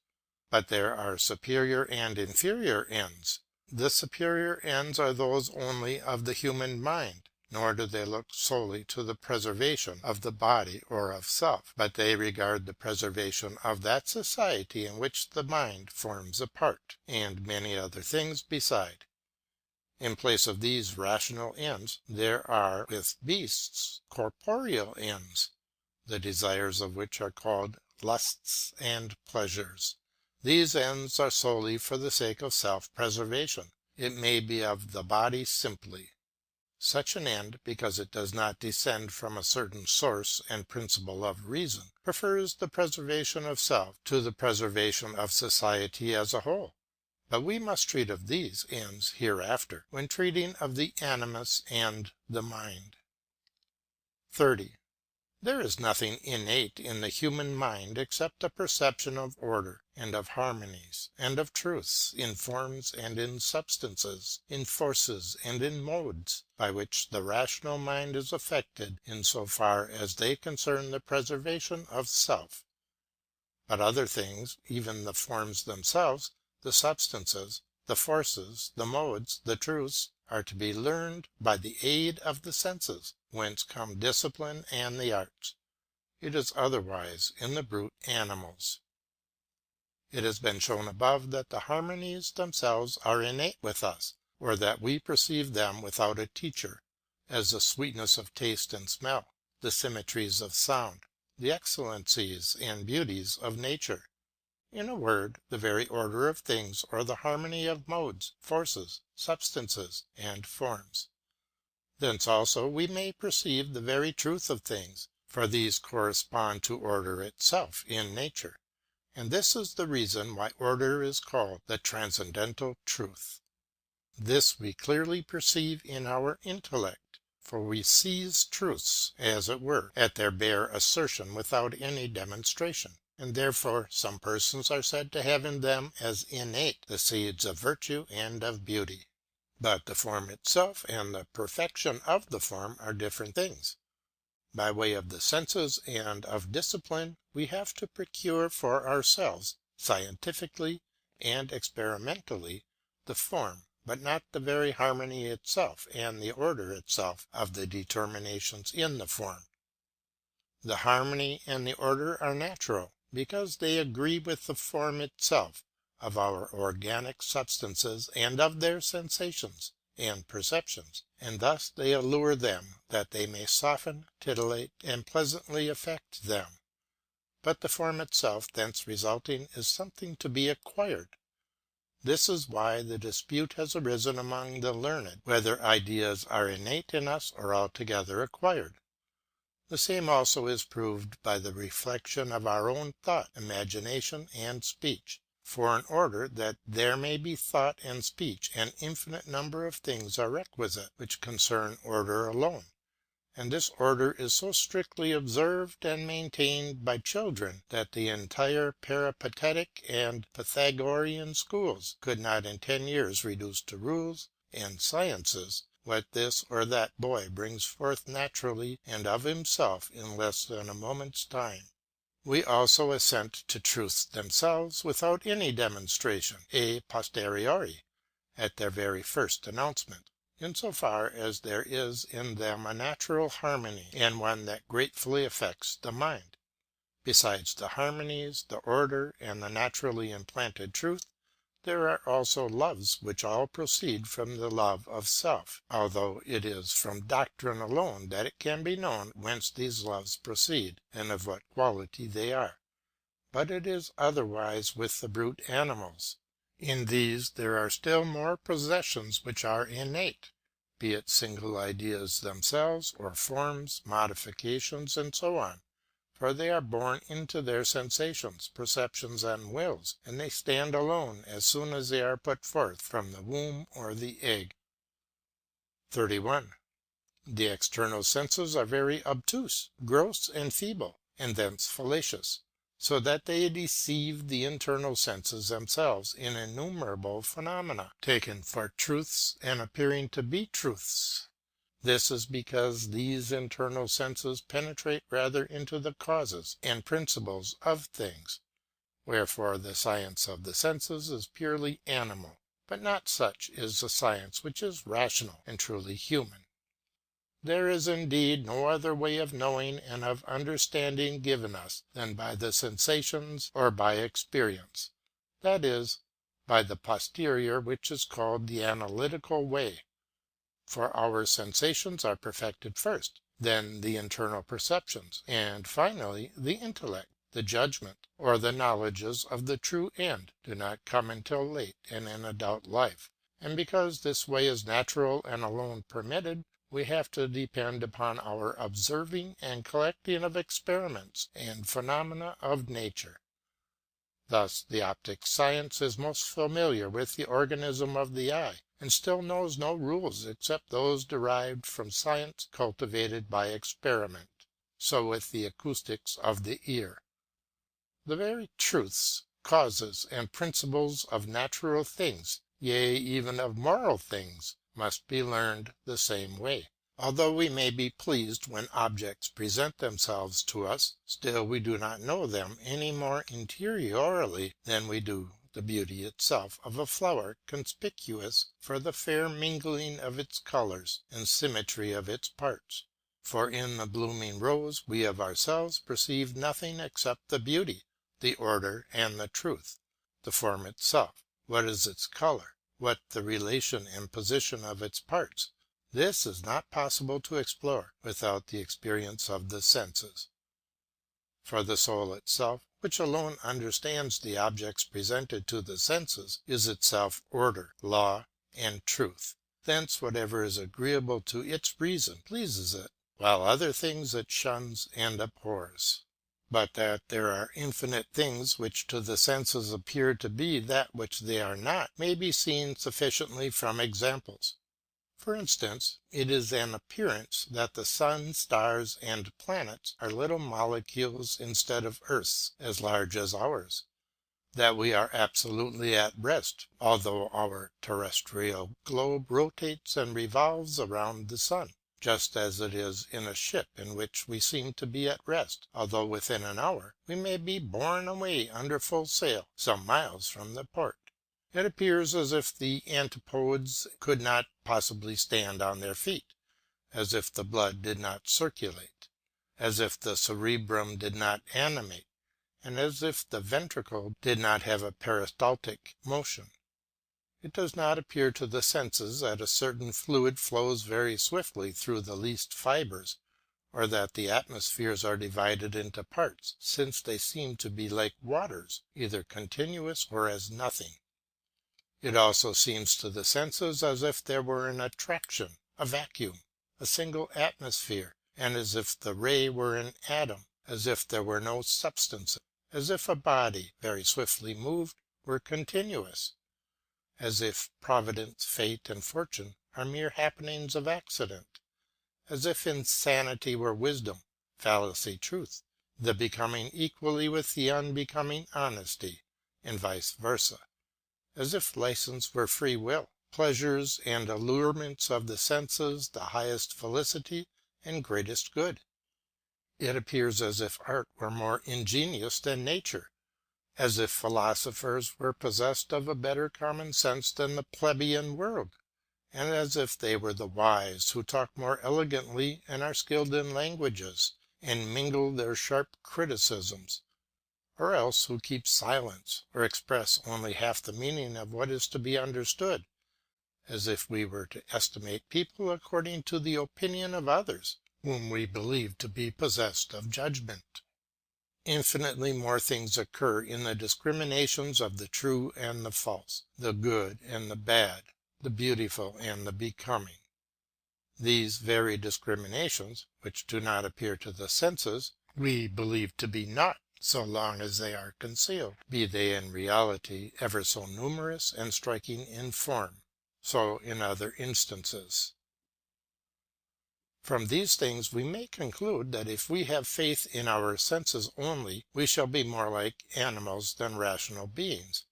But there are superior and inferior ends. The superior ends are those only of the human mind, nor do they look solely to the preservation of the body or of self, but they regard the preservation of that society in which the mind forms a part, and many other things beside. In place of these rational ends, there are with beasts corporeal ends, the desires of which are called lusts and pleasures. These ends are solely for the sake of self-preservation. It may be of the body simply. Such an end, because it does not descend from a certain source and principle of reason, prefers the preservation of self to the preservation of society as a whole. But we must treat of these ends hereafter, when treating of the animus and the mind. 30. There is nothing innate in the human mind except a perception of order, and of harmonies, and of truths, in forms and in substances, in forces and in modes, by which the rational mind is affected in so far as they concern the preservation of self. But other things, even the forms themselves, the substances, the forces, the modes, the truths, are to be learned by the aid of the senses, whence come discipline and the arts. It is otherwise in the brute animals. It has been shown above that the harmonies themselves are innate with us, or that we perceive them without a teacher, as the sweetness of taste and smell, the symmetries of sound, the excellencies and beauties of nature. In a word, the very order of things, or the harmony of modes, forces, substances, and forms. Thence also we may perceive the very truth of things, for these correspond to order itself in nature. And this is the reason why order is called the transcendental truth. This we clearly perceive in our intellect, for we seize truths, as it were, at their bare assertion without any demonstration. And therefore some persons are said to have in them as innate the seeds of virtue and of beauty. But the form itself and the perfection of the form are different things. By way of the senses and of discipline, we have to procure for ourselves, scientifically and experimentally, the form, but not the very harmony itself and the order itself of the determinations in the form. The harmony and the order are natural, because they agree with the form itself, of our organic substances and of their sensations and perceptions, and thus they allure them that they may soften, titillate, and pleasantly affect them. But the form itself thence resulting is something to be acquired. This is why the dispute has arisen among the learned, whether ideas are innate in us or altogether acquired. The same also is proved by the reflection of our own thought, imagination, and speech. For in order that there may be thought and speech, an infinite number of things are requisite, which concern order alone. And this order is so strictly observed and maintained by children, that the entire Peripatetic and Pythagorean schools could not in 10 years reduce to rules and sciences what this or that boy brings forth naturally and of himself in less than a moment's time. We also assent to truths themselves without any demonstration a posteriori, at their very first announcement, in so far as there is in them a natural harmony, and one that gratefully affects the mind. Besides the harmonies, the order, and the naturally implanted truth, there are also loves which all proceed from the love of self, although it is from doctrine alone that it can be known whence these loves proceed, and of what quality they are. But it is otherwise with the brute animals. In these there are still more possessions which are innate, be it single ideas themselves, or forms, modifications, and so on, for they are born into their sensations, perceptions, and wills, and they stand alone as soon as they are put forth from the womb or the egg. 31. The external senses are very obtuse, gross, and feeble, and thence fallacious, so that they deceive the internal senses themselves in innumerable phenomena, taken for truths and appearing to be truths. This is because these internal senses penetrate rather into the causes and principles of things, wherefore the science of the senses is purely animal, but not such is the science which is rational and truly human. There is indeed no other way of knowing and of understanding given us than by the sensations or by experience, that is, by the posterior, which is called the analytical way. For our sensations are perfected first, then the internal perceptions, and finally the intellect. The judgment, or the knowledges of the true end, do not come until late and in adult life, and because this way is natural and alone permitted, we have to depend upon our observing and collecting of experiments and phenomena of nature. Thus the optic science is most familiar with the organism of the eye, and still knows no rules except those derived from science cultivated by experiment. So with the acoustics of the ear. The very truths, causes, and principles of natural things, yea, even of moral things, must be learned the same way. Although we may be pleased when objects present themselves to us, still we do not know them any more interiorly than we do the beauty itself of a flower, conspicuous for the fair mingling of its colours and symmetry of its parts. For in the blooming rose we of ourselves perceive nothing except the beauty, the order, and the truth, the form itself. What is its colour? What the relation and position of its parts? This is not possible to explore without the experience of the senses. For the soul itself, which alone understands the objects presented to the senses, is itself order, law, and truth. Thence whatever is agreeable to its reason pleases it, while other things it shuns and abhors. But that there are infinite things which to the senses appear to be that which they are not may be seen sufficiently from examples. For instance, it is an appearance that the sun, stars, and planets are little molecules instead of earths as large as ours; that we are absolutely at rest, although our terrestrial globe rotates and revolves around the sun, just as it is in a ship in which we seem to be at rest, although within an hour we may be borne away under full sail some miles from the port. It appears as if the antipodes could not possibly stand on their feet, as if the blood did not circulate, as if the cerebrum did not animate, and as if the ventricle did not have a peristaltic motion. It does not appear to the senses that a certain fluid flows very swiftly through the least fibres, or that the atmospheres are divided into parts, since they seem to be like waters, either continuous or as nothing. It also seems to the senses as if there were an attraction, a vacuum, a single atmosphere, and as if the ray were an atom, as if there were no substance, as if a body, very swiftly moved, were continuous, as if providence, fate, and fortune are mere happenings of accident, as if insanity were wisdom, fallacy truth, the becoming equally with the unbecoming honesty, and vice versa, as if license were free will, pleasures and allurements of the senses the highest felicity and greatest good. It appears as if art were more ingenious than nature, as if philosophers were possessed of a better common sense than the plebeian world, and as if they were the wise who talk more elegantly and are skilled in languages, and mingle their sharp criticisms, or else who keep silence, or express only half the meaning of what is to be understood, as if we were to estimate people according to the opinion of others, whom we believe to be possessed of judgment. Infinitely more things occur in the discriminations of the true and the false, the good and the bad, the beautiful and the becoming. These very discriminations, which do not appear to the senses, we believe to be naught so long as they are concealed, be they in reality ever so numerous and striking in form. So in other instances. From these things we may conclude that if we have faith in our senses only, we shall be more like animals than rational beings.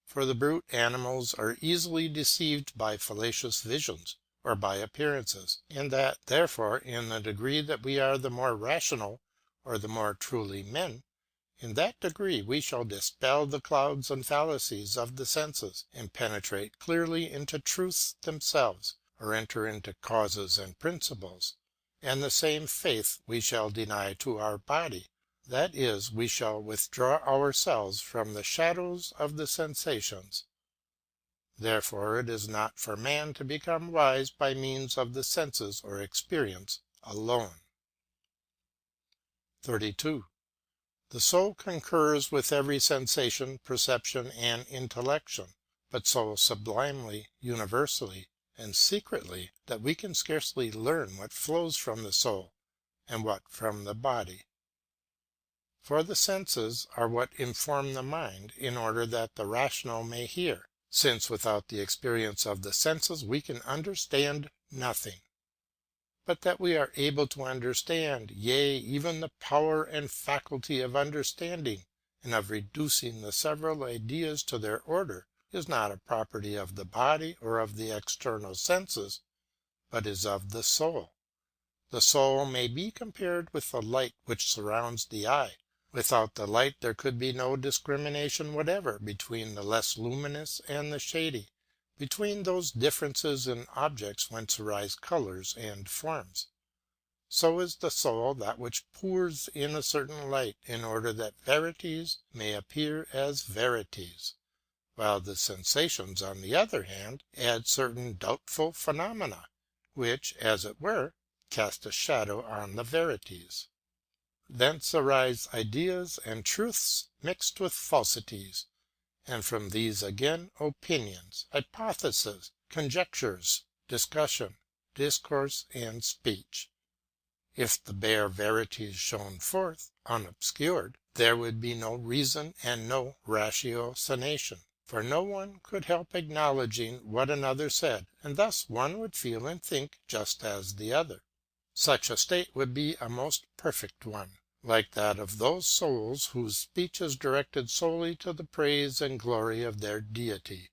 For the brute animals are easily deceived by fallacious visions, or by appearances, and that, therefore, in the degree that we are the more rational, or the more truly men, in that degree we shall dispel the clouds and fallacies of the senses, and penetrate clearly into truths themselves, or enter into causes and principles, and the same faith we shall deny to our body, that is, we shall withdraw ourselves from the shadows of the sensations. Therefore it is not for man to become wise by means of the senses or experience alone. 32. The soul concurs with every sensation, perception, and intellection, but so sublimely, universally, and secretly, that we can scarcely learn what flows from the soul, and what from the body. For the senses are what inform the mind, in order that the rational may hear, since without the experience of the senses we can understand nothing. But that we are able to understand, yea, even the power and faculty of understanding, and of reducing the several ideas to their order, is not a property of the body or of the external senses, but is of the soul. The soul may be compared with the light which surrounds the eye. Without the light there could be no discrimination whatever between the less luminous and the shady, between those differences in objects whence arise colours and forms. So is the soul that which pours in a certain light in order that verities may appear as verities, while the sensations, on the other hand, add certain doubtful phenomena, which, as it were, cast a shadow on the verities. Thence arise ideas and truths mixed with falsities, and from these again opinions, hypotheses, conjectures, discussion, discourse, and speech. If the bare verities shone forth, unobscured, there would be no reason and no ratiocination, for no one could help acknowledging what another said, and thus one would feel and think just as the other. Such a state would be a most perfect one, like that of those souls whose speech is directed solely to the praise and glory of their deity.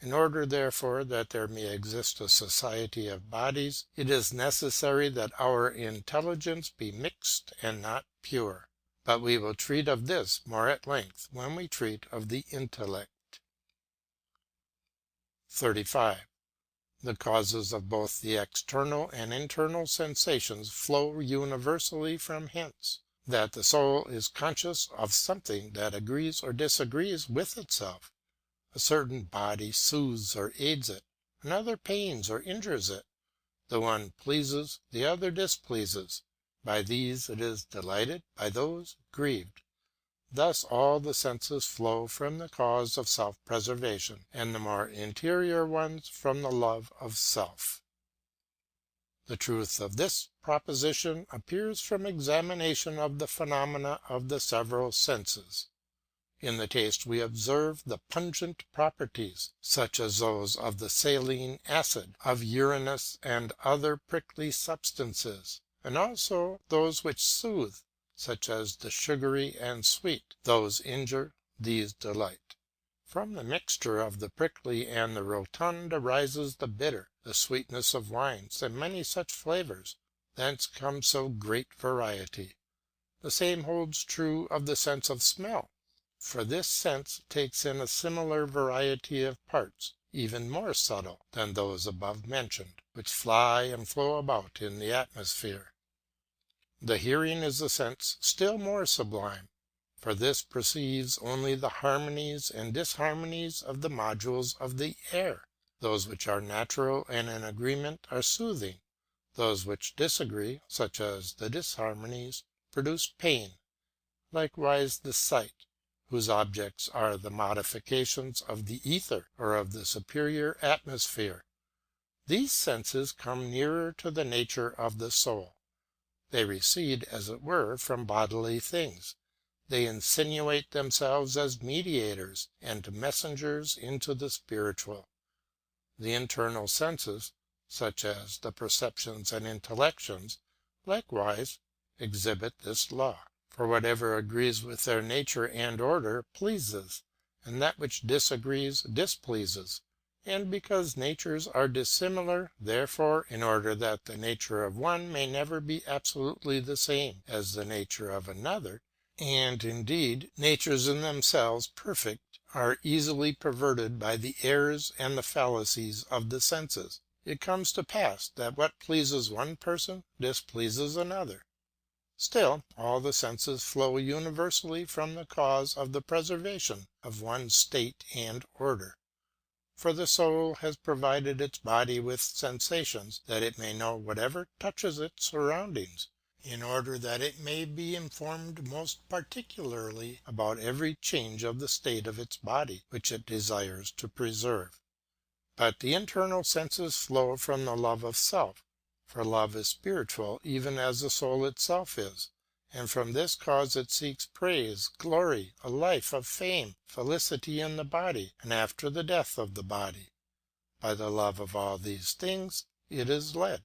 In order, therefore, that there may exist a society of bodies, it is necessary that our intelligence be mixed and not pure. But we will treat of this more at length when we treat of the intellect. 35. The causes of both the external and internal sensations flow universally from hence. that the soul is conscious of something that agrees or disagrees with itself. A certain body soothes or aids it, another pains or injures it. The one pleases, the other displeases. By these it is delighted, by those grieved. Thus all the senses flow from the cause of self-preservation, and the more interior ones from the love of self. The truth of this proposition appears from examination of the phenomena of the several senses. In the taste we observe the pungent properties, such as those of the saline acid, of uranous and other prickly substances, and also those which soothe, such as the sugary and sweet. Those injure, these delight. From the mixture of the prickly and the rotund arises the bitter, the sweetness of wines, and many such flavours. Thence comes so great variety. The same holds true of the sense of smell, for this sense takes in a similar variety of parts, even more subtle than those above mentioned, which fly and flow about in the atmosphere. The hearing is a sense still more sublime, for this perceives only the harmonies and disharmonies of the modules of the air. Those which are natural and in agreement are soothing, those which disagree, such as the disharmonies, produce pain. Likewise the sight, whose objects are the modifications of the ether or of the superior atmosphere. These senses come nearer to the nature of the soul. They recede, as it were, from bodily things. They insinuate themselves as mediators and messengers into the spiritual. The internal senses, such as the perceptions and intellections, likewise exhibit this law. For whatever agrees with their nature and order pleases, and that which disagrees displeases. And because natures are dissimilar, therefore, in order that the nature of one may never be absolutely the same as the nature of another, and indeed natures in themselves perfect are easily perverted by the errors and the fallacies of the senses, it comes to pass that what pleases one person displeases another. Still, all the senses flow universally from the cause of the preservation of one state and order. For the soul has provided its body with sensations, that it may know whatever touches its surroundings, in order that it may be informed most particularly about every change of the state of its body, which it desires to preserve. But the internal senses flow from the love of self, for love is spiritual even as the soul itself is, and from this cause it seeks praise, glory, a life of fame, felicity in the body, and after the death of the body. By the love of all these things it is led.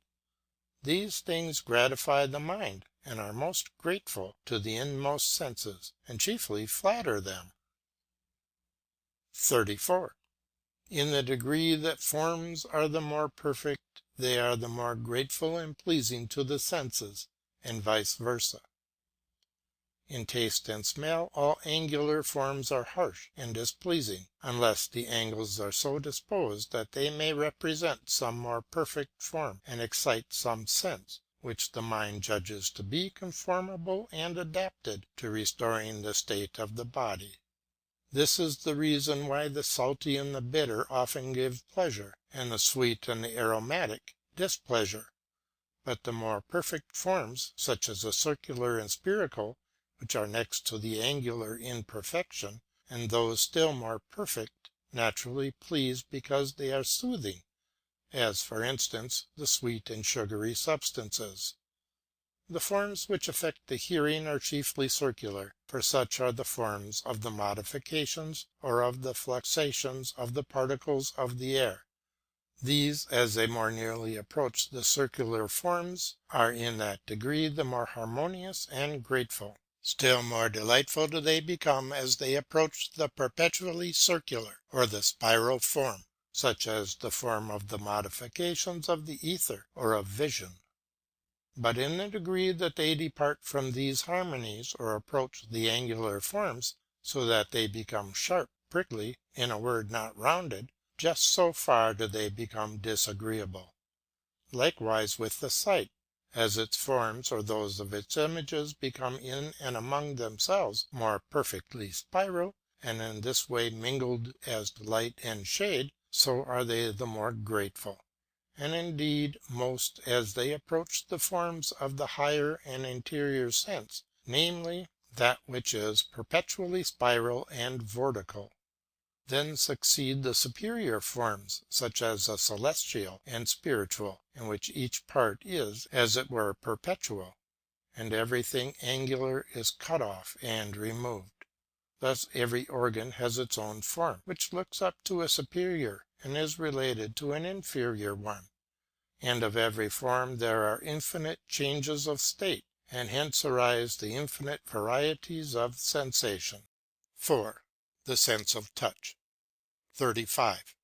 These things gratify the mind, and are most grateful to the inmost senses, and chiefly flatter them. 34. In the degree that forms are the more perfect, they are the more grateful and pleasing to the senses, and vice versa. In taste and smell all angular forms are harsh and displeasing, unless the angles are so disposed that they may represent some more perfect form, and excite some sense, which the mind judges to be conformable and adapted to restoring the state of the body. This is the reason why the salty and the bitter often give pleasure, and the sweet and the aromatic displeasure. But the more perfect forms, such as the circular and spherical, which are next to the angular in perfection, and those still more perfect, naturally please because they are soothing, as, for instance, the sweet and sugary substances. The forms which affect the hearing are chiefly circular, for such are the forms of the modifications or of the fluxations of the particles of the air. These, as they more nearly approach the circular forms, are in that degree the more harmonious and grateful. Still more delightful do they become as they approach the perpetually circular or the spiral form, such as the form of the modifications of the ether or of vision. But in the degree that they depart from these harmonies or approach the angular forms, so that they become sharp, prickly, in a word not rounded, just so far do they become disagreeable. Likewise with the sight, As its forms or those of its images become in and among themselves more perfectly spiral, and in this way mingled as light and shade, so are they the more grateful, and indeed most as they approach the forms of the higher and interior sense, namely, that which is perpetually spiral and vortical. Then succeed the superior forms, such as the celestial and spiritual, in which each part is, as it were, perpetual, and everything angular is cut off and removed. Thus every organ has its own form, which looks up to a superior and is related to an inferior one, and of every form there are infinite changes of state, and hence arise the infinite varieties of sensation. 4. The sense of touch. 35.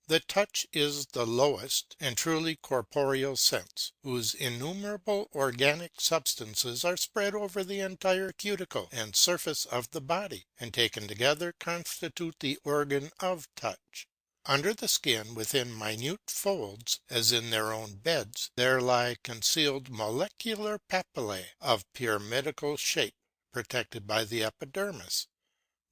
The touch is the lowest and truly corporeal sense, whose innumerable organic substances are spread over the entire cuticle and surface of the body, and taken together constitute the organ of touch. Under the skin, within minute folds, as in their own beds, there lie concealed molecular papillae of pyramidical shape, protected by the epidermis.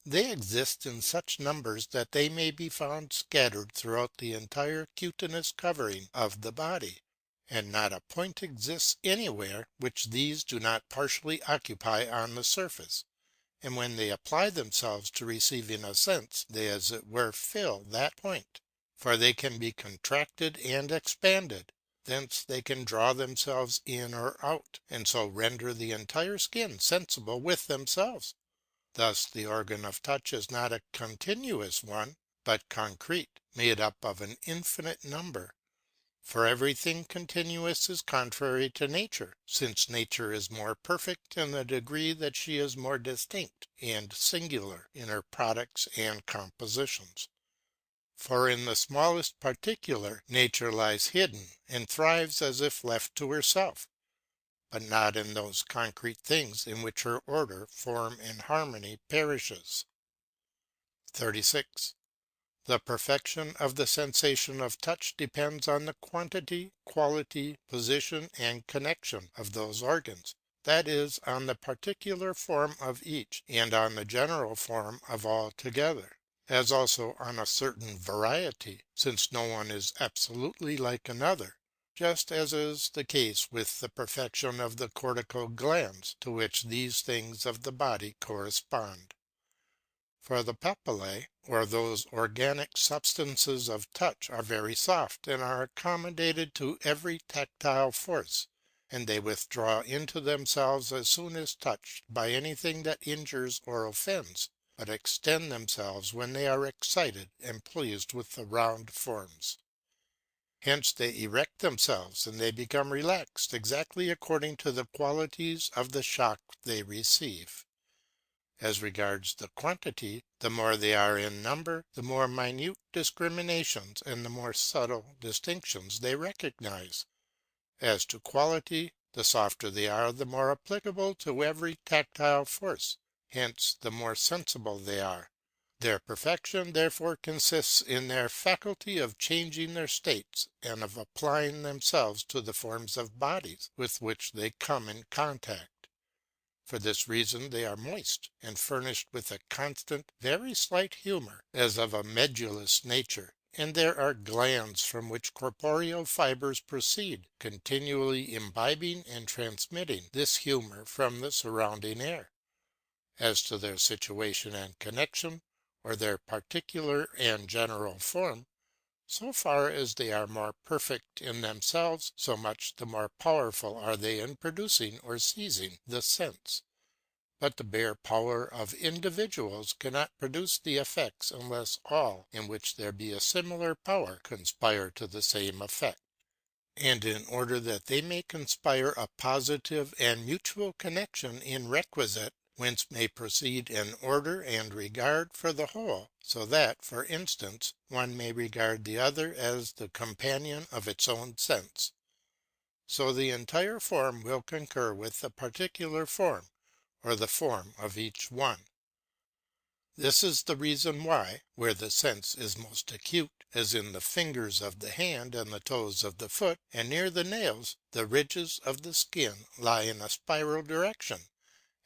They exist in such numbers that they may be found scattered throughout the entire cutinous covering of the body, and not a point exists anywhere which these do not partially occupy on the surface, and when they apply themselves to receiving a sense, they as it were fill that point, for they can be contracted and expanded, thence they can draw themselves in or out, and so render the entire skin sensible with themselves. Thus the organ of touch is not a continuous one, but concrete, made up of an infinite number. For everything continuous is contrary to nature, since nature is more perfect in the degree that she is more distinct and singular in her products and compositions. For in the smallest particular nature lies hidden and thrives as if left to herself, but not in those concrete things in which her order, form, and harmony perishes. 36. The perfection of the sensation of touch depends on the quantity, quality, position, and connection of those organs, that is, on the particular form of each, and on the general form of all together, as also on a certain variety, since no one is absolutely like another, just as is the case with the perfection of the cortical glands, to which these things of the body correspond. For the papillae, or those organic substances of touch, are very soft, and are accommodated to every tactile force, and they withdraw into themselves as soon as touched by anything that injures or offends, but extend themselves when they are excited and pleased with the round forms. Hence they erect themselves, and they become relaxed exactly according to the qualities of the shock they receive. As regards the quantity, the more they are in number, the more minute discriminations and the more subtle distinctions they recognize. As to quality, the softer they are, the more applicable to every tactile force, hence the more sensible they are. Their perfection therefore consists in their faculty of changing their states and of applying themselves to the forms of bodies with which they come in contact. For this reason they are moist, and furnished with a constant, very slight humour, as of a medullous nature, and there are glands from which corporeal fibres proceed, continually imbibing and transmitting this humour from the surrounding air. As to their situation and connection, or their particular and general form, so far as they are more perfect in themselves, so much the more powerful are they in producing or seizing the sense. But the bare power of individuals cannot produce the effects unless all, in which there be a similar power, conspire to the same effect. And in order that they may conspire a positive and mutual connection in requisite, whence may proceed an order and regard for the whole, so that, for instance, one may regard the other as the companion of its own sense, so the entire form will concur with the particular form, or the form of each one. This is the reason why, where the sense is most acute, as in the fingers of the hand and the toes of the foot, and near the nails, the ridges of the skin lie in a spiral direction,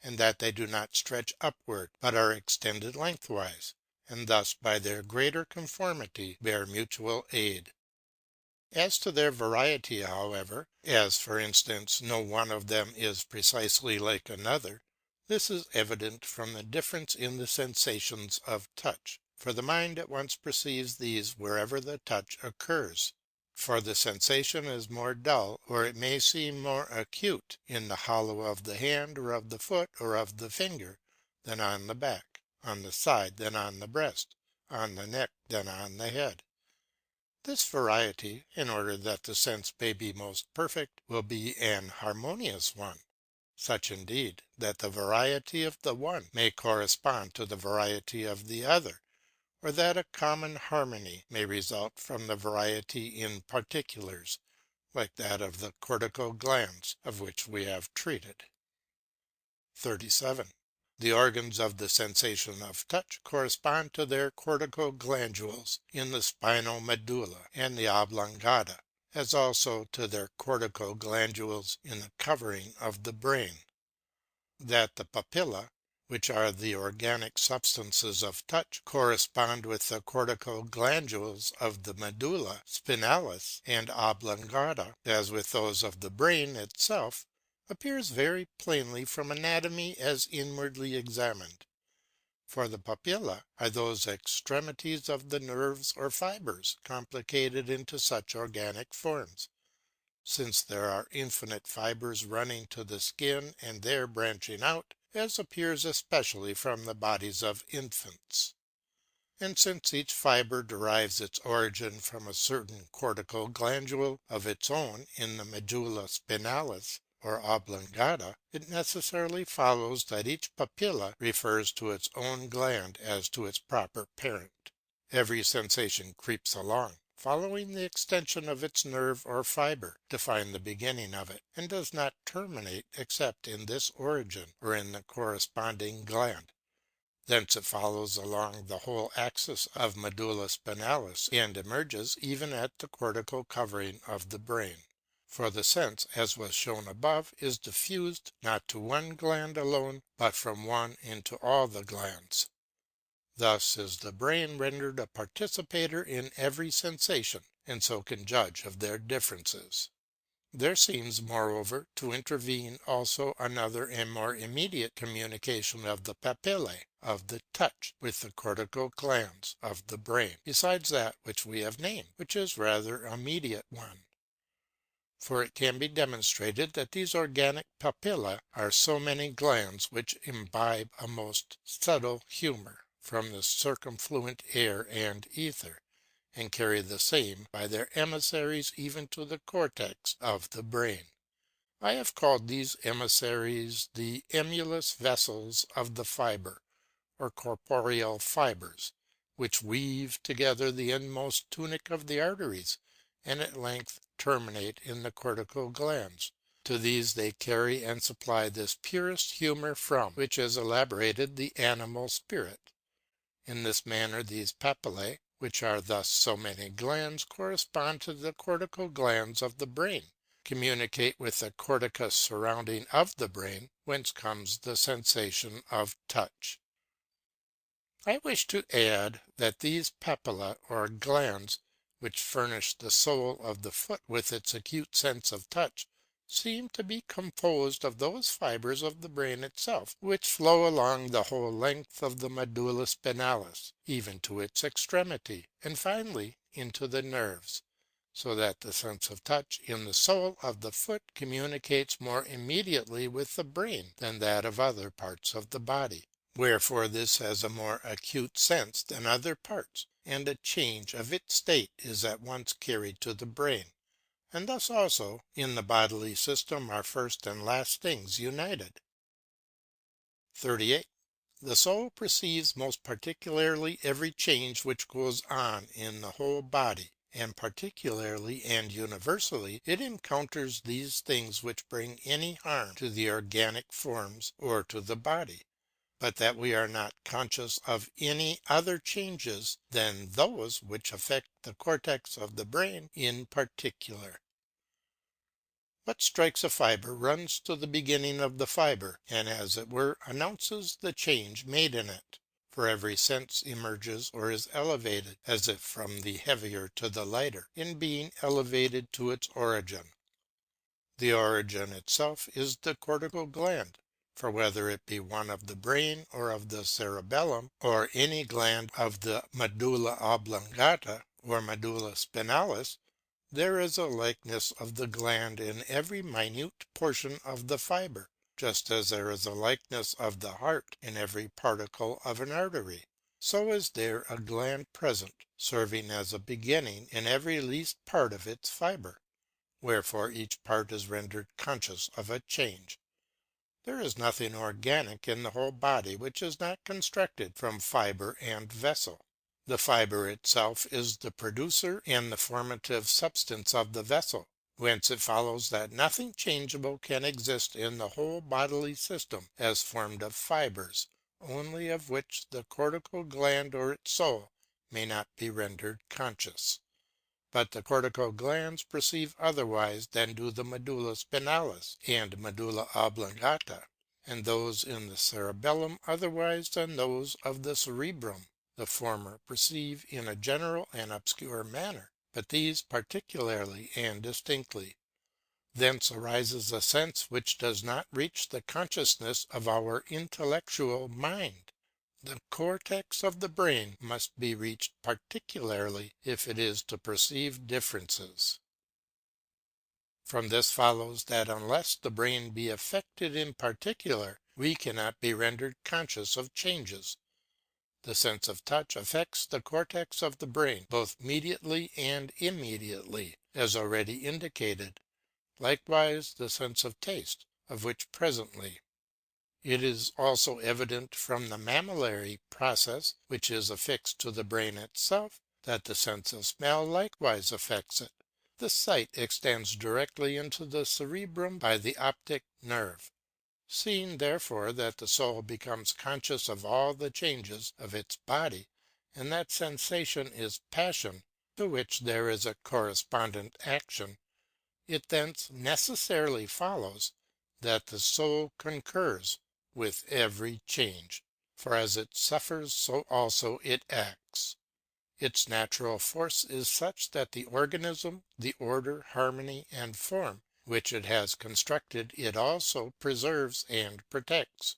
and that they do not stretch upward, but are extended lengthwise, and thus by their greater conformity bear mutual aid. As to their variety, however, as for instance no one of them is precisely like another, this is evident from the difference in the sensations of touch, for the mind at once perceives these wherever the touch occurs. For the sensation is more dull, or it may seem more acute, in the hollow of the hand or of the foot or of the finger, than on the back, on the side than on the breast, on the neck than on the head. This variety, in order that the sense may be most perfect, will be an harmonious one, such indeed that the variety of the one may correspond to the variety of the other, or that a common harmony may result from the variety in particulars, like that of the cortical glands of which we have treated. 37. The organs of the sensation of touch correspond to their cortical glandules in the spinal medulla and the oblongata, as also to their cortical glandules in the covering of the brain. That the papilla, which are the organic substances of touch, correspond with the cortical glandules of the medulla spinalis and oblongata, as with those of the brain itself, appears very plainly from anatomy as inwardly examined. For the papilla are those extremities of the nerves or fibres complicated into such organic forms, since there are infinite fibres running to the skin and there branching out, as appears especially from the bodies of infants. And since each fibre derives its origin from a certain cortical glandule of its own in the medulla spinalis or oblongata, it necessarily follows that each papilla refers to its own gland as to its proper parent. Every sensation creeps along, following the extension of its nerve or fibre, to find the beginning of it, and does not terminate except in this origin or in the corresponding gland. Thence it follows along the whole axis of medulla spinalis, and emerges even at the cortical covering of the brain. For the sense, as was shown above, is diffused not to one gland alone, but from one into all the glands. Thus is the brain rendered a participator in every sensation, and so can judge of their differences. There seems, moreover, to intervene also another and more immediate communication of the papillae of the touch with the cortical glands of the brain, besides that which we have named, which is rather a mediate one. For it can be demonstrated that these organic papillae are so many glands which imbibe a most subtle humour from the circumfluent air and ether, and carry the same by their emissaries even to the cortex of the brain. I have called these emissaries the emulous vessels of the fibre, or corporeal fibres, which weave together the inmost tunic of the arteries, and at length terminate in the cortical glands. To these they carry and supply this purest humour from which is elaborated the animal spirit. In this manner these papillae, which are thus so many glands, correspond to the cortical glands of the brain, communicate with the corticus surrounding of the brain, whence comes the sensation of touch. I wish to add that these papillae or glands, which furnish the sole of the foot with its acute sense of touch, seem to be composed of those fibres of the brain itself, which flow along the whole length of the medulla spinalis, even to its extremity, and finally into the nerves, so that the sense of touch in the sole of the foot communicates more immediately with the brain than that of other parts of the body. Wherefore this has a more acute sense than other parts, and a change of its state is at once carried to the brain. And thus also in the bodily system are first and last things united. 38. The soul perceives most particularly every change which goes on in the whole body, and particularly and universally it encounters these things which bring any harm to the organic forms or to the body. but that we are not conscious of any other changes than those which affect the cortex of the brain in particular. What strikes a fibre runs to the beginning of the fibre, and as it were announces the change made in it, for every sense emerges or is elevated, as if from the heavier to the lighter, in being elevated to its origin. The origin itself is the cortical gland, for whether it be one of the brain or of the cerebellum, or any gland of the medulla oblongata or medulla spinalis, there is a likeness of the gland in every minute portion of the fibre, just as there is a likeness of the heart in every particle of an artery. So is there a gland present, serving as a beginning in every least part of its fibre, wherefore each part is rendered conscious of a change. There is nothing organic in the whole body which is not constructed from fibre and vessel. The fibre itself is the producer and the formative substance of the vessel, whence it follows that nothing changeable can exist in the whole bodily system as formed of fibres, only of which the cortical gland or its soul may not be rendered conscious. But the cortical glands perceive otherwise than do the medulla spinalis and medulla oblongata, and those in the cerebellum otherwise than those of the cerebrum. The former perceive in a general and obscure manner, but these particularly and distinctly. Thence arises a sense which does not reach the consciousness of our intellectual mind. The cortex of the brain must be reached particularly if it is to perceive differences. From this follows that unless the brain be affected in particular, we cannot be rendered conscious of changes. The sense of touch affects the cortex of the brain, both mediately and immediately, as already indicated; likewise the sense of taste, of which presently. It is also evident from the mammillary process, which is affixed to the brain itself, that the sense of smell likewise affects it. The sight extends directly into the cerebrum by the optic nerve. Seeing therefore that the soul becomes conscious of all the changes of its body, and that sensation is passion, to which there is a correspondent action, it thence necessarily follows that the soul concurs with every change, for as it suffers so also it acts. Its natural force is such that the organism, the order, harmony, and form which it has constructed it also preserves and protects.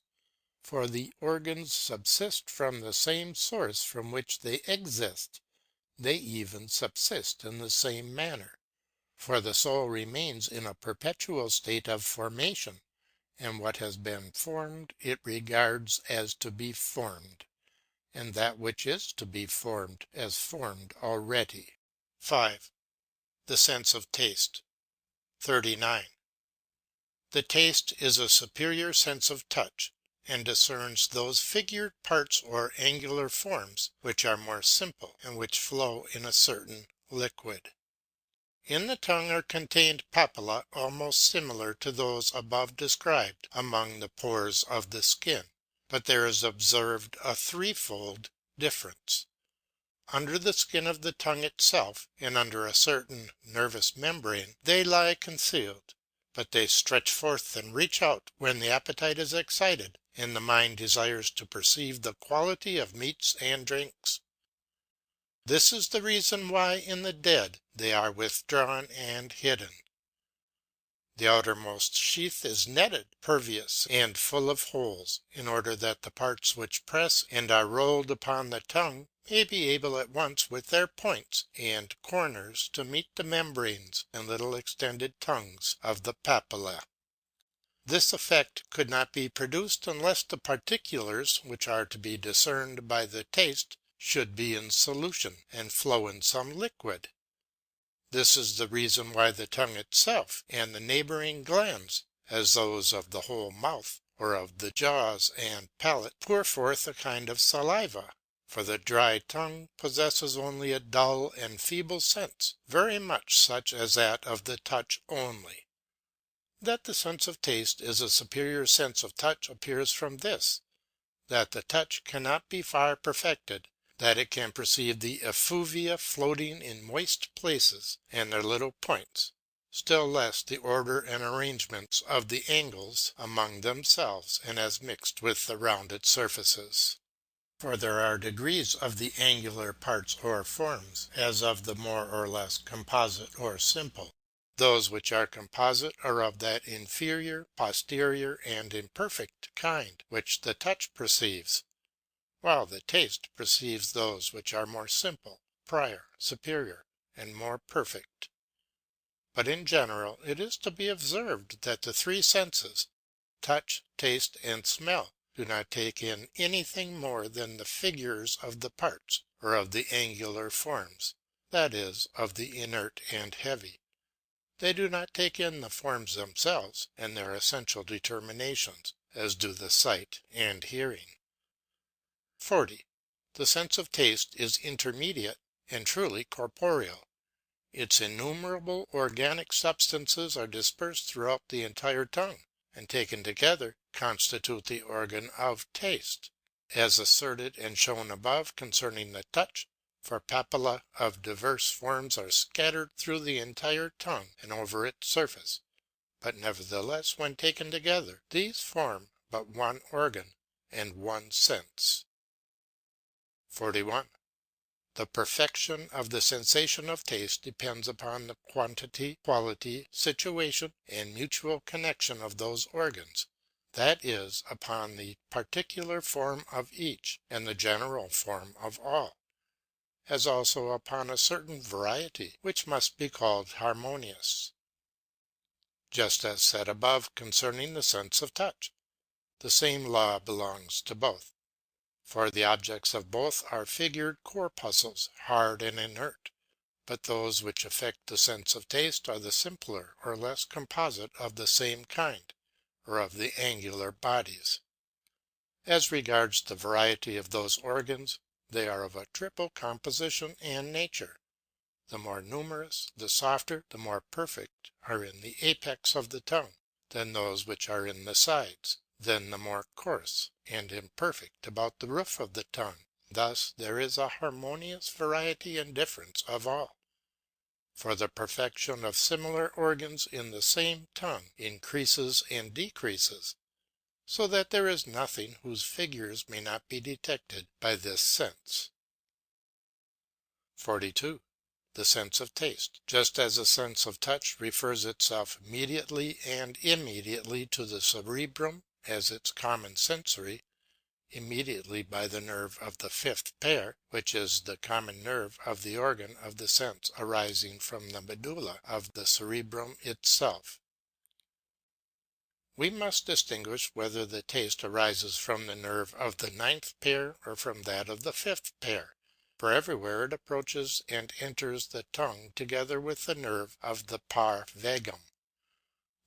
For the organs subsist from the same source from which they exist, they even subsist in the same manner. For the soul remains in a perpetual state of formation, and what has been formed it regards as to be formed, and that which is to be formed as formed already. 5. The sense of taste. 39. The taste is a superior sense of touch, and discerns those figured parts or angular forms which are more simple, and which flow in a certain liquid. In the tongue are contained papilla almost similar to those above described among the pores of the skin, but there is observed a threefold difference. Under the skin of the tongue itself, and under a certain nervous membrane, they lie concealed, but they stretch forth and reach out when the appetite is excited and the mind desires to perceive the quality of meats and drinks. This is the reason why in the dead they are withdrawn and hidden. The outermost sheath is netted, pervious, and full of holes, in order that the parts which press and are rolled upon the tongue may be able at once with their points and corners to meet the membranes and little extended tongues of the papilla. This effect could not be produced unless the particulars which are to be discerned by the taste should be in solution and flow in some liquid. This is the reason why the tongue itself and the neighbouring glands, as those of the whole mouth, or of the jaws and palate, pour forth a kind of saliva, for the dry tongue possesses only a dull and feeble sense, very much such as that of the touch only. That the sense of taste is a superior sense of touch appears from this, that the touch cannot be far perfected, that it can perceive the effluvia floating in moist places and their little points, still less the order and arrangements of the angles among themselves and as mixed with the rounded surfaces. For there are degrees of the angular parts or forms, as of the more or less composite or simple. Those which are composite are of that inferior, posterior, and imperfect kind which the touch perceives, while the taste perceives those which are more simple, prior, superior, and more perfect. But in general it is to be observed that the three senses, touch, taste, and smell, do not take in anything more than the figures of the parts, or of the angular forms, that is, of the inert and heavy. They do not take in the forms themselves and their essential determinations, as do the sight and hearing. 40. The sense of taste is intermediate and truly corporeal. Its innumerable organic substances are dispersed throughout the entire tongue, and taken together constitute the organ of taste, as asserted and shown above concerning the touch, for papillae of diverse forms are scattered through the entire tongue and over its surface, but nevertheless when taken together these form but one organ and one sense. 41. The perfection of the sensation of taste depends upon the quantity, quality, situation, and mutual connection of those organs, that is, upon the particular form of each, and the general form of all, as also upon a certain variety, which must be called harmonious. Just as said above concerning the sense of touch, the same law belongs to both. For the objects of both are figured corpuscles, hard and inert, but those which affect the sense of taste are the simpler or less composite of the same kind, or of the angular bodies. As regards the variety of those organs, they are of a triple composition and nature. The more numerous, the softer, the more perfect are in the apex of the tongue, than those which are in the sides, then the more coarse and imperfect about the roof of the tongue. Thus there is a harmonious variety and difference of all. For the perfection of similar organs in the same tongue increases and decreases, so that there is nothing whose figures may not be detected by this sense. 42. The sense of taste, just as the sense of touch refers itself mediately and immediately to the cerebrum as its common sensory, immediately by the nerve of the fifth pair, which is the common nerve of the organ of the sense arising from the medulla of the cerebrum itself. We must distinguish whether the taste arises from the nerve of the ninth pair or from that of the fifth pair, for everywhere it approaches and enters the tongue together with the nerve of the par vagum.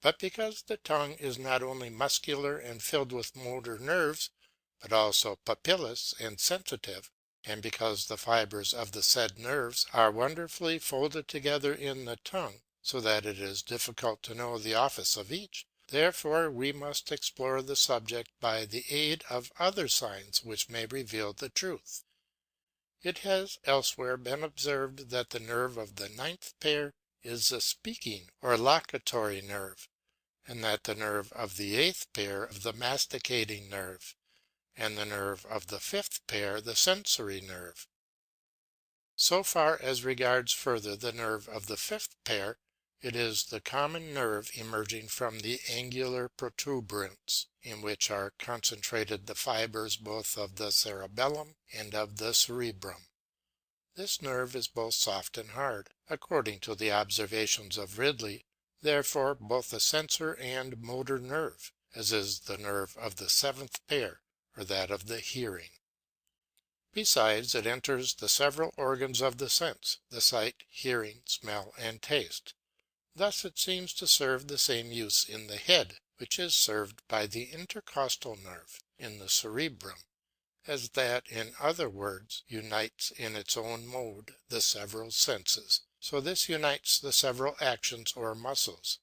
But because the tongue is not only muscular and filled with motor nerves, but also papillous and sensitive, and because the fibres of the said nerves are wonderfully folded together in the tongue, so that it is difficult to know the office of each, therefore we must explore the subject by the aid of other signs which may reveal the truth. It has elsewhere been observed that the nerve of the ninth pair is the speaking or locatory nerve, and that the nerve of the eighth pair the masticating nerve, and the nerve of the fifth pair the sensory nerve. So far as regards further the nerve of the fifth pair, it is the common nerve emerging from the angular protuberance, in which are concentrated the fibres both of the cerebellum and of the cerebrum. This nerve is both soft and hard, according to the observations of Ridley, therefore both a sensor and motor nerve, as is the nerve of the seventh pair, or that of the hearing. Besides, it enters the several organs of the sense, the sight, hearing, smell, and taste. Thus it seems to serve the same use in the head, which is served by the intercostal nerve in the cerebrum, as that, in other words, unites in its own mode the several senses, so this unites the several actions or muscles.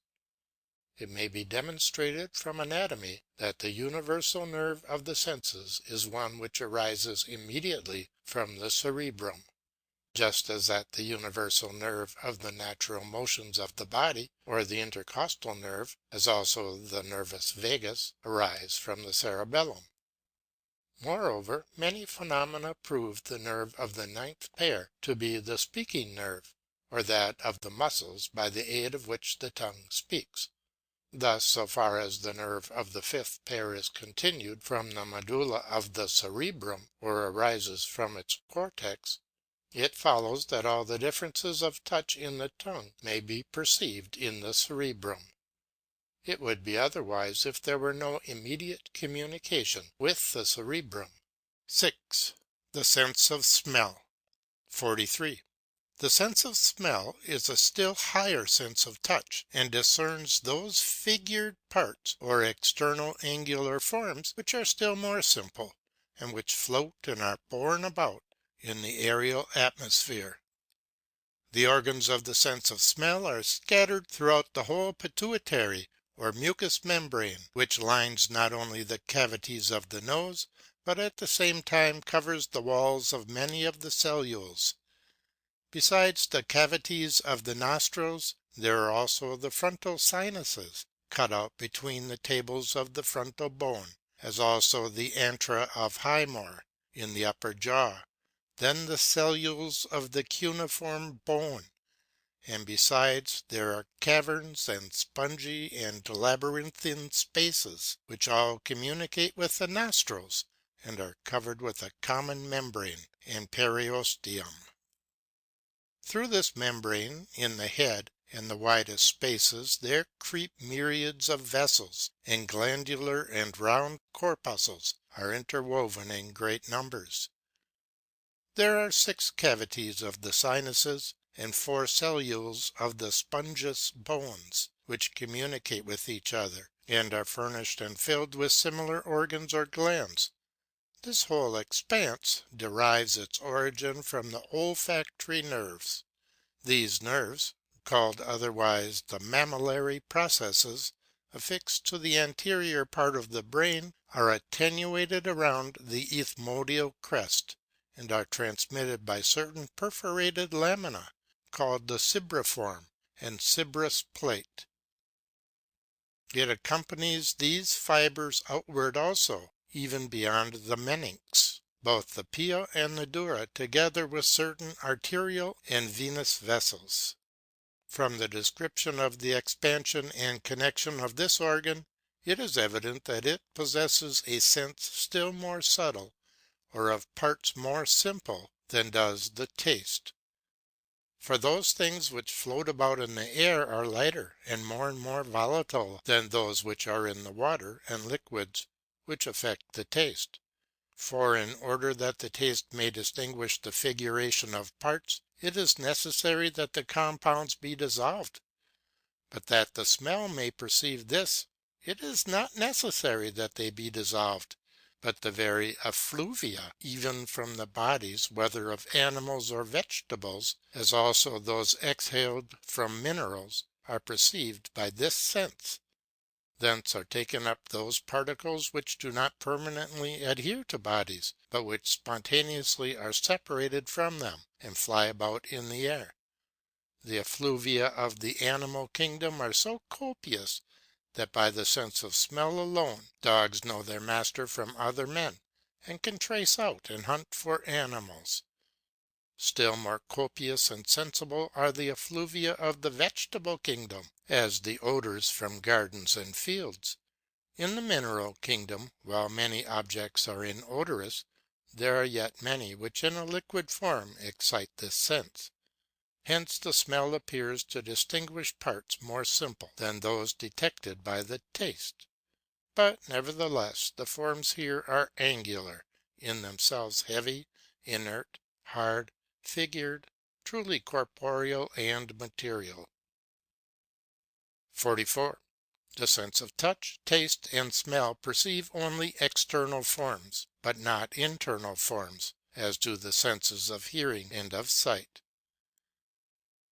It may be demonstrated from anatomy that the universal nerve of the senses is one which arises immediately from the cerebrum, just as that the universal nerve of the natural motions of the body, or the intercostal nerve, as also the nervus vagus, arise from the cerebellum. Moreover, many phenomena prove the nerve of the ninth pair to be the speaking nerve, or that of the muscles by the aid of which the tongue speaks. Thus, so far as the nerve of the fifth pair is continued from the medulla of the cerebrum, or arises from its cortex, it follows that all the differences of touch in the tongue may be perceived in the cerebrum. It would be otherwise if there were no immediate communication with the cerebrum. 6. The sense of smell. 43. The sense of smell is a still higher sense of touch, and discerns those figured parts or external angular forms which are still more simple, and which float and are borne about in the aerial atmosphere. The organs of the sense of smell are scattered throughout the whole pituitary or mucous membrane, which lines not only the cavities of the nose, but at the same time covers the walls of many of the cellules. Besides the cavities of the nostrils, there are also the frontal sinuses, cut out between the tables of the frontal bone, as also the antra of Highmore in the upper jaw, then the cellules of the cuneiform bone, and besides there are caverns and spongy and labyrinthine spaces, which all communicate with the nostrils, and are covered with a common membrane and periosteum. Through this membrane, in the head and the widest spaces, there creep myriads of vessels, and glandular and round corpuscles are interwoven in great numbers. There are 6 cavities of the sinuses, and 4 cellules of the spongious bones, which communicate with each other, and are furnished and filled with similar organs or glands. This whole expanse derives its origin from the olfactory nerves. These nerves, called otherwise the mammillary processes, affixed to the anterior part of the brain, are attenuated around the ethmoidal crest, and are transmitted by certain perforated lamina, called the cibriform and cibrous plate. It accompanies these fibres outward also, even beyond the meninx, both the pia and the dura, together with certain arterial and venous vessels. From the description of the expansion and connection of this organ, it is evident that it possesses a sense still more subtle, or of parts more simple, than does the taste. For those things which float about in the air are lighter and more volatile than those which are in the water and liquids which affect the taste. For in order that the taste may distinguish the figuration of parts, it is necessary that the compounds be dissolved; but that the smell may perceive this, it is not necessary that they be dissolved, but the very effluvia, even from the bodies, whether of animals or vegetables, as also those exhaled from minerals, are perceived by this sense. Thence are taken up those particles which do not permanently adhere to bodies, but which spontaneously are separated from them, and fly about in the air. The effluvia of the animal kingdom are so copious, that by the sense of smell alone dogs know their master from other men, and can trace out and hunt for animals. Still more copious and sensible are the effluvia of the vegetable kingdom, as the odours from gardens and fields. In the mineral kingdom, while many objects are inodorous, there are yet many which in a liquid form excite this sense. Hence the smell appears to distinguish parts more simple than those detected by the taste. But nevertheless the forms here are angular, in themselves heavy, inert, hard, figured, truly corporeal and material. 44. The sense of touch, taste, and smell perceive only external forms, but not internal forms, as do the senses of hearing and of sight.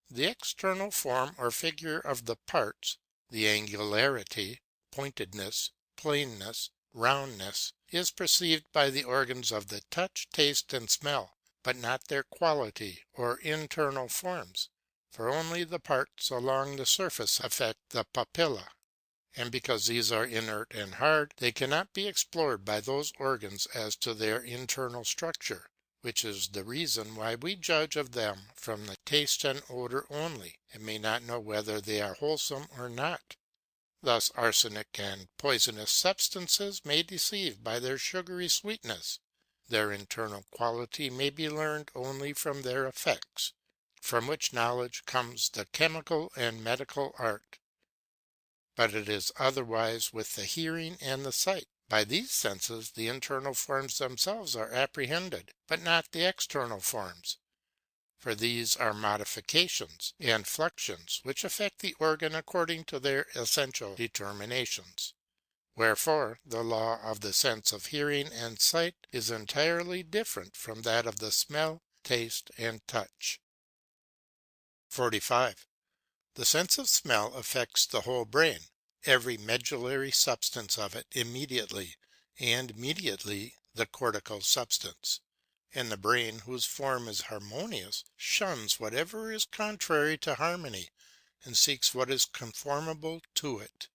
The external form or figure of the parts The angularity, pointedness, plainness, roundness, is perceived by the organs of the touch, taste, and smell, but not their quality or internal forms, for only the parts along the surface affect the papilla, and because these are inert and hard, they cannot be explored by those organs as to their internal structure, which is the reason why we judge of them from the taste and odour only, and may not know whether they are wholesome or not. Thus arsenic and poisonous substances may deceive by their sugary sweetness. Their internal quality may be learned only from their effects, from which knowledge comes the chemical and medical art. But it is otherwise with the hearing and the sight. By these senses the internal forms themselves are apprehended, but not the external forms. For these are modifications and fluxions which affect the organ according to their essential determinations. Wherefore the law of the sense of hearing and sight is entirely different from that of the smell, taste, and touch. 45. The sense of smell affects the whole brain, every medullary substance of it immediately, and mediately the cortical substance. And the brain, whose form is harmonious, shuns whatever is contrary to harmony, and seeks what is conformable to it.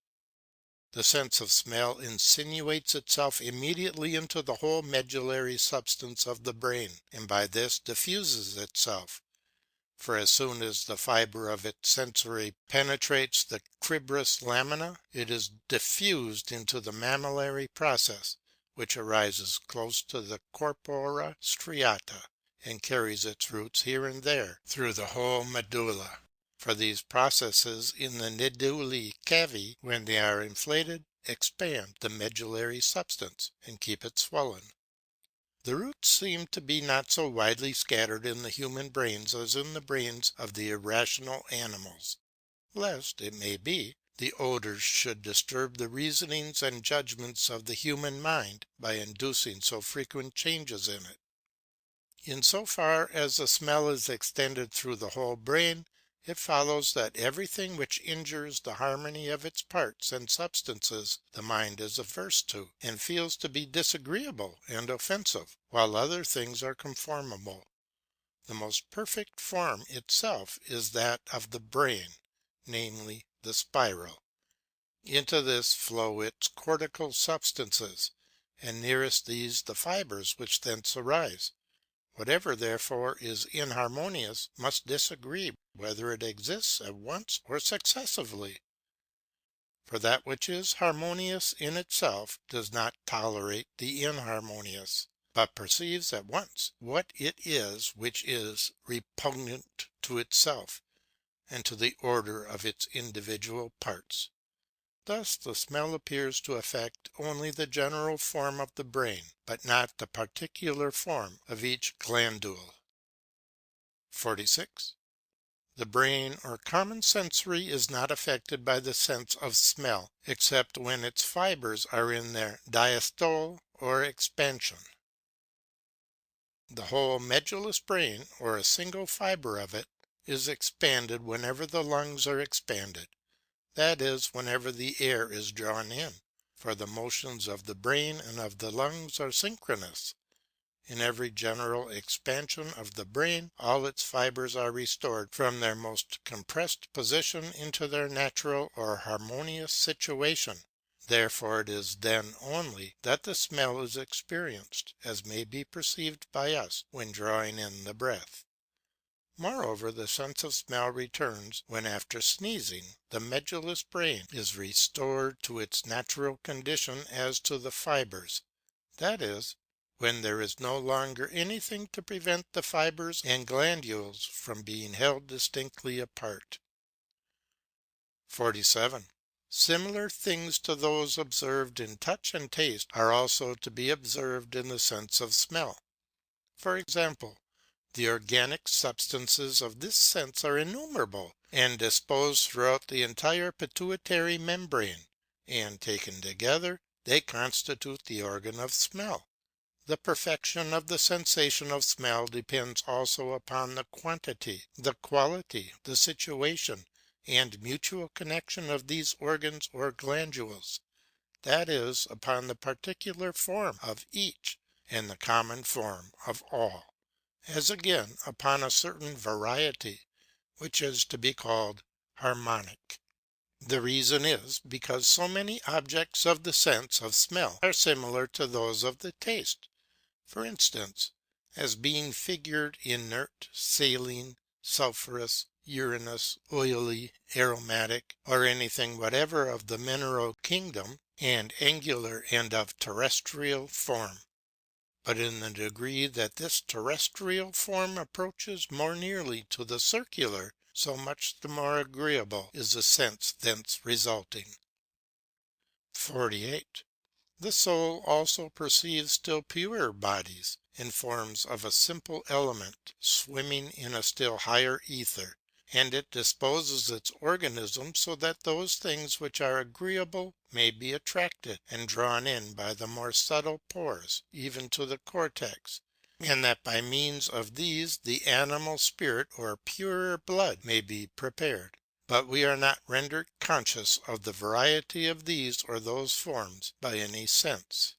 The sense of smell insinuates itself immediately into the whole medullary substance of the brain, and by this diffuses itself. For as soon as the fibre of its sensory penetrates the cribris lamina, it is diffused into the mammillary process, which arises close to the corpora striata, and carries its roots here and there through the whole medulla. For these processes in the niduli cavi, when they are inflated, expand the medullary substance, and keep it swollen. The roots seem to be not so widely scattered in the human brains as in the brains of the irrational animals, lest, it may be, the odours should disturb the reasonings and judgments of the human mind by inducing so frequent changes in it. In so far as the smell is extended through the whole brain, it follows that everything which injures the harmony of its parts and substances the mind is averse to, and feels to be disagreeable and offensive, while other things are conformable. The most perfect form itself is that of the brain, namely the spiral. Into this flow its cortical substances, and nearest these the fibres which thence arise. Whatever therefore is inharmonious must disagree, whether it exists at once or successively. For that which is harmonious in itself does not tolerate the inharmonious, but perceives at once what it is which is repugnant to itself and to the order of its individual parts. Thus the smell appears to affect only the general form of the brain, but not the particular form of each glandule. 46. The brain or common sensory is not affected by the sense of smell, except when its fibres are in their diastole or expansion. The whole medullous brain, or a single fibre of it, is expanded whenever the lungs are expanded, that is, whenever the air is drawn in, for the motions of the brain and of the lungs are synchronous. In every general expansion of the brain, all its fibres are restored from their most compressed position into their natural or harmonious situation. Therefore it is then only that the smell is experienced, as may be perceived by us when drawing in the breath. Moreover, the sense of smell returns when, after sneezing, the medullous brain is restored to its natural condition as to the fibres, that is, when there is no longer anything to prevent the fibres and glandules from being held distinctly apart. 47. Similar things to those observed in touch and taste are also to be observed in the sense of smell. For example, the organic substances of this sense are innumerable, and disposed throughout the entire pituitary membrane, and, taken together, they constitute the organ of smell. The perfection of the sensation of smell depends also upon the quantity, the quality, the situation, and mutual connection of these organs or glandules, that is, upon the particular form of each and the common form of all, as again upon a certain variety, which is to be called harmonic. The reason is, because so many objects of the sense of smell are similar to those of the taste, for instance, as being figured inert, saline, sulphurous, urinous, oily, aromatic, or anything whatever of the mineral kingdom, and angular and of terrestrial form. But in the degree that this terrestrial form approaches more nearly to the circular, so much the more agreeable is the sense thence resulting. 48. The soul also perceives still purer bodies, and forms of a simple element swimming in a still higher ether, and it disposes its organism so that those things which are agreeable may be attracted and drawn in by the more subtle pores, even to the cortex, and that by means of these the animal spirit or purer blood may be prepared. But we are not rendered conscious of the variety of these or those forms by any sense.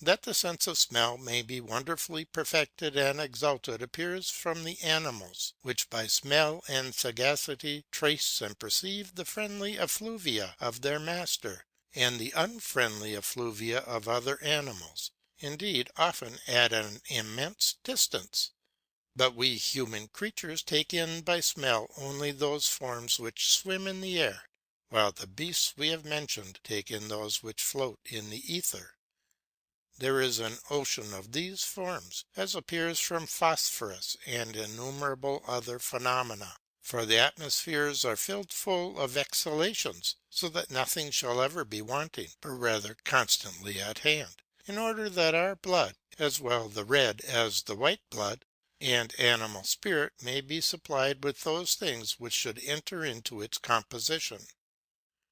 That the sense of smell may be wonderfully perfected and exalted appears from the animals, which by smell and sagacity trace and perceive the friendly effluvia of their master, and the unfriendly effluvia of other animals, indeed often at an immense distance. But we human creatures take in by smell only those forms which swim in the air, while the beasts we have mentioned take in those which float in the ether. There is an ocean of these forms, as appears from phosphorus and innumerable other phenomena, for the atmospheres are filled full of exhalations, so that nothing shall ever be wanting, but rather constantly at hand, in order that our blood, as well the red as the white blood, and animal spirit may be supplied with those things which should enter into its composition.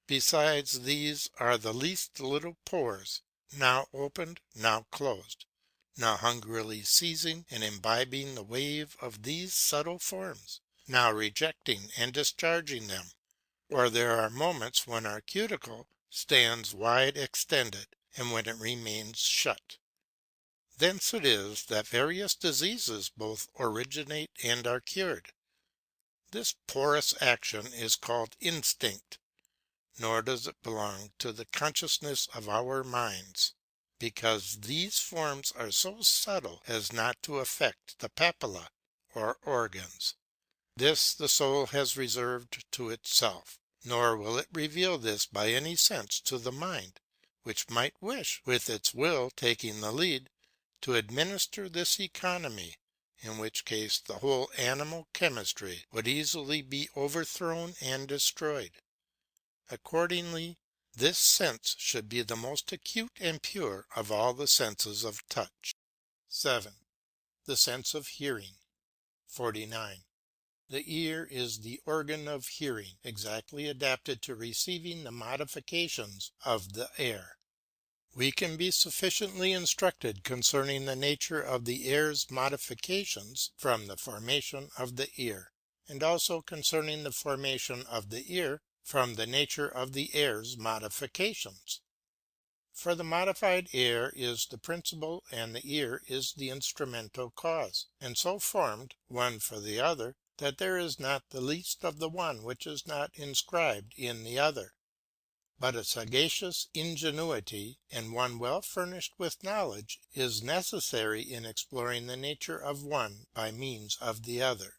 Besides these are the least little pores, now opened, now closed, now hungrily seizing and imbibing the wave of these subtle forms, now rejecting and discharging them, or there are moments when our cuticle stands wide extended, and when it remains shut. Thence it is that various diseases both originate and are cured. This porous action is called instinct, nor does it belong to the consciousness of our minds, because these forms are so subtle as not to affect the papilla or organs. This the soul has reserved to itself, nor will it reveal this by any sense to the mind, which might wish, with its will taking the lead, to administer this economy, in which case the whole animal chemistry would easily be overthrown and destroyed. Accordingly, this sense should be the most acute and pure of all the senses of touch. 7. The sense of hearing. 49. The ear is the organ of hearing, exactly adapted to receiving the modifications of the air. We can be sufficiently instructed concerning the nature of the air's modifications from the formation of the ear, and also concerning the formation of the ear from the nature of the air's modifications. For the modified air is the principle and the ear is the instrumental cause, and so formed, one for the other, that there is not the least of the one which is not inscribed in the other. But a sagacious ingenuity, and one well furnished with knowledge, is necessary in exploring the nature of one by means of the other.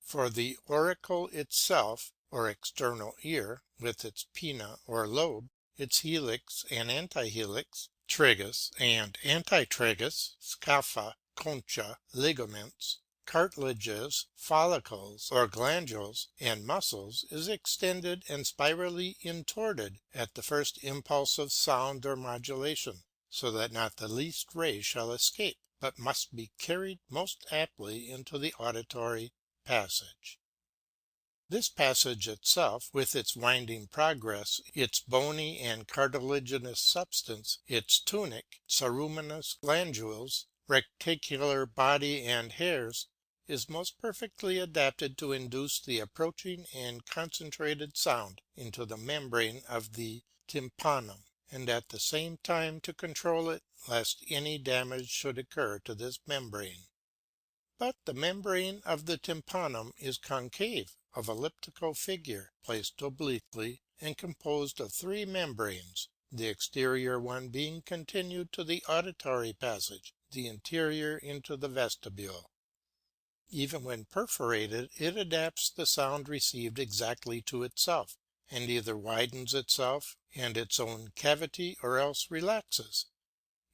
For the auricle itself, or external ear, with its pinna or lobe, its helix and antihelix, tragus and antitragus, scapha, concha, ligaments, cartilages, follicles or glandules, and muscles, is extended and spirally intorted at the first impulse of sound or modulation, so that not the least ray shall escape, but must be carried most aptly into the auditory passage. This passage itself, with its winding progress, its bony and cartilaginous substance, its tunic, ceruminous glandules, reticular body and hairs, is most perfectly adapted to induce the approaching and concentrated sound into the membrane of the tympanum, and at the same time to control it lest any damage should occur to this membrane. But the membrane of the tympanum is concave, of elliptical figure, placed obliquely, and composed of three membranes, the exterior one being continued to the auditory passage, the interior into the vestibule. Even when perforated, it adapts the sound received exactly to itself, and either widens itself and its own cavity or else relaxes.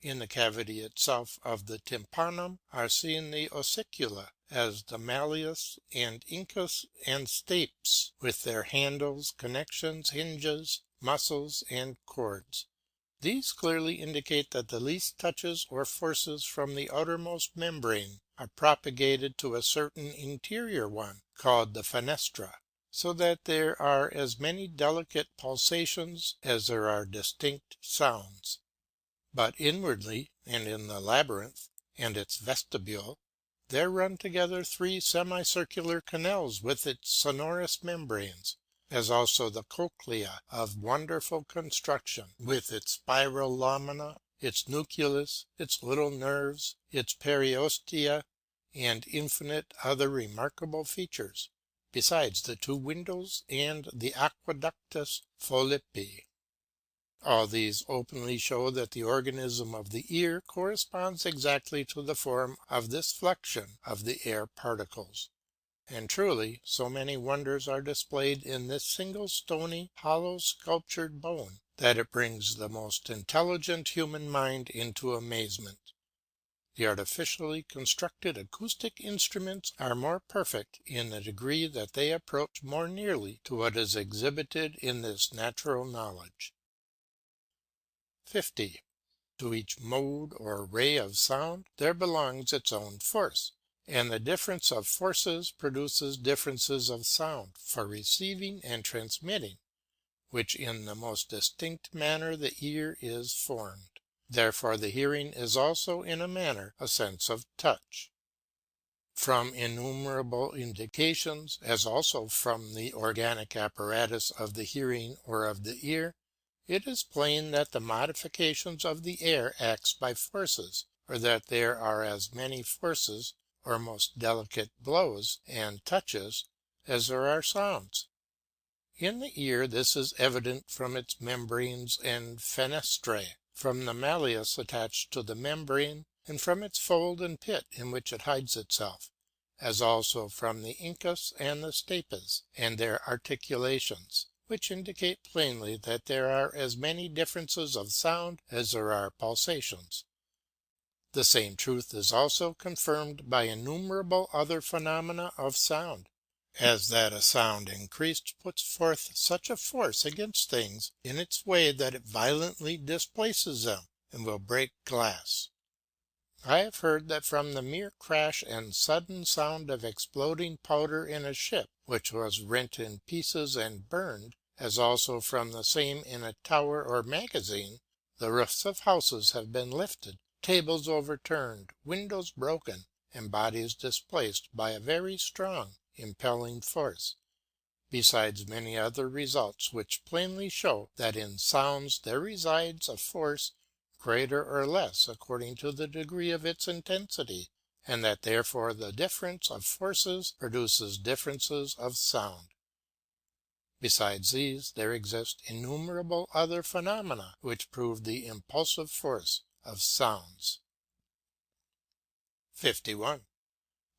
In the cavity itself of the tympanum are seen the ossicula, as the malleus and incus and stapes, with their handles, connections, hinges, muscles, and cords. These clearly indicate that the least touches or forces from the outermost membrane are propagated to a certain interior one, called the fenestra, so that there are as many delicate pulsations as there are distinct sounds. But inwardly, and in the labyrinth and its vestibule, there run together three semicircular canals with its sonorous membranes, as also the cochlea of wonderful construction, with its spiral lamina, its nucleus, its little nerves, its periostea, and infinite other remarkable features, besides the two windows and the aqueductus Philippi. All these openly show that the organism of the ear corresponds exactly to the form of this flexion of the air particles. And truly, so many wonders are displayed in this single stony, hollow sculptured bone, that it brings the most intelligent human mind into amazement. The artificially constructed acoustic instruments are more perfect in the degree that they approach more nearly to what is exhibited in this natural knowledge. 50. To each mode or ray of sound there belongs its own force, and the difference of forces produces differences of sound for receiving and transmitting, which in the most distinct manner the ear is formed. Therefore the hearing is also in a manner a sense of touch. From innumerable indications, as also from the organic apparatus of the hearing or of the ear, it is plain that the modifications of the air acts by forces, or that there are as many forces, or most delicate blows and touches, as there are sounds. In the ear this is evident from its membranes and fenestrae, from the malleus attached to the membrane, and from its fold and pit in which it hides itself, as also from the incus and the stapes, and their articulations, which indicate plainly that there are as many differences of sound as there are pulsations. The same truth is also confirmed by innumerable other phenomena of sound, as that a sound increased puts forth such a force against things in its way that it violently displaces them and will break glass. I have heard that from the mere crash and sudden sound of exploding powder in a ship which was rent in pieces and burned, as also from the same in a tower or magazine, the roofs of houses have been lifted, tables overturned, windows broken, and bodies displaced by a very strong impelling force, besides many other results which plainly show that in sounds there resides a force greater or less according to the degree of its intensity, and that therefore the difference of forces produces differences of sound. Besides these, there exist innumerable other phenomena which prove the impulsive force of sounds. 51.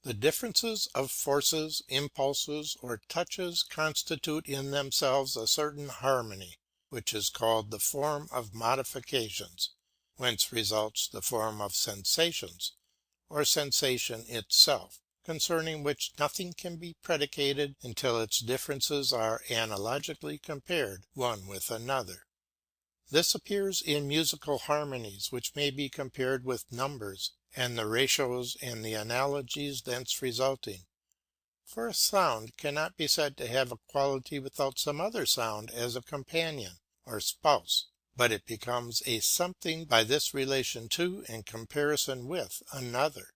The differences of forces, impulses, or touches constitute in themselves a certain harmony, which is called the form of modifications, whence results the form of sensations, or sensation itself, concerning which nothing can be predicated until its differences are analogically compared one with another. This appears in musical harmonies, which may be compared with numbers, and the ratios and the analogies thence resulting. For a sound cannot be said to have a quality without some other sound as a companion or spouse, but it becomes a something by this relation to and comparison with another.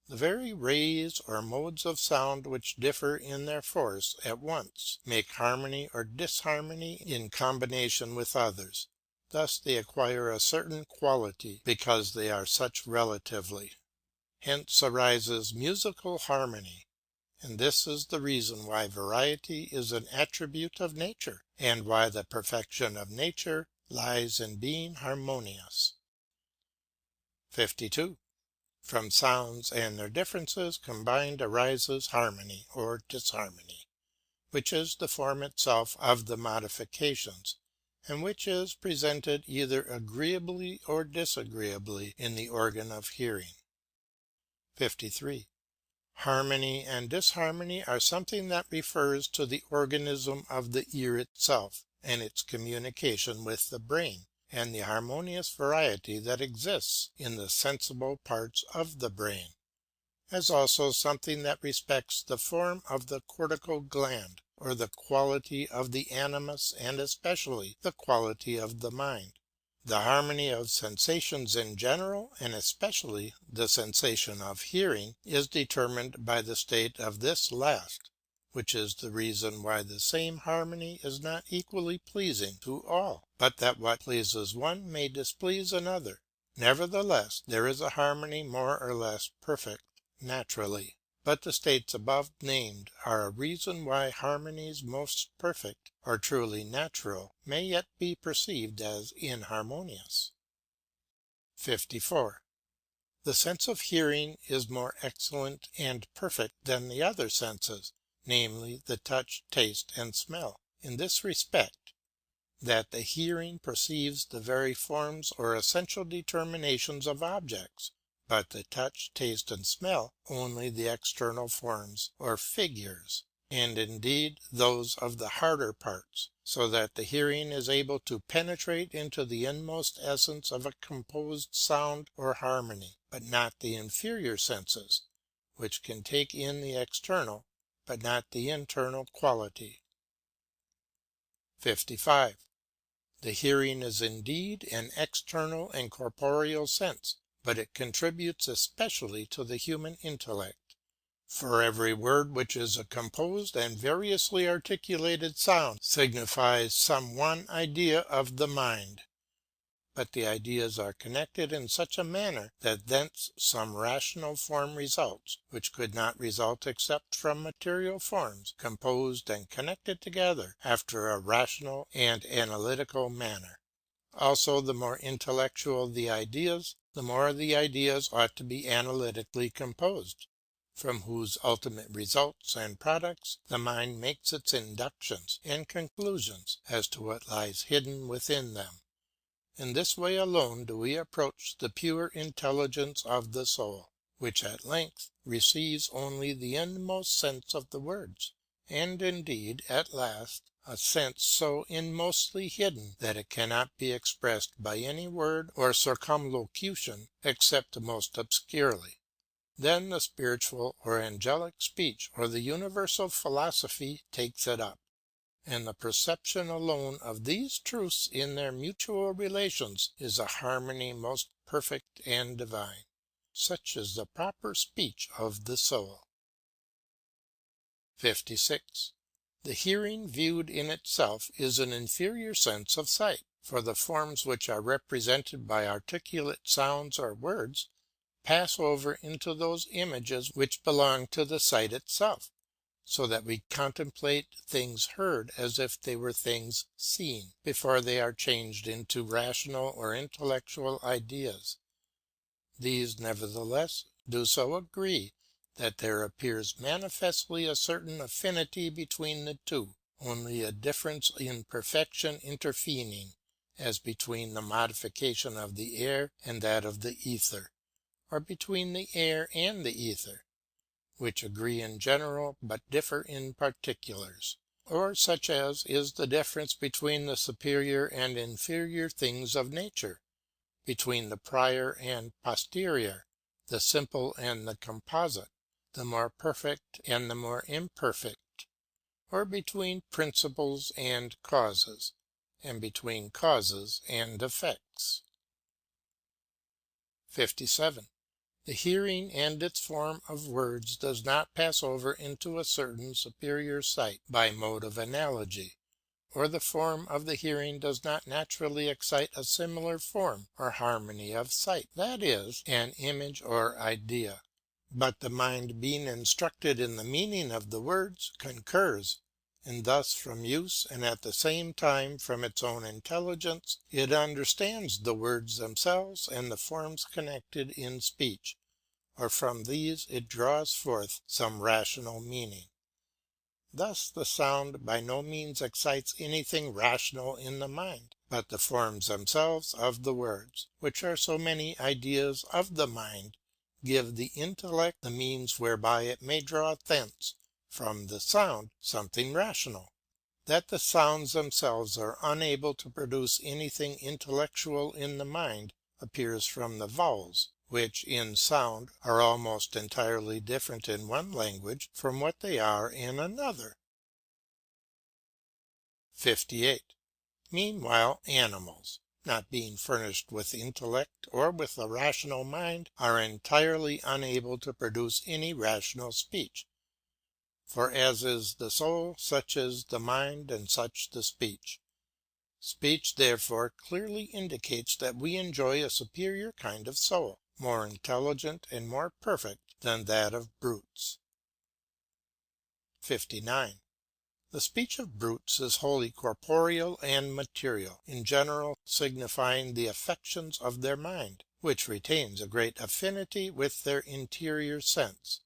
The very rays or modes of sound which differ in their force at once make harmony or disharmony in combination with others. Thus they acquire a certain quality because they are such relatively. Hence arises musical harmony. And this is the reason why variety is an attribute of nature, and why the perfection of nature lies in being harmonious. 52. From sounds and their differences combined arises harmony or disharmony, which is the form itself of the modifications, and which is presented either agreeably or disagreeably in the organ of hearing. 53. Harmony and disharmony are something that refers to the organism of the ear itself and its communication with the brain, and the harmonious variety that exists in the sensible parts of the brain, as also something that respects the form of the cortical gland, or the quality of the animus, and especially the quality of the mind. The harmony of sensations in general, and especially the sensation of hearing, is determined by the state of this last, which is the reason why the same harmony is not equally pleasing to all, but that what pleases one may displease another. Nevertheless, there is a harmony more or less perfect naturally. But the states above named are a reason why harmonies most perfect, or truly natural, may yet be perceived as inharmonious. 54. The sense of hearing is more excellent and perfect than the other senses, namely the touch, taste, and smell, in this respect, that the hearing perceives the very forms or essential determinations of objects, but the touch, taste, and smell only the external forms or figures, and indeed those of the harder parts, so that the hearing is able to penetrate into the inmost essence of a composed sound or harmony, but not the inferior senses, which can take in the external, but not the internal quality. 55. The hearing is indeed an external and corporeal sense, but it contributes especially to the human intellect. For every word which is a composed and variously articulated sound signifies some one idea of the mind. But the ideas are connected in such a manner that thence some rational form results, which could not result except from material forms composed and connected together after a rational and analytical manner. Also, the more intellectual the ideas, the more the ideas ought to be analytically composed, from whose ultimate results and products the mind makes its inductions and conclusions as to what lies hidden within them. In this way alone do we approach the pure intelligence of the soul, which at length receives only the inmost sense of the words, and indeed at last a sense so inmostly hidden that it cannot be expressed by any word or circumlocution except most obscurely. Then the spiritual or angelic speech or the universal philosophy takes it up, and the perception alone of these truths in their mutual relations is a harmony most perfect and divine. Such is the proper speech of the soul. 56. The hearing viewed in itself is an inferior sense of sight, for the forms which are represented by articulate sounds or words pass over into those images which belong to the sight itself, so that we contemplate things heard as if they were things seen, before they are changed into rational or intellectual ideas. These, nevertheless, do so agree that there appears manifestly a certain affinity between the two, only a difference in perfection intervening, as between the modification of the air and that of the ether, or between the air and the ether, which agree in general but differ in particulars, or such as is the difference between the superior and inferior things of nature, between the prior and posterior, the simple and the composite, the more perfect and the more imperfect, or between principles and causes, and between causes and effects. 57. The hearing and its form of words does not pass over into a certain superior sight by mode of analogy, or the form of the hearing does not naturally excite a similar form or harmony of sight, that is, an image or idea. But the mind being instructed in the meaning of the words concurs, and thus from use and at the same time from its own intelligence it understands the words themselves and the forms connected in speech, or from these it draws forth some rational meaning. Thus the sound by no means excites anything rational in the mind, but the forms themselves of the words, which are so many ideas of the mind, give the intellect the means whereby it may draw thence from the sound something rational. That the sounds themselves are unable to produce anything intellectual in the mind appears from the vowels, which in sound are almost entirely different in one language from what they are in another. 58. Meanwhile animals, not being furnished with intellect or with a rational mind, are entirely unable to produce any rational speech. For as is the soul, such is the mind, and such the speech. Speech therefore clearly indicates that we enjoy a superior kind of soul, more intelligent and more perfect than that of brutes. 59. The speech of brutes is wholly corporeal and material, in general signifying the affections of their mind, which retains a great affinity with their interior sense.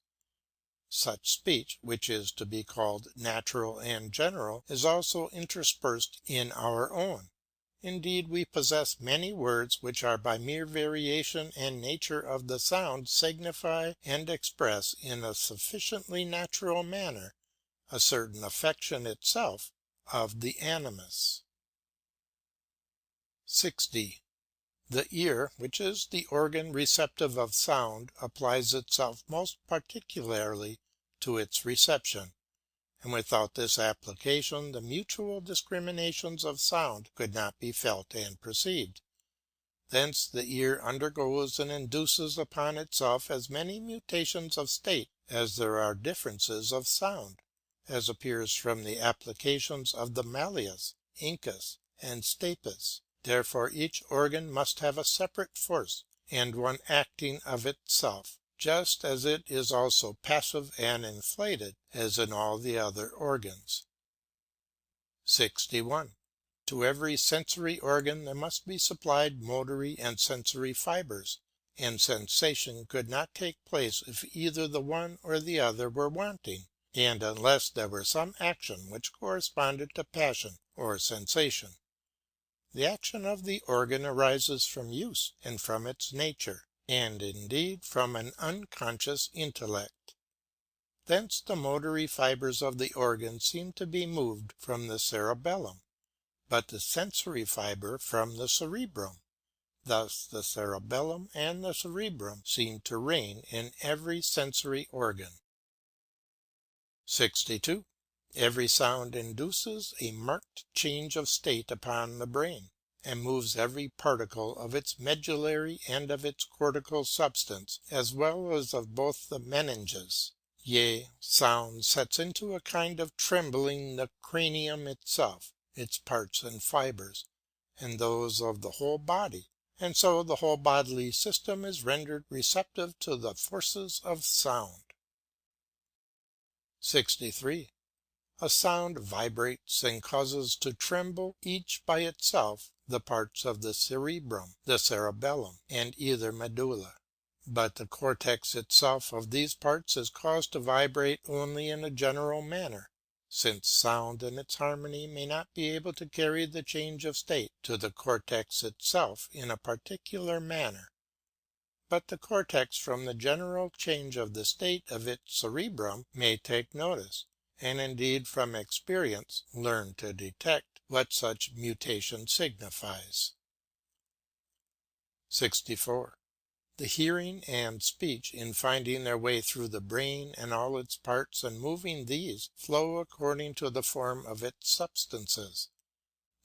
Such speech, which is to be called natural and general, is also interspersed in our own. Indeed, we possess many words which are by mere variation and nature of the sound signify and express in a sufficiently natural manner a certain affection itself of the animus. 60. The ear, which is the organ receptive of sound, applies itself most particularly to its reception, and without this application the mutual discriminations of sound could not be felt and perceived. Thence the ear undergoes and induces upon itself as many mutations of state as there are differences of sound, as appears from the applications of the malleus, incus, and stapes. Therefore each organ must have a separate force, and one acting of itself, just as it is also passive and inflated, as in all the other organs. 61. To every sensory organ there must be supplied motory and sensory fibres, and sensation could not take place if either the one or the other were wanting, and unless there were some action which corresponded to passion or sensation. The action of the organ arises from use and from its nature, and indeed from an unconscious intellect. Thence the motory fibres of the organ seem to be moved from the cerebellum, but the sensory fibre from the cerebrum. Thus the cerebellum and the cerebrum seem to reign in every sensory organ. 62. Every sound induces a marked change of state upon the brain, and moves every particle of its medullary and of its cortical substance, as well as of both the meninges. Yea, sound sets into a kind of trembling the cranium itself, its parts and fibres, and those of the whole body, and so the whole bodily system is rendered receptive to the forces of sound. 63. A sound vibrates and causes to tremble each by itself the parts of the cerebrum, the cerebellum, and either medulla. But the cortex itself of these parts is caused to vibrate only in a general manner, since sound in its harmony may not be able to carry the change of state to the cortex itself in a particular manner. But the cortex from the general change of the state of its cerebrum may take notice, and indeed from experience learn to detect what such mutation signifies. 64. The hearing and speech, in finding their way through the brain and all its parts and moving these, flow according to the form of its substances.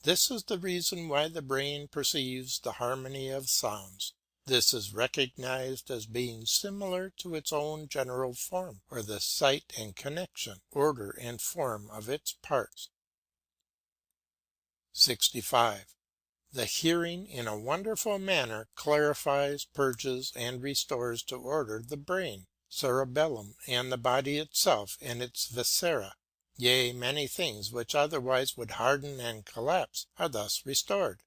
This is the reason why the brain perceives the harmony of sounds, This is recognized as being similar to its own general form, or the sight and connection, order and form of its parts. 65. The hearing in a wonderful manner clarifies, purges, and restores to order the brain, cerebellum, and the body itself and its viscera. Yea, many things which otherwise would harden and collapse are thus restored.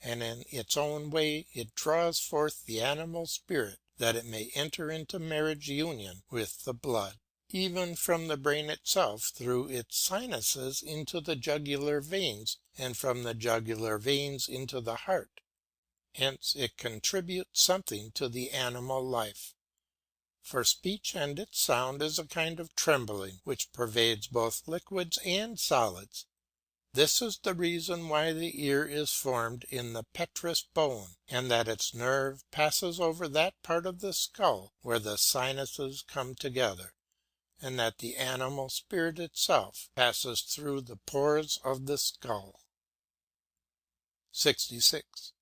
And in its own way it draws forth the animal spirit, that it may enter into marriage union with the blood, even from the brain itself through its sinuses into the jugular veins, and from the jugular veins into the heart. Hence it contributes something to the animal life. For speech and its sound is a kind of trembling, which pervades both liquids and solids. This is the reason why the ear is formed in the petrous bone, and that its nerve passes over that part of the skull where the sinuses come together, and that the animal spirit itself passes through the pores of the skull. 66.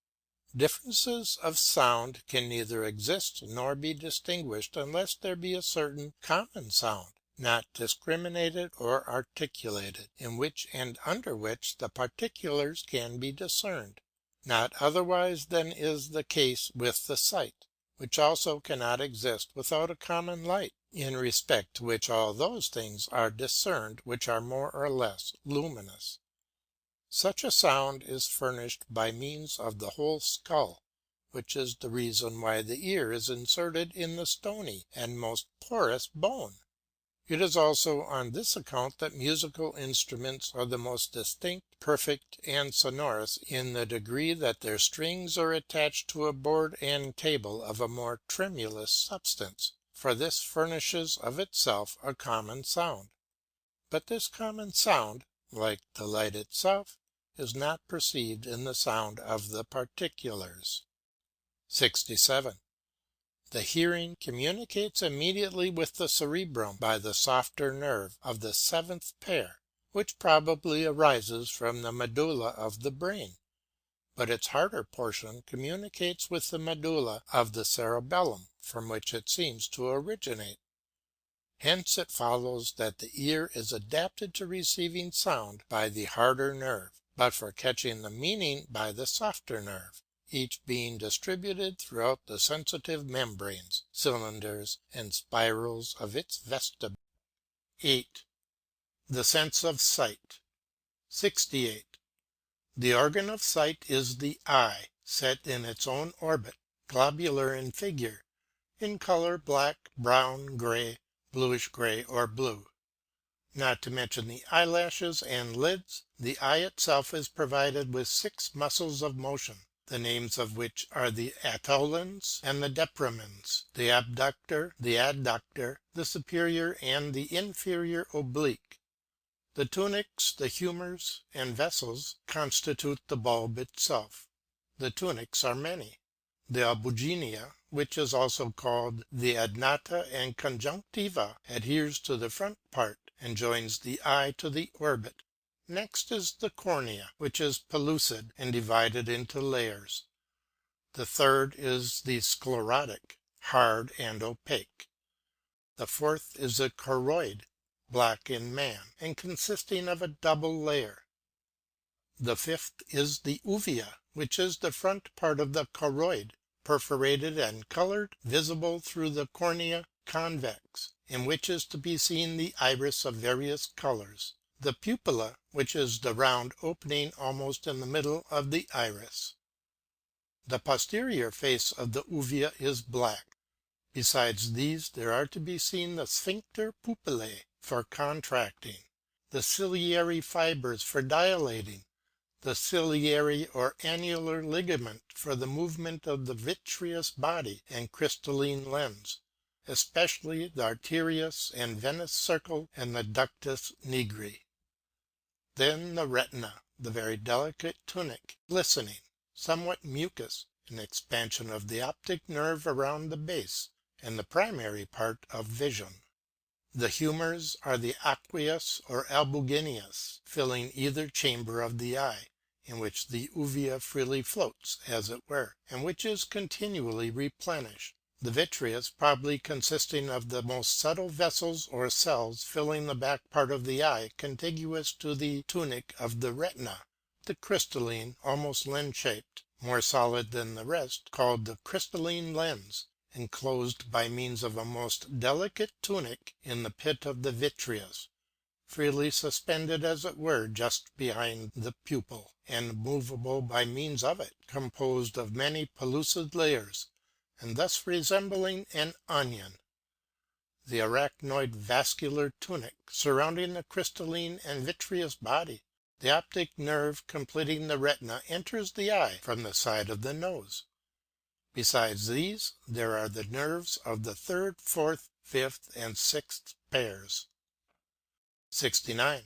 Differences of sound can neither exist nor be distinguished unless there be a certain common sound, not discriminated or articulated, in which and under which the particulars can be discerned. Not otherwise than is the case with the sight, which also cannot exist without a common light, in respect to which all those things are discerned which are more or less luminous. Such a sound is furnished by means of the whole skull, which is the reason why the ear is inserted in the stony and most porous bone. It is also on this account that musical instruments are the most distinct, perfect, and sonorous in the degree that their strings are attached to a board and table of a more tremulous substance, for this furnishes of itself a common sound. But this common sound, like the light itself, is not perceived in the sound of the particulars. 67. The hearing communicates immediately with the cerebrum by the softer nerve of the seventh pair, which probably arises from the medulla of the brain, but its harder portion communicates with the medulla of the cerebellum, from which it seems to originate. Hence it follows that the ear is adapted to receiving sound by the harder nerve, but for catching the meaning by the softer nerve, each being distributed throughout the sensitive membranes, cylinders, and spirals of its vestibule. 8. The sense of sight. 68. The organ of sight is the eye, set in its own orbit, globular in figure, in colour black, brown, grey, bluish-grey, or blue. Not to mention the eyelashes and lids, the eye itself is provided with 6 muscles of motion, the names of which are the atolens and the deprimens, the abductor, the adductor, the superior and the inferior oblique. The tunics, the humors, and vessels constitute the bulb itself. The tunics are many. The albuginea, which is also called the adnata and conjunctiva, adheres to the front part and joins the eye to the orbit. Next is the cornea, which is pellucid and divided into layers. The third is the sclerotic, hard and opaque. The fourth is the choroid, black in man, and consisting of a double layer. The fifth is the uvea, which is the front part of the choroid, perforated and coloured, visible through the cornea convex, in which is to be seen the iris of various colours. The pupilla, which is the round opening almost in the middle of the iris. The posterior face of the uvea is black. Besides these there are to be seen the sphincter pupillae for contracting, the ciliary fibres for dilating, the ciliary or annular ligament for the movement of the vitreous body and crystalline lens, especially the arterius and venous circle and the ductus nigri. Then the retina, the very delicate tunic, glistening, somewhat mucous, an expansion of the optic nerve around the base, and the primary part of vision. The humors are the aqueous or albugineous, filling either chamber of the eye, in which the uvea freely floats, as it were, and which is continually replenished. The vitreous probably consisting of the most subtle vessels or cells filling the back part of the eye contiguous to the tunic of the retina. The crystalline, almost lens-shaped, more solid than the rest, called the crystalline lens, enclosed by means of a most delicate tunic in the pit of the vitreous, freely suspended as it were just behind the pupil, and movable by means of it, composed of many pellucid layers, and thus resembling an onion. The arachnoid vascular tunic surrounding the crystalline and vitreous body. The optic nerve completing the retina enters the eye from the side of the nose. Besides these, there are the nerves of the third, fourth, fifth, and sixth pairs. 69.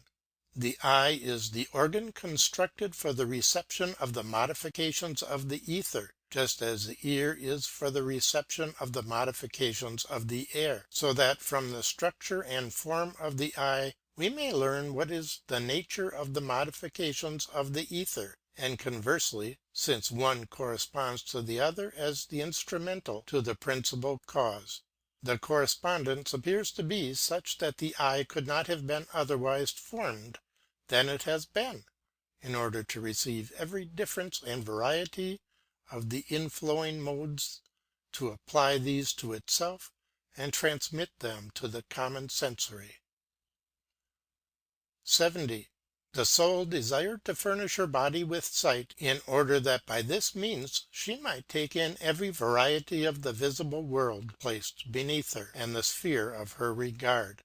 The eye is the organ constructed for the reception of the modifications of the ether, just as the ear is for the reception of the modifications of the air, so that from the structure and form of the eye we may learn what is the nature of the modifications of the ether, and conversely, since one corresponds to the other as the instrumental to the principal cause. The correspondence appears to be such that the eye could not have been otherwise formed than it has been, in order to receive every difference and variety of the inflowing modes, to apply these to itself, and transmit them to the common sensory. 70. The soul desired to furnish her body with sight, in order that by this means she might take in every variety of the visible world placed beneath her and the sphere of her regard.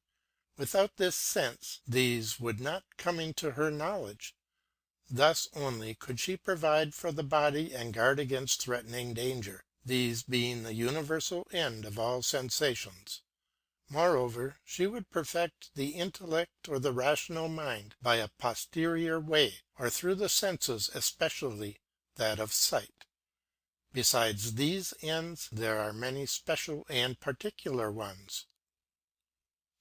Without this sense, these would not come into her knowledge. Thus only could she provide for the body and guard against threatening danger, these being the universal end of all sensations. Moreover, she would perfect the intellect or the rational mind by a posterior way, or through the senses, especially that of sight. Besides these ends, there are many special and particular ones.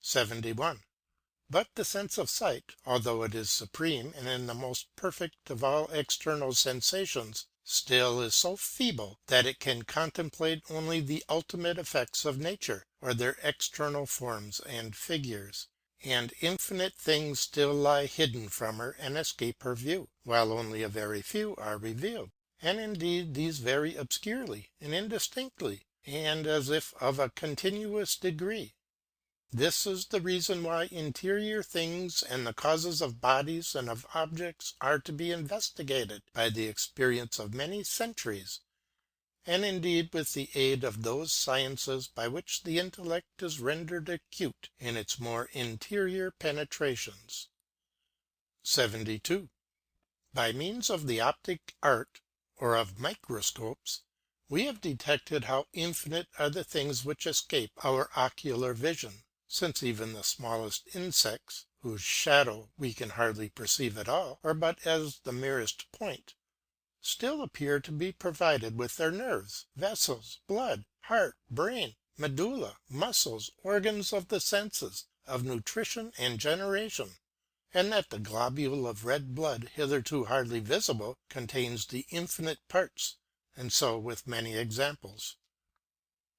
71. But the sense of sight, although it is supreme and the most perfect of all external sensations, still is so feeble that it can contemplate only the ultimate effects of nature, or their external forms and figures, and infinite things still lie hidden from her and escape her view, while only a very few are revealed, and indeed these very obscurely and indistinctly, and as if of a continuous degree. This is the reason why interior things and the causes of bodies and of objects are to be investigated by the experience of many centuries, and indeed with the aid of those sciences by which the intellect is rendered acute in its more interior penetrations. 72. By means of the optic art, or of microscopes, we have detected how infinite are the things which escape our ocular vision, since even the smallest insects, whose shadow we can hardly perceive at all, or but as the merest point, still appear to be provided with their nerves, vessels, blood, heart, brain, medulla, muscles, organs of the senses, of nutrition and generation, and that the globule of red blood, hitherto hardly visible, contains the infinite parts, and so with many examples.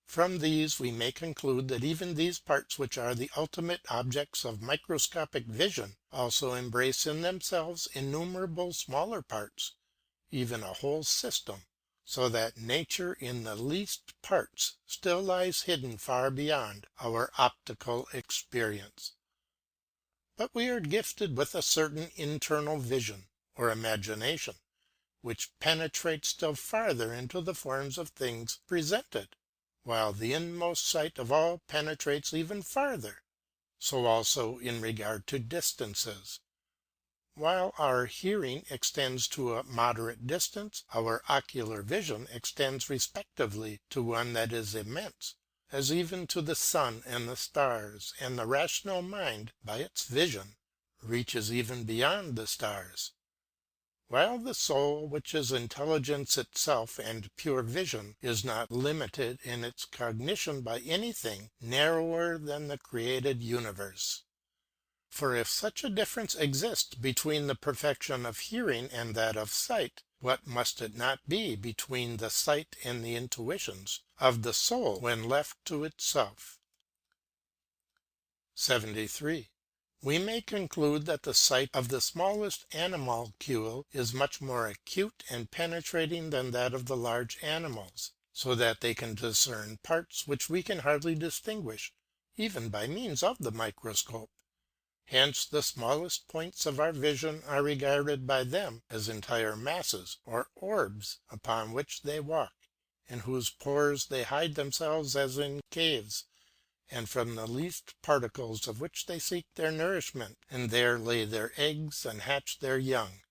From these we may conclude that even these parts which are the ultimate objects of microscopic vision also embrace in themselves innumerable smaller parts, even a whole system, so that nature in the least parts still lies hidden far beyond our optical experience. But we are gifted with a certain internal vision, or imagination, which penetrates still farther into the forms of things presented, while the inmost sight of all penetrates even farther, so also in regard to distances. While our hearing extends to a moderate distance, our ocular vision extends respectively to one that is immense, as even to the sun and the stars, and the rational mind, by its vision, reaches even beyond the stars. While the soul, which is intelligence itself and pure vision, is not limited in its cognition by anything narrower than the created universe. For if such a difference exists between the perfection of hearing and that of sight, what must it not be between the sight and the intuitions of the soul when left to itself? 73. We may conclude that the sight of the smallest animalcule is much more acute and penetrating than that of the large animals, so that they can discern parts which we can hardly distinguish, even by means of the microscope. Hence the smallest points of our vision are regarded by them as entire masses or orbs upon which they walk, in whose pores they hide themselves as in caves, and from the least particles of which they seek their nourishment, and there lay their eggs and hatch their young.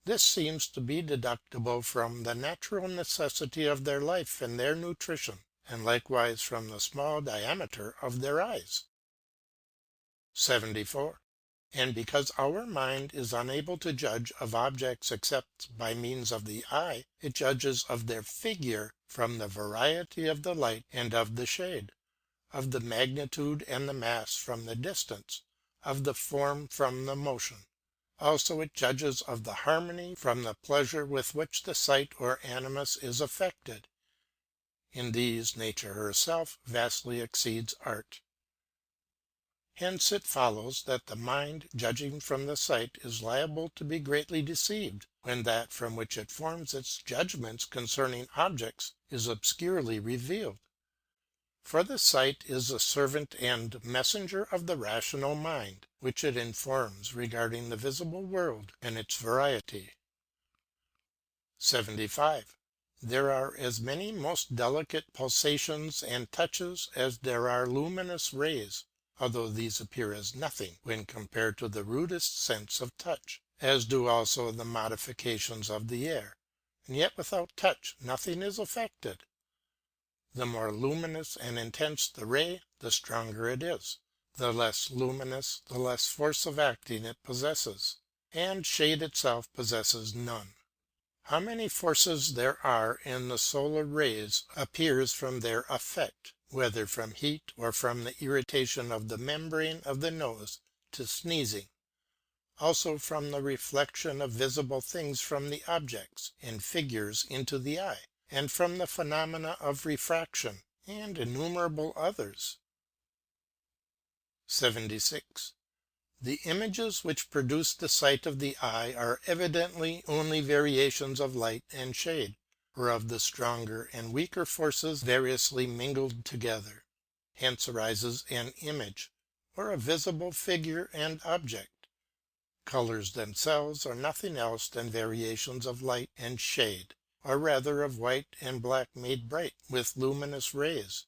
This seems to be deducible from the natural necessity of their life and their nutrition, and likewise from the small diameter of their eyes. 74. And because our mind is unable to judge of objects except by means of the eye, it judges of their figure from the variety of the light and of the shade, of the magnitude and the mass from the distance, of the form from the motion. Also it judges of the harmony from the pleasure with which the sight or animus is affected. In these nature herself vastly exceeds art. Hence it follows that the mind judging from the sight is liable to be greatly deceived, when that from which it forms its judgments concerning objects is obscurely revealed. For the sight is the servant and messenger of the rational mind, which it informs regarding the visible world and its variety. 75. There are as many most delicate pulsations and touches as there are luminous rays, although these appear as nothing when compared to the rudest sense of touch, as do also the modifications of the air, and yet without touch nothing is affected. The more luminous and intense the ray, the stronger it is; the less luminous, the less force of acting it possesses, and shade itself possesses none. How many forces there are in the solar rays appears from their effect, whether from heat or from the irritation of the membrane of the nose to sneezing; also from the reflection of visible things from the objects and figures into the eye, and from the phenomena of refraction, and innumerable others. 76. The images which produce the sight of the eye are evidently only variations of light and shade, or of the stronger and weaker forces variously mingled together. Hence arises an image, or a visible figure and object. Colours themselves are nothing else than variations of light and shade, or rather of white and black made bright with luminous rays.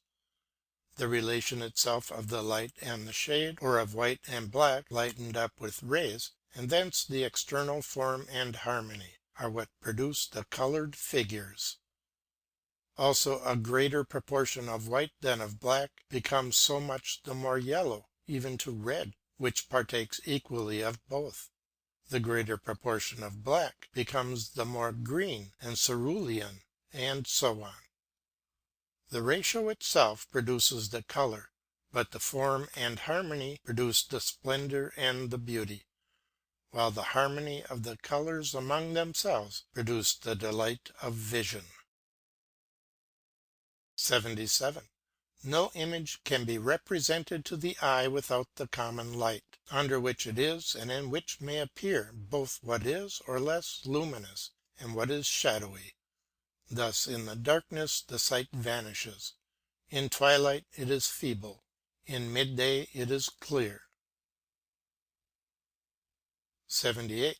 The relation itself of the light and the shade, or of white and black lightened up with rays, and thence the external form and harmony, are what produce the coloured figures. Also a greater proportion of white than of black becomes so much the more yellow, even to red, which partakes equally of both. The greater proportion of black becomes the more green and cerulean, and so on. The ratio itself produces the colour, but the form and harmony produce the splendour and the beauty, while the harmony of the colours among themselves produce the delight of vision. 77. No image can be represented to the eye without the common light, under which it is and in which may appear both what is or less luminous and what is shadowy. Thus in the darkness the sight vanishes, in twilight it is feeble, in midday it is clear. 78.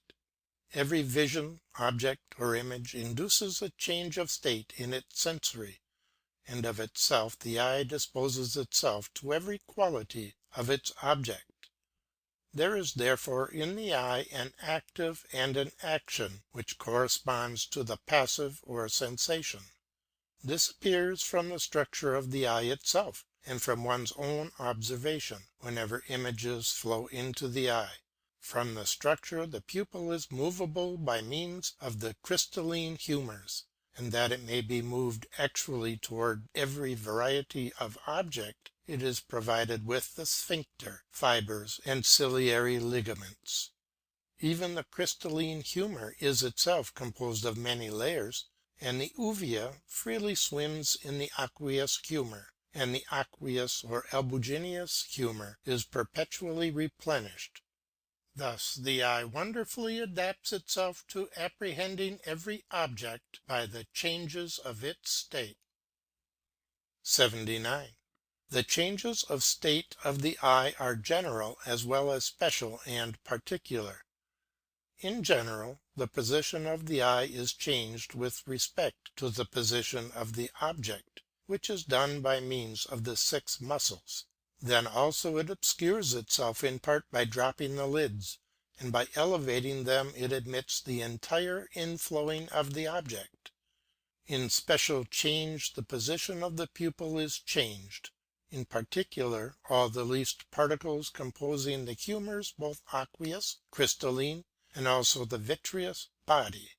Every vision, object, or image induces a change of state in its sensory, and of itself the eye disposes itself to every quality of its object. There is therefore in the eye an active and an action which corresponds to the passive or sensation. This appears from the structure of the eye itself, and from one's own observation, whenever images flow into the eye. From the structure the pupil is movable by means of the crystalline humours, and that it may be moved actually toward every variety of object, it is provided with the sphincter, fibres, and ciliary ligaments. Even the crystalline humour is itself composed of many layers, and the uvea freely swims in the aqueous humour, and the aqueous or albuginous humour is perpetually replenished. Thus the eye wonderfully adapts itself to apprehending every object by the changes of its state. 79. The changes of state of the eye are general as well as special and particular. In general, the position of the eye is changed with respect to the position of the object, which is done by means of the 6 muscles. Then also it obscures itself in part by dropping the lids, and by elevating them it admits the entire inflowing of the object. In special change the position of the pupil is changed, in particular all the least particles composing the humours, both aqueous, crystalline, and also the vitreous body.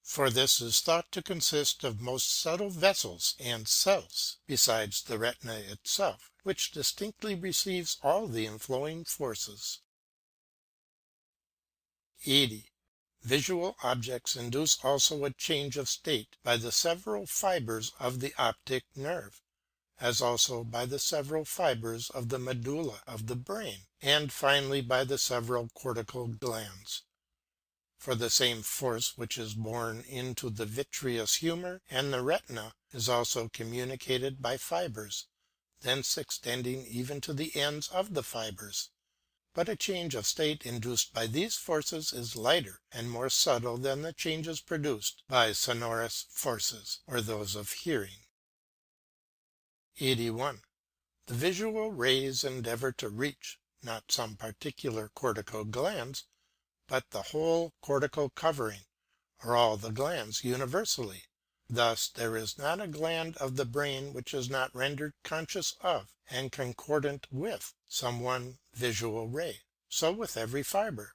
For this is thought to consist of most subtle vessels and cells, besides the retina itself, which distinctly receives all the inflowing forces. 80. Visual objects induce also a change of state by the several fibres of the optic nerve, as also by the several fibres of the medulla of the brain, and finally by the several cortical glands. For the same force which is borne into the vitreous humour and the retina is also communicated by fibres, thence extending even to the ends of the fibres. But a change of state induced by these forces is lighter and more subtle than the changes produced by sonorous forces, or those of hearing. 81. The visual rays endeavour to reach, not some particular cortical glands, but the whole cortical covering, or all the glands universally. Thus there is not a gland of the brain which is not rendered conscious of, and concordant with, some one visual ray. So with every fibre.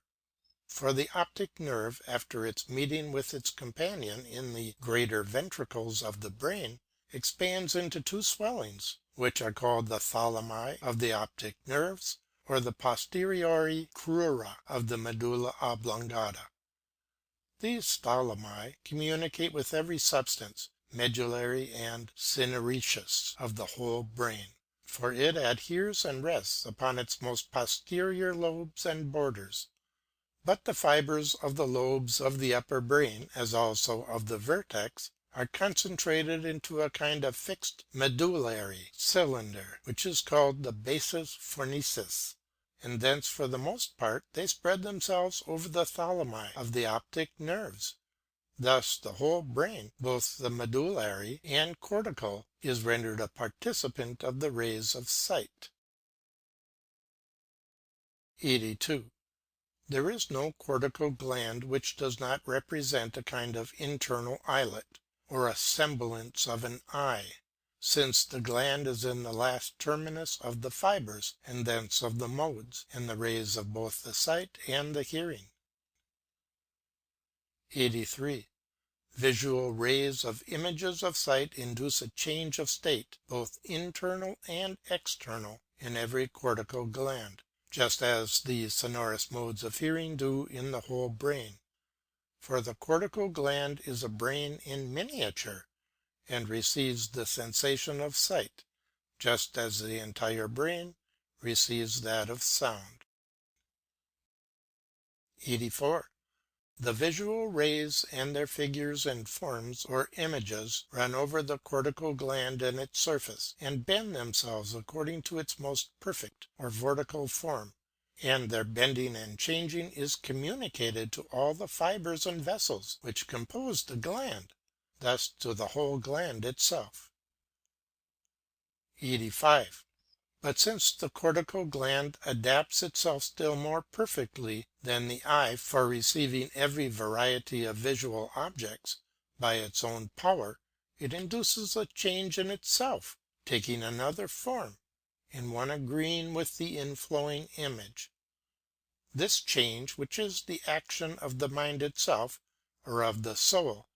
For the optic nerve, after its meeting with its companion in the greater ventricles of the brain, expands into 2 swellings, which are called the thalami of the optic nerves, or the posteriori crura of the medulla oblongata. These thalami communicate with every substance, medullary and cinereous, of the whole brain, for it adheres and rests upon its most posterior lobes and borders. But the fibres of the lobes of the upper brain, as also of the vertex, are concentrated into a kind of fixed medullary cylinder, which is called the basis fornicis, and thence for the most part they spread themselves over the thalami of the optic nerves. Thus the whole brain, both the medullary and cortical, is rendered a participant of the rays of sight. 82. There is no cortical gland which does not represent a kind of internal eyelet, or a semblance of an eye, since the gland is in the last terminus of the fibres, and thence of the modes, and the rays of both the sight and the hearing. 83. Visual rays of images of sight induce a change of state, both internal and external, in every cortical gland, just as the sonorous modes of hearing do in the whole brain. For the cortical gland is a brain in miniature, and receives the sensation of sight, just as the entire brain receives that of sound. 84. The visual rays and their figures and forms or images run over the cortical gland and its surface, and bend themselves according to its most perfect or vertical form, and their bending and changing is communicated to all the fibres and vessels which compose the gland, thus to the whole gland itself. 85. But since the cortical gland adapts itself still more perfectly than the eye for receiving every variety of visual objects by its own power, it induces a change in itself, taking another form, and one agreeing with the inflowing image. This change, which is the action of the mind itself, or of the soul,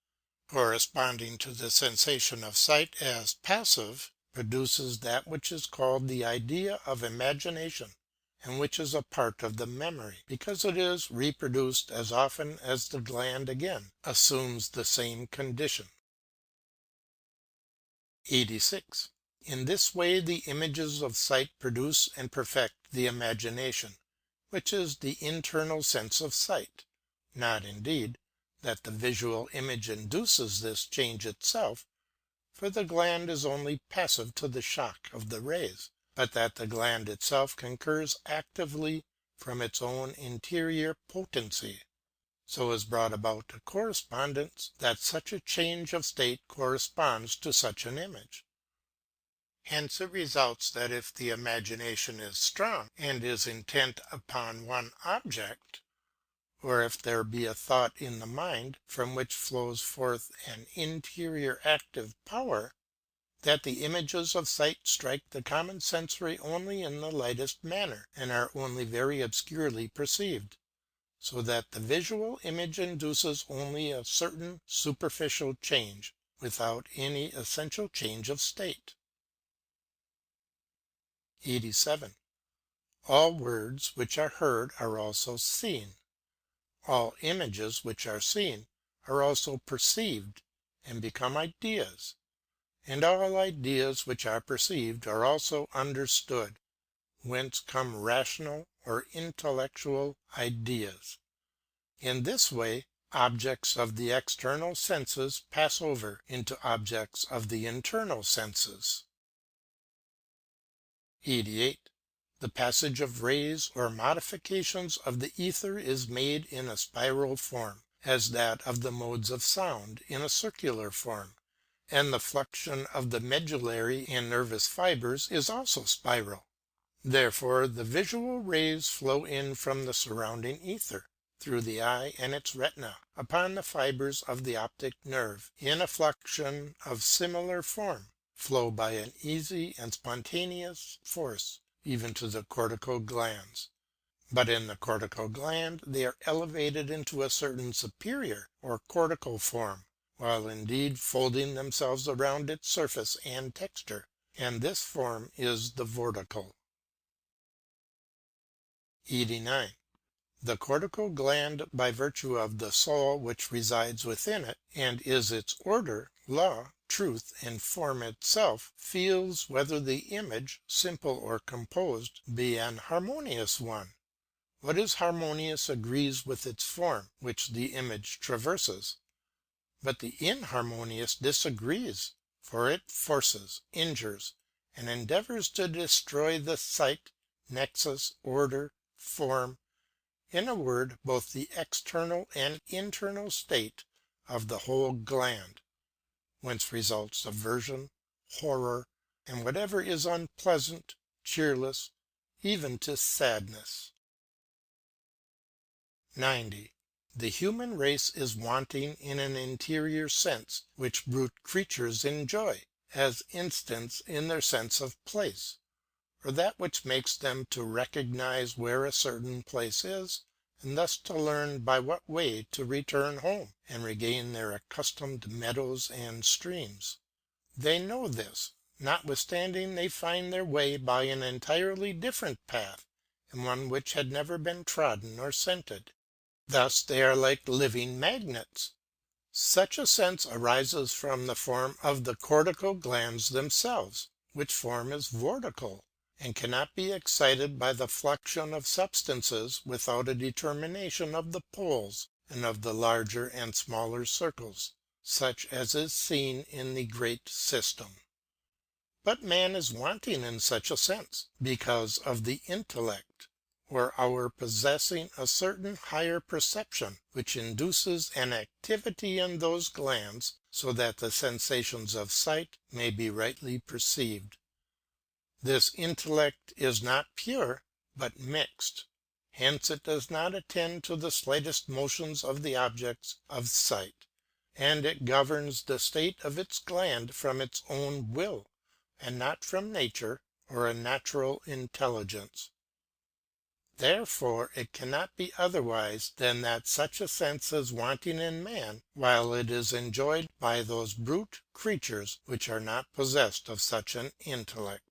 corresponding to the sensation of sight as passive, produces that which is called the idea of imagination, and which is a part of the memory, because it is reproduced as often as the gland again assumes the same condition. 86. In this way the images of sight produce and perfect the imagination, which is the internal sense of sight; not, indeed, that the visual image induces this change itself, for the gland is only passive to the shock of the rays, but that the gland itself concurs actively from its own interior potency. So is brought about a correspondence, that such a change of state corresponds to such an image. Hence it results that if the imagination is strong, and is intent upon one object, or if there be a thought in the mind, from which flows forth an interior active power, that the images of sight strike the common sensory only in the lightest manner, and are only very obscurely perceived, so that the visual image induces only a certain superficial change, without any essential change of state. 87. All words which are heard are also seen. All images which are seen are also perceived, and become ideas. And all ideas which are perceived are also understood, whence come rational or intellectual ideas. In this way, objects of the external senses pass over into objects of the internal senses. 88. The passage of rays or modifications of the ether is made in a spiral form, as that of the modes of sound in a circular form, and the fluxion of the medullary and nervous fibres is also spiral. Therefore the visual rays flow in from the surrounding ether, through the eye and its retina, upon the fibres of the optic nerve, in a fluxion of similar form, flow by an easy and spontaneous force, even to the cortical glands. But in the cortical gland they are elevated into a certain superior or cortical form, while indeed folding themselves around its surface and texture, and this form is the vorticle. 89. The cortical gland, by virtue of the soul which resides within it, and is its order, law, truth, and form itself, feels whether the image, simple or composed, be an harmonious one. What is harmonious agrees with its form, which the image traverses, but the inharmonious disagrees, for it forces, injures, and endeavours to destroy the sight, nexus, order, form, in a word, both the external and internal state of the whole gland, whence results aversion, horror, and whatever is unpleasant, cheerless, even to sadness. 90. The human race is wanting in an interior sense which brute creatures enjoy, as instance in their sense of place, or that which makes them to recognize where a certain place is, and thus to learn by what way to return home, and regain their accustomed meadows and streams. They know this, notwithstanding they find their way by an entirely different path, and one which had never been trodden or scented. Thus they are like living magnets. Such a sense arises from the form of the cortical glands themselves, which form is vortical, and cannot be excited by the fluxion of substances without a determination of the poles and of the larger and smaller circles, such as is seen in the great system. But man is wanting in such a sense, because of the intellect, or our possessing a certain higher perception, which induces an activity in those glands, so that the sensations of sight may be rightly perceived. This intellect is not pure, but mixed. Hence it does not attend to the slightest motions of the objects of sight, and it governs the state of its gland from its own will, and not from nature or a natural intelligence. Therefore it cannot be otherwise than that such a sense is wanting in man, while it is enjoyed by those brute creatures which are not possessed of such an intellect.